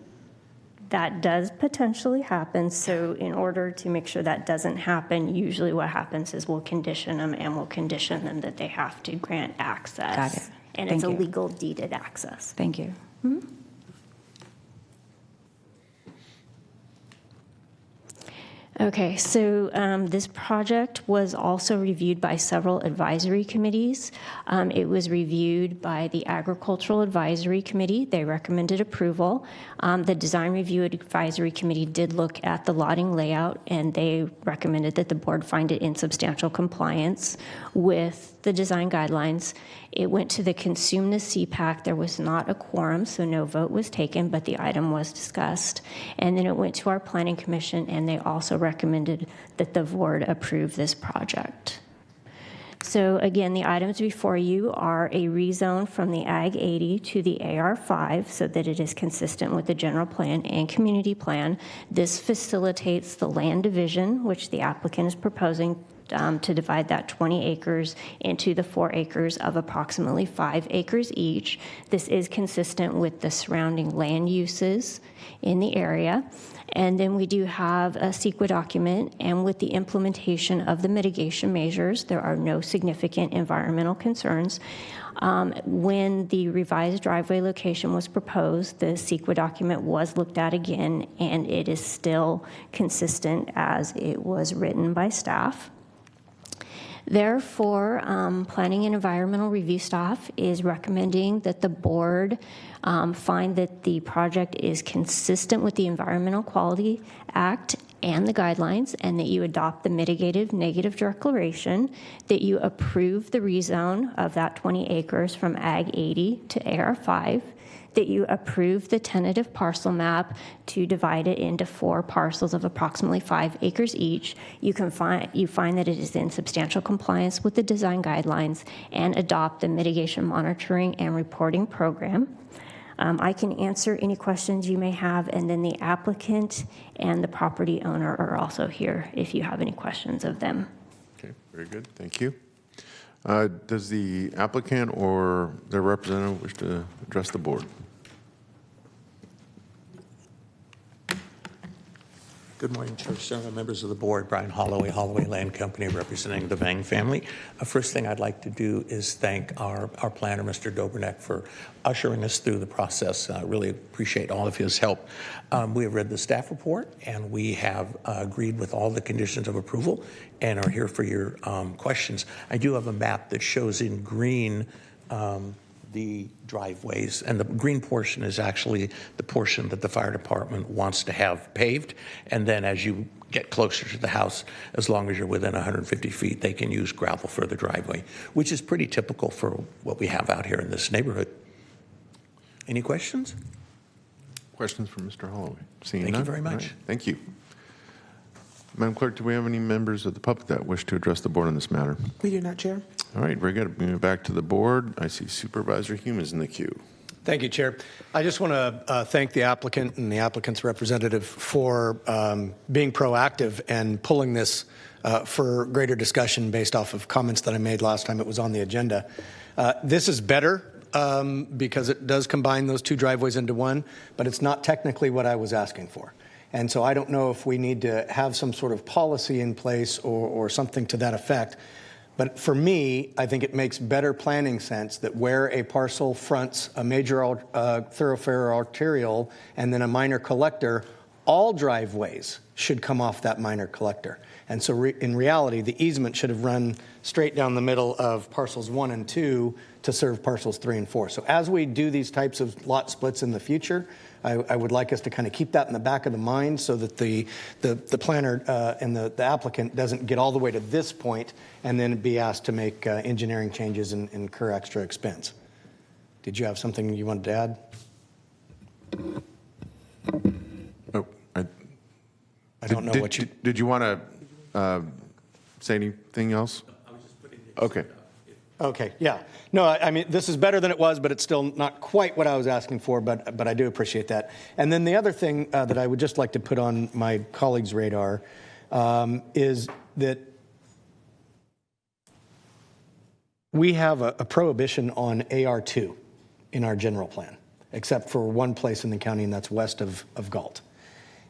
D: That does potentially happen. So in order to make sure that doesn't happen, usually what happens is we'll condition them that they have to grant access.
C: Got it.
D: And
C: Thank
D: it's a
C: you.
D: legal deeded access.
C: Thank you.
D: Okay, so this project was also reviewed by several advisory committees. It was reviewed by the Agricultural Advisory Committee. They recommended approval. The Design Review Advisory Committee did look at the lotting layout, and they recommended that the board find it in substantial compliance with the design guidelines. It went to the Consumnes CPAC. There was not a quorum, so no vote was taken, but the item was discussed. And then it went to our Planning Commission, and they also recommended that the board approve this project. So again, the items before you are a rezone from the Ag 80 to the AR 5 so that it is consistent with the general plan and community plan. This facilitates the land division, which the applicant is proposing to divide that 20 acres into the 4 acres of approximately 5 acres each. This is consistent with the surrounding land uses in the area. And then we do have a CEQA document, and with the implementation of the mitigation measures, there are no significant environmental concerns. When the revised driveway location was proposed, the CEQA document was looked at again, and it is still consistent as it was written by staff. Therefore, Planning and Environmental Review staff is recommending that the board find that the project is consistent with the Environmental Quality Act and the guidelines, and that you adopt the mitigative negative declaration, that you approve the rezone of that 20 acres from Ag 80 to AR 5, that you approve the tentative parcel map to divide it into 4 parcels of approximately 5 acres each. You find that it is in substantial compliance with the design guidelines, and adopt the mitigation monitoring and reporting program. I can answer any questions you may have, and then the applicant and the property owner are also here if you have any questions of them.
A: Okay, very good. Thank you. Does the applicant or their representative wish to address the board?
I: Good morning, Church Sermon, members of the board. Brian Holloway, Holloway Land Company, representing the Vang family. First thing I'd like to do is thank our planner, Mr. Dobrnek, for ushering us through the process. I really appreciate all of his help. We have read the staff report, and we have agreed with all the conditions of approval and are here for your questions. I do have a map that shows in green the driveways, and the green portion is actually the portion that the fire department wants to have paved. And then as you get closer to the house, as long as you're within 150 feet, they can use gravel for the driveway, which is pretty typical for what we have out here in this neighborhood. Any questions?
A: Questions from Mr. Holloway? Seeing
I: Thank you
A: none?
I: very much.
A: All right. Thank you. Madam Clerk, do we have any members of the public that wish to address the board on this matter?
B: We do not, Chair.
A: All right, very good. Moving back to the board, I see Supervisor Hume is in the queue.
F: Thank you, Chair. I just want to thank the applicant and the applicant's representative for being proactive and pulling this for greater discussion based off of comments that I made last time it was on the agenda. This is better because it does combine those 2 driveways into one, but it's not technically what I was asking for. And so I don't know if we need to have some sort of policy in place or something to that effect. But for me, I think it makes better planning sense that where a parcel fronts a major thoroughfare or arterial and then a minor collector, all driveways should come off that minor collector. And so in reality, the easement should have run straight down the middle of parcels 1 and 2 to serve parcels 3 and 4. So as we do these types of lot splits in the future, I would like us to kind of keep that in the back of the mind so that the planner and the applicant doesn't get all the way to this point and then be asked to make engineering changes and incur extra expense. Did you have something you wanted to add?
A: Oh,
F: I don't know what you...
A: Did you want to say anything else?
I: I was just putting
A: Okay.
F: Okay, yeah. No, I mean, this is better than it was, but it's still not quite what I was asking for, but I do appreciate that. And then the other thing that I would just like to put on my colleagues' radar is that we have a prohibition on AR2 in our general plan, except for one place in the county, and that's west of Galt.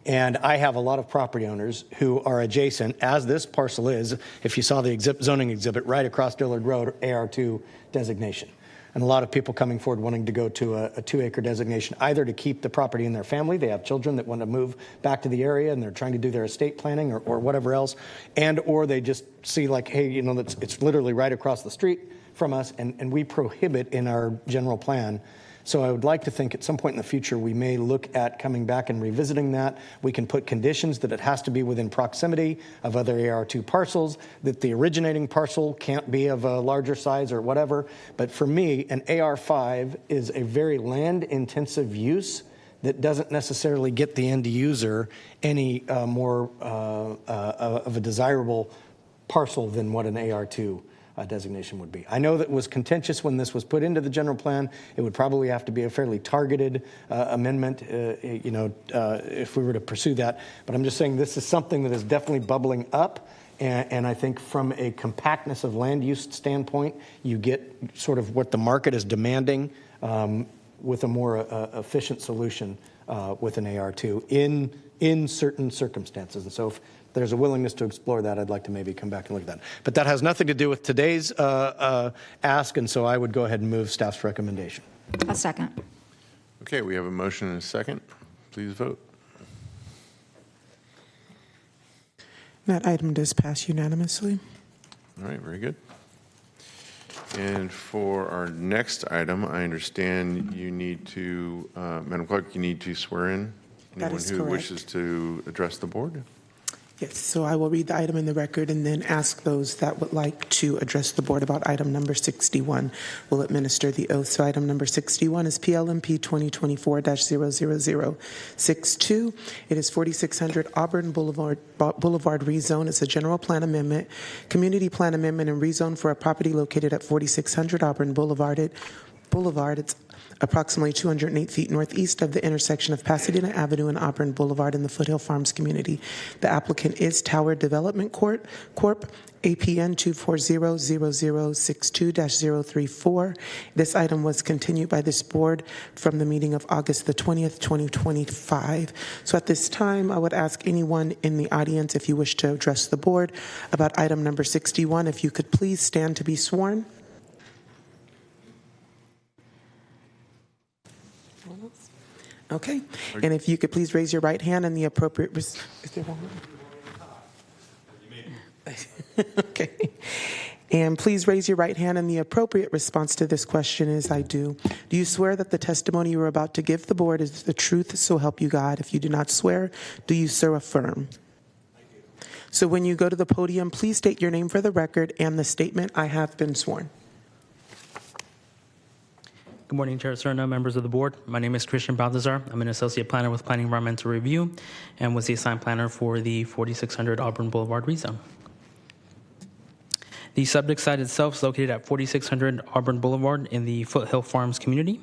F: And I have a lot of property owners who are adjacent, as this parcel is, if you saw the zoning exhibit right across Dillard Road, AR2 designation. And a lot of people coming forward wanting to go to a 2-acre designation, either to keep the property in their family, they have children that want to move back to the area and they're trying to do their estate planning or whatever else, and or they just see like, hey, you know, it's literally right across the street from us, and we prohibit in our general plan. So I would like to think at some point in the future we may look at coming back and revisiting that. We can put conditions that it has to be within proximity of other AR2 parcels, that the originating parcel can't be of a larger size or whatever. But for me, an AR5 is a very land-intensive use that doesn't necessarily get the end user any more of a desirable parcel than what an AR2 designation would be. I know that it was contentious when this was put into the general plan. It would probably have to be a fairly targeted amendment, if we were to pursue that. But I'm just saying this is something that is definitely bubbling up. And I think from a compactness of land use standpoint, you get sort of what the market is demanding with a more efficient solution with an AR2 in certain circumstances. And so if there's a willingness to explore that, I'd like to maybe come back and look at that. But that has nothing to do with today's ask, and so I would go ahead and move staff's recommendation.
C: A second.
A: Okay, we have a motion and a second. Please vote.
B: That item does pass unanimously.
A: All right, very good. And for our next item, I understand you need to, Madam Clerk, you need to swear in
B: That
A: anyone
B: is
A: who
B: correct.
A: wishes to address the board.
B: Yes, so I will read the item in the record and then ask those that would like to address the board about item number 61 will administer the oath. So item number 61 is PLMP 2024-00062. It is 4600 Auburn Boulevard rezone. It's a general plan amendment, community plan amendment and rezone for a property located at 4600 Auburn Boulevard. It's approximately 208 feet northeast of the intersection of Pasadena Avenue and Auburn Boulevard in the Foothill Farms community. The applicant is Tower Development Corp. APN 2400062-034. This item was continued by this board from the meeting of August the 20th, 2025. So at this time, I would ask anyone in the audience, if you wish to address the board about item number 61, if you could please stand to be sworn. Okay, and if you could please raise your right hand and the appropriate, is there one more? Okay, and please raise your right hand and the appropriate response to this question is I do. Do you swear that the testimony you are about to give the board is the truth, so help you God? If you do not swear, do you so affirm? I do. So when you go to the podium, please state your name for the record and the statement, I have been sworn.
L: Good morning, Chair Serna, members of the board. My name is Christian Balthazar. I'm an associate planner with Planning Environmental Review and was the assigned planner for the 4600 Auburn Boulevard rezone. The subject site itself is located at 4600 Auburn Boulevard in the Foothill Farms community.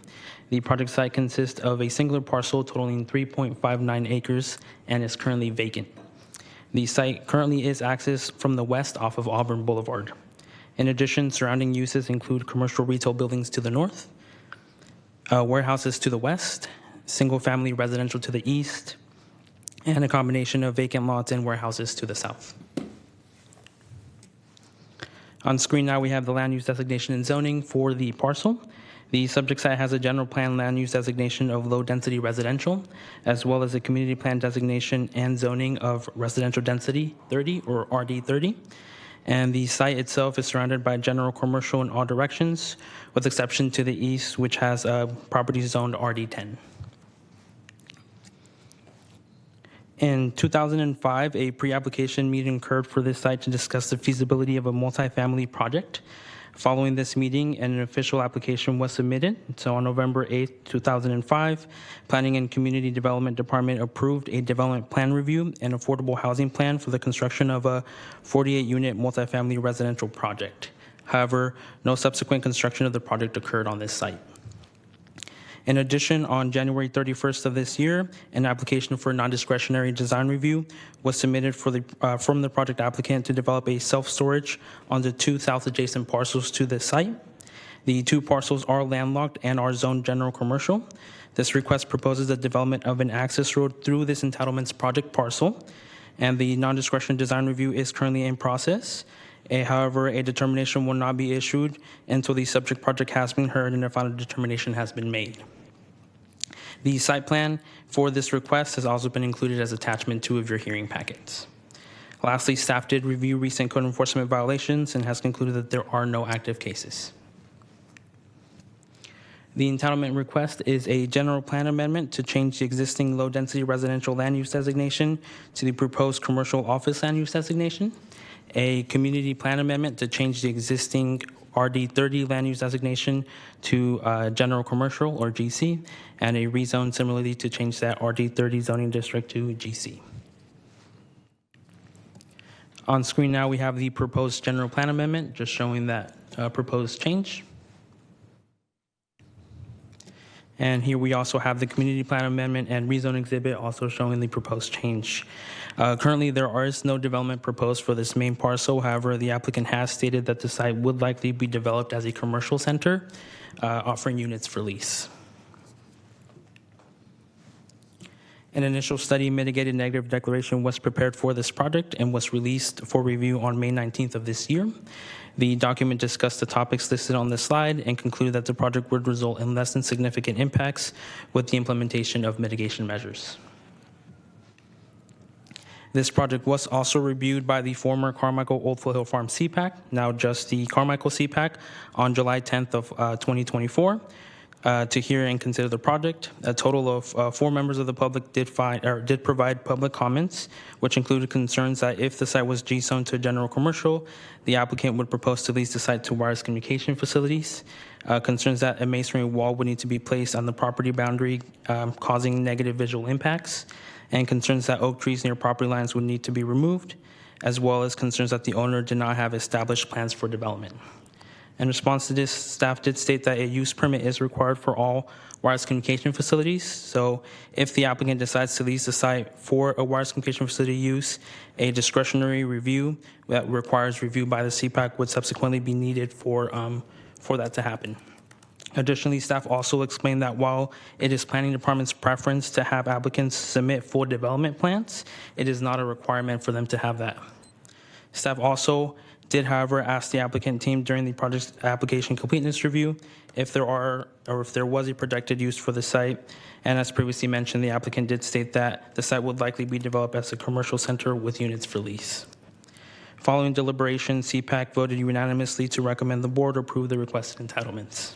L: The project site consists of a singular parcel totaling 3.59 acres and is currently vacant. The site currently is accessed from the west off of Auburn Boulevard. In addition, surrounding uses include commercial retail buildings to the north, warehouses to the west, single-family residential to the east, and a combination of vacant lots and warehouses to the south. On screen now we have the land use designation and zoning for the parcel. The subject site has a general plan land use designation of low-density residential, as well as a community plan designation and zoning of residential density 30 or RD30. And the site itself is surrounded by general commercial in all directions, with exception to the east, which has properties zoned RD10. In 2005, a pre-application meeting occurred for this site to discuss the feasibility of a multifamily project. Following this meeting, an official application was submitted. So on November 8, 2005, Planning and Community Development Department approved a development plan review and affordable housing plan for the construction of a 48-unit multifamily residential project. However, no subsequent construction of the project occurred on this site. In addition, on January 31st of this year, an application for non-discretionary design review was submitted from the project applicant to develop a self-storage on the two south adjacent parcels to this site. The two parcels are landlocked and are zoned general commercial. This request proposes the development of an access road through this entitlements project parcel, and the non-discretionary design review is currently in process. However, a determination will not be issued until the subject project has been heard and a final determination has been made. The site plan for this request has also been included as attachment 2 of your hearing packets. Lastly, staff did review recent code enforcement violations and has concluded that there are no active cases. The entitlement request is a general plan amendment to change the existing low-density residential land use designation to the proposed commercial office land use designation, a community plan amendment to change the existing RD30 land use designation to general commercial or GC, and a rezone similarly to change that RD30 zoning district to GC. On screen now we have the proposed general plan amendment, just showing that proposed change. And here we also have the community plan amendment and rezone exhibit also showing the proposed change. Currently, there is no development proposed for this main parcel. However, the applicant has stated that the site would likely be developed as a commercial center, offering units for lease. An initial study mitigated negative declaration was prepared for this project and was released for review on May 19th of this year. The document discussed the topics listed on this slide and concluded that the project would result in less than significant impacts with the implementation of mitigation measures. This project was also reviewed by the former Carmichael Old Foothill Farm CPAC, now just the Carmichael CPAC, on July 10th of 2024. To hear and consider the project. A total of 4 members of the public did provide public comments, which included concerns that if the site was G-zoned to general commercial, the applicant would propose to lease the site to wireless communication facilities. Concerns that a masonry wall would need to be placed on the property boundary, causing negative visual impacts, and concerns that oak trees near property lines would need to be removed, as well as concerns that the owner did not have established plans for development. In response to this, staff did state that a use permit is required for all wireless communication facilities. So if the applicant decides to lease the site for a wireless communication facility use, a discretionary review that requires review by the CPAC would subsequently be needed for that to happen. Additionally, staff also explained that while it is planning department's preference to have applicants submit full development plans, it is not a requirement for them to have that. Staff also did, however, ask the applicant team during the project application completeness review if there was a projected use for the site. And as previously mentioned, the applicant did state that the site would likely be developed as a commercial center with units for lease. Following deliberation, CPAC voted unanimously to recommend the board approve the requested entitlements.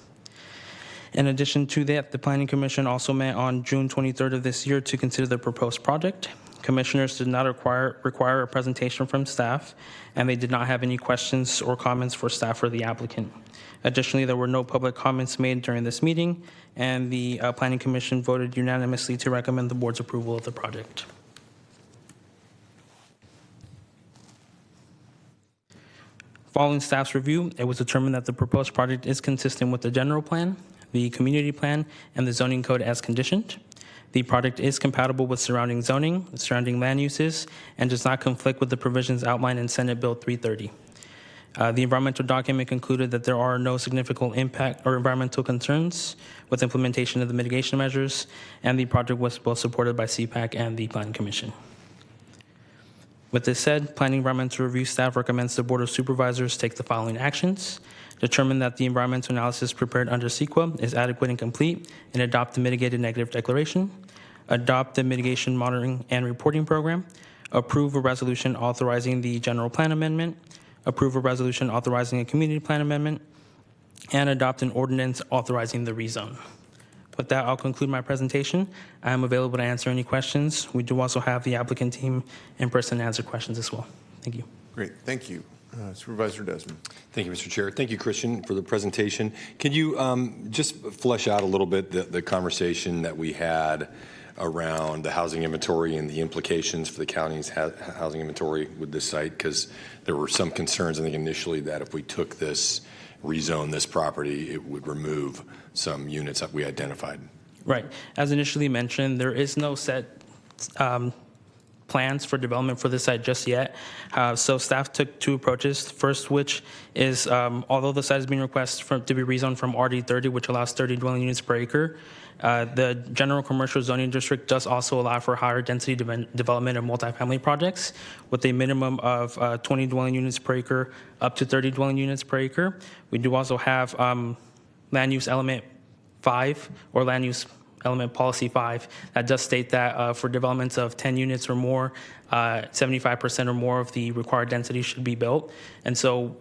L: In addition to that, the Planning Commission also met on June 23rd of this year to consider the proposed project. Commissioners did not require a presentation from staff, and they did not have any questions or comments for staff or the applicant. Additionally, there were no public comments made during this meeting, and the Planning Commission voted unanimously to recommend the board's approval of the project. Following staff's review, it was determined that the proposed project is consistent with the general plan, the community plan, and the zoning code as conditioned. The project is compatible with surrounding zoning, surrounding land uses, and does not conflict with the provisions outlined in Senate Bill 330. The environmental document concluded that there are no significant impact or environmental concerns with implementation of the mitigation measures, and the project was both supported by CPAC and the Planning Commission. With this said, Planning Environmental Review staff recommends the Board of Supervisors take the following actions: determine that the environmental analysis prepared under CEQA is adequate and complete, and adopt the mitigated negative declaration, adopt the mitigation monitoring and reporting program, approve a resolution authorizing the general plan amendment, approve a resolution authorizing a community plan amendment, and adopt an ordinance authorizing the rezone. With that, I'll conclude my presentation. I am available to answer any questions. We do also have the applicant team in person to answer questions as well. Thank you.
A: Great, thank you. Supervisor Desmond.
E: Thank you, Mr. Chair. Thank you, Christian, for the presentation. Can you just flesh out a little bit the conversation that we had around the housing inventory and the implications for the county's housing inventory with this site? Because there were some concerns, I think, initially that if we took this, rezone this property, it would remove some units that we identified.
L: Right. As initially mentioned, there is no set plans for development for this site just yet. So staff took two approaches. First, which is although the site is being requested to be rezoned from RD30, which allows 30 dwelling units per acre, the general commercial zoning district does also allow for higher density development of multifamily projects with a minimum of 20 dwelling units per acre up to 30 dwelling units per acre. We do also have land use element 5 or land use element policy 5 that does state that for developments of 10 units or more, 75% or more of the required density should be built. And so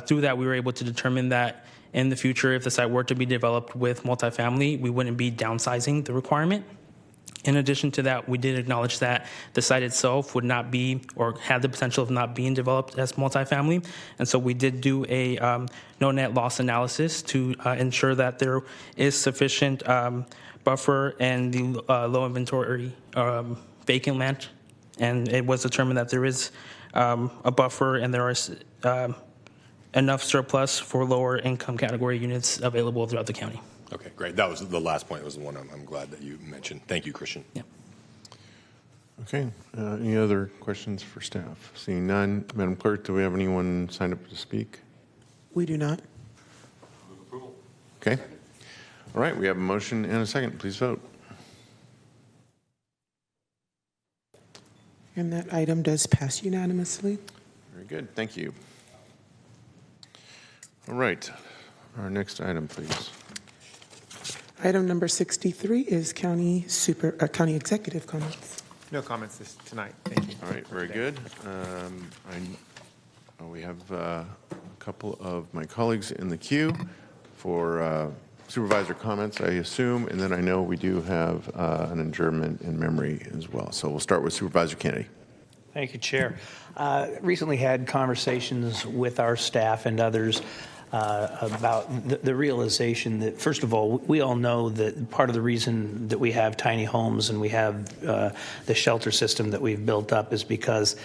L: through that, we were able to determine that in the future, if the site were to be developed with multifamily, we wouldn't be downsizing the requirement. In addition to that, we did acknowledge that the site itself would not be or had the potential of not being developed as multifamily. And so we did do a no net loss analysis to ensure that there is sufficient buffer and the low inventory vacant land. And it was determined that there is a buffer and there is enough surplus for lower income category units available throughout the county.
E: Okay, great. That was the last point. Was the one I'm glad that you mentioned. Thank you, Christian.
L: Yeah.
A: Okay. Any other questions for staff? Seeing none, Madam Clerk, do we have anyone signed up to speak?
B: We do not.
A: Okay. All right. We have a motion and a second. Please vote.
B: And that item does pass unanimously.
A: Very good. Thank you. All right. Our next item, please.
B: Item number 63 is county executive comments.
M: No comments tonight. Thank you.
A: All right, very good. We have a couple of my colleagues in the queue for supervisor comments, I assume, and then I know we do have an adjournment in memory as well. So we'll start with Supervisor Kennedy.
G: Thank you, Chair. Recently had conversations with our staff and others about the realization that, first of all, we all know that part of the reason that we have tiny homes and we have the shelter system that we've built up is because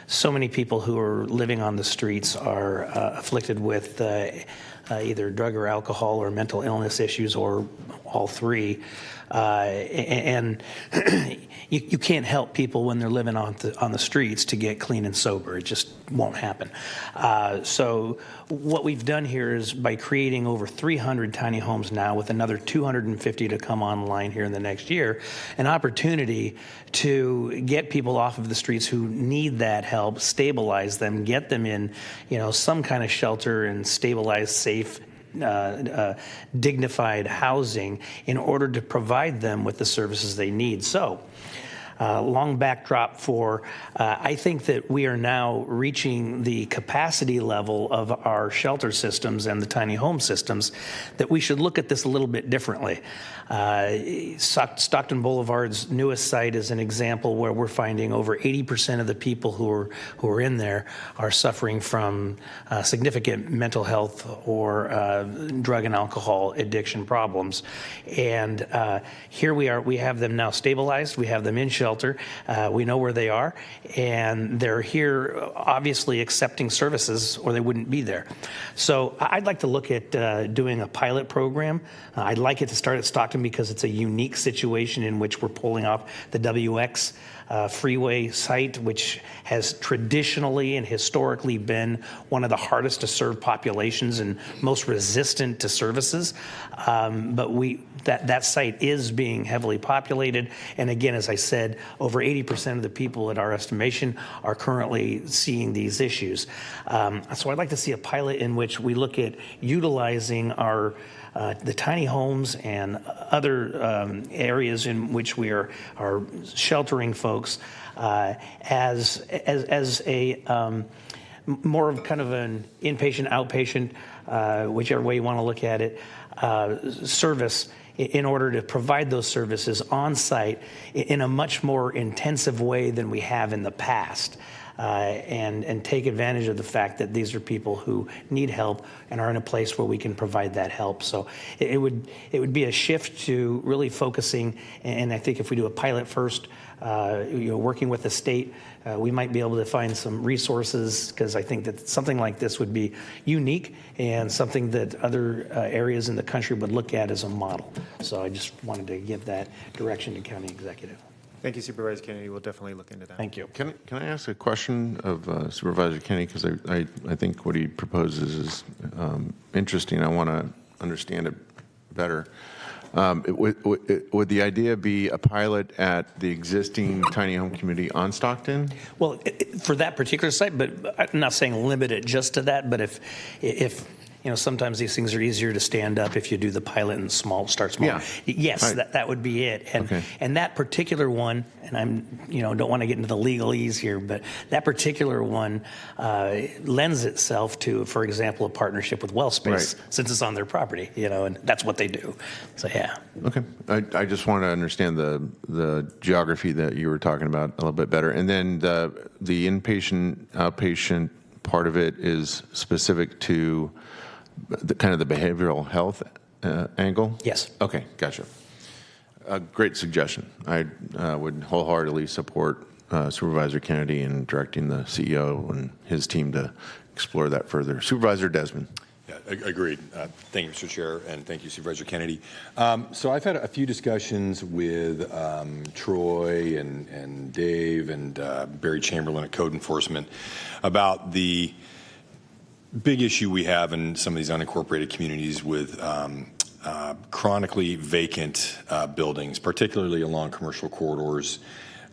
G: so many people who are living on the streets are afflicted with either drug or alcohol or mental illness issues or all three. And you can't help people when they're living on the streets to get clean and sober. It just won't happen. So what we've done here is by creating over 300 tiny homes now with another 250 to come online here in the next year, an opportunity to get people off of the streets who need that help, stabilize them, get them in, some kind of shelter and stabilized, safe, dignified housing in order to provide them with the services they need. So, long backdrop for, I think that we are now reaching the capacity level of our shelter systems and the tiny home systems that we should look at this a little bit differently. Stockton Boulevard's newest site is an example where we're finding over 80% of the people who are in there are suffering from significant mental health or drug and alcohol addiction problems. And here we are, we have them now stabilized, we have them in shelter, we know where they are, and they're here obviously accepting services or they wouldn't be there. So I'd like to look at doing a pilot program. I'd like it to start at Stockton because it's a unique situation in which we're pulling off the WX freeway site, which has traditionally and historically been one of the hardest to serve populations and most resistant to services. But that site is being heavily populated. And again, as I said, over 80% of the people at our estimation are currently seeing these issues. So I'd like to see a pilot in which we look at utilizing our the tiny homes and other areas in which we are sheltering folks as a more of kind of an inpatient, outpatient, whichever way you want to look at it, service in order to provide those services on site in a much more intensive way than we have in the past. And take advantage of the fact that these are people who need help and are in a place where we can provide that help. So it would be a shift to really focusing, and I think if we do a pilot first, working with the state, we might be able to find some resources, because I think that something like this would be unique and something that other areas in the country would look at as a model. So I just wanted to give that direction to County Executive.
M: Thank you, Supervisor Kennedy. We'll definitely look into that.
F: Thank you.
A: Can I ask a question of Supervisor Kennedy? Because I think what he proposes is interesting. I want to understand it better. Would the idea be a pilot at the existing tiny home community on Stockton?
O: Well, for that particular site, but I'm not saying limit it just to that, but if sometimes these things are easier to stand up if you do the pilot and start small.
A: Yeah.
O: Yes,
A: Right.
O: that would be it. And
A: Okay.
O: and that particular one, and don't want to get into the legalese here, but that particular one lends itself to, for example, a partnership with WellSpace,
A: Right.
O: since it's on their property, and that's what they do. So yeah.
A: Okay. I just want to understand the geography that you were talking about a little bit better. And then the inpatient, outpatient part of it is specific to the kind of the behavioral health angle?
O: Yes.
A: Okay, gotcha. Great suggestion. I would wholeheartedly support Supervisor Kennedy in directing the CEO and his team to explore that further. Supervisor Desmond.
E: Yeah, agreed. Thank you, Mr. Chair, and thank you, Supervisor Kennedy. So I've had a few discussions with Troy and Dave and Barry Chamberlain at Code Enforcement about the big issue we have in some of these unincorporated communities with chronically vacant buildings, particularly along commercial corridors,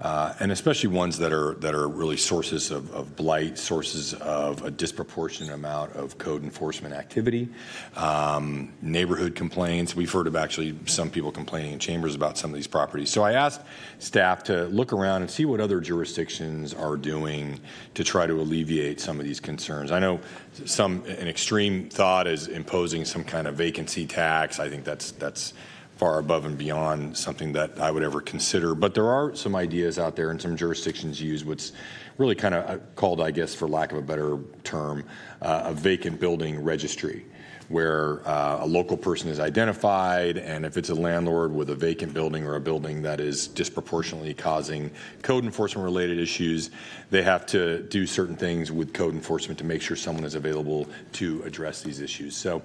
E: and especially ones that are really sources of blight, sources of a disproportionate amount of code enforcement activity, neighborhood complaints. We've heard of actually some people complaining in chambers about some of these properties. So I asked staff to look around and see what other jurisdictions are doing to try to alleviate some of these concerns. I know an extreme thought is imposing some kind of vacancy tax. I think that's far above and beyond something that I would ever consider. But there are some ideas out there, and some jurisdictions use what's really kind of called, I guess, for lack of a better term, a vacant building registry, where a local person is identified, and if it's a landlord with a vacant building or a building that is disproportionately causing code enforcement related issues, they have to do certain things with code enforcement to make sure someone is available to address these issues. So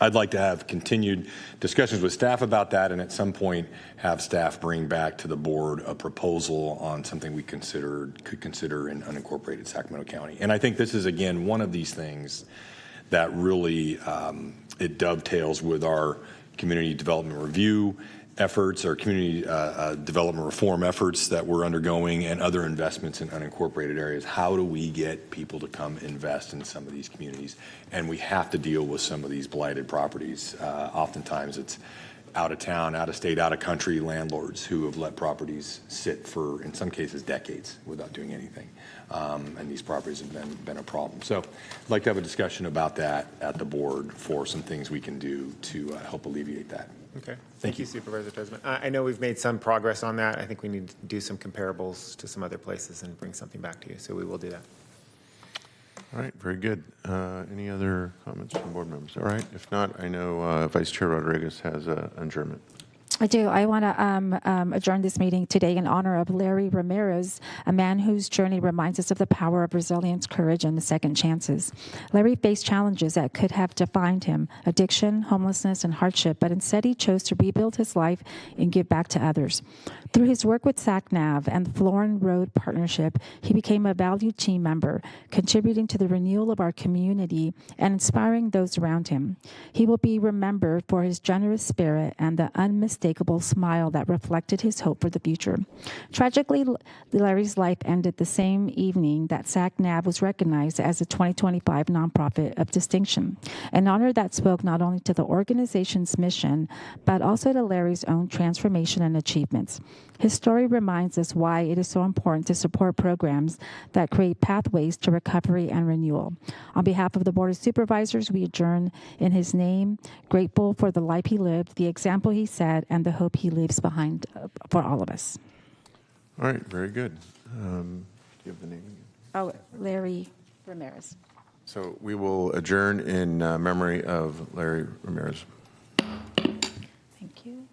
E: I'd like to have continued discussions with staff about that, and at some point have staff bring back to the board a proposal on something we could consider in unincorporated Sacramento County. And I think this is, again, one of these things that really it dovetails with our community development review efforts, our community development reform efforts that we're undergoing, and other investments in unincorporated areas. How do we get people to come invest in some of these communities? And we have to deal with some of these blighted properties. Oftentimes it's out of town, out of state, out of country landlords who have let properties sit for, in some cases, decades without doing anything. And these properties have been a problem. So I'd like to have a discussion about that at the board for some things we can do to help alleviate that.
M: Okay. Thank you, Supervisor Desmond. I know we've made some progress on that. I think we need to do some comparables to some other places and bring something back to you. So we will do that.
A: All right, very good. Any other comments from board members? All right, if not, I know Vice Chair Rodriguez has an adjournment.
C: I do. I want to adjourn this meeting today in honor of Larry Ramirez, a man whose journey reminds us of the power of resilience, courage, and the second chances. Larry faced challenges that could have defined him: addiction, homelessness, and hardship, but instead he chose to rebuild his life and give back to others. Through his work with SACNAV and the Florin Road Partnership, he became a valued team member, contributing to the renewal of our community and inspiring those around him. He will be remembered for his generous spirit and the unmistakable smile that reflected his hope for the future. Tragically, Larry's life ended the same evening that SACNAV was recognized as a 2025 nonprofit of distinction, an honor that spoke not only to the organization's mission, but also to Larry's own transformation and achievements. His story reminds us why it is so important to support programs that create pathways to recovery and renewal. On behalf of the Board of Supervisors, we adjourn in his name, grateful for the life he lived, the example he set, and the hope he leaves behind for all of us.
A: All right, very good. Do you have the name again?
C: Oh, Larry Ramirez.
A: So we will adjourn in memory of Larry Ramirez.
C: Thank you.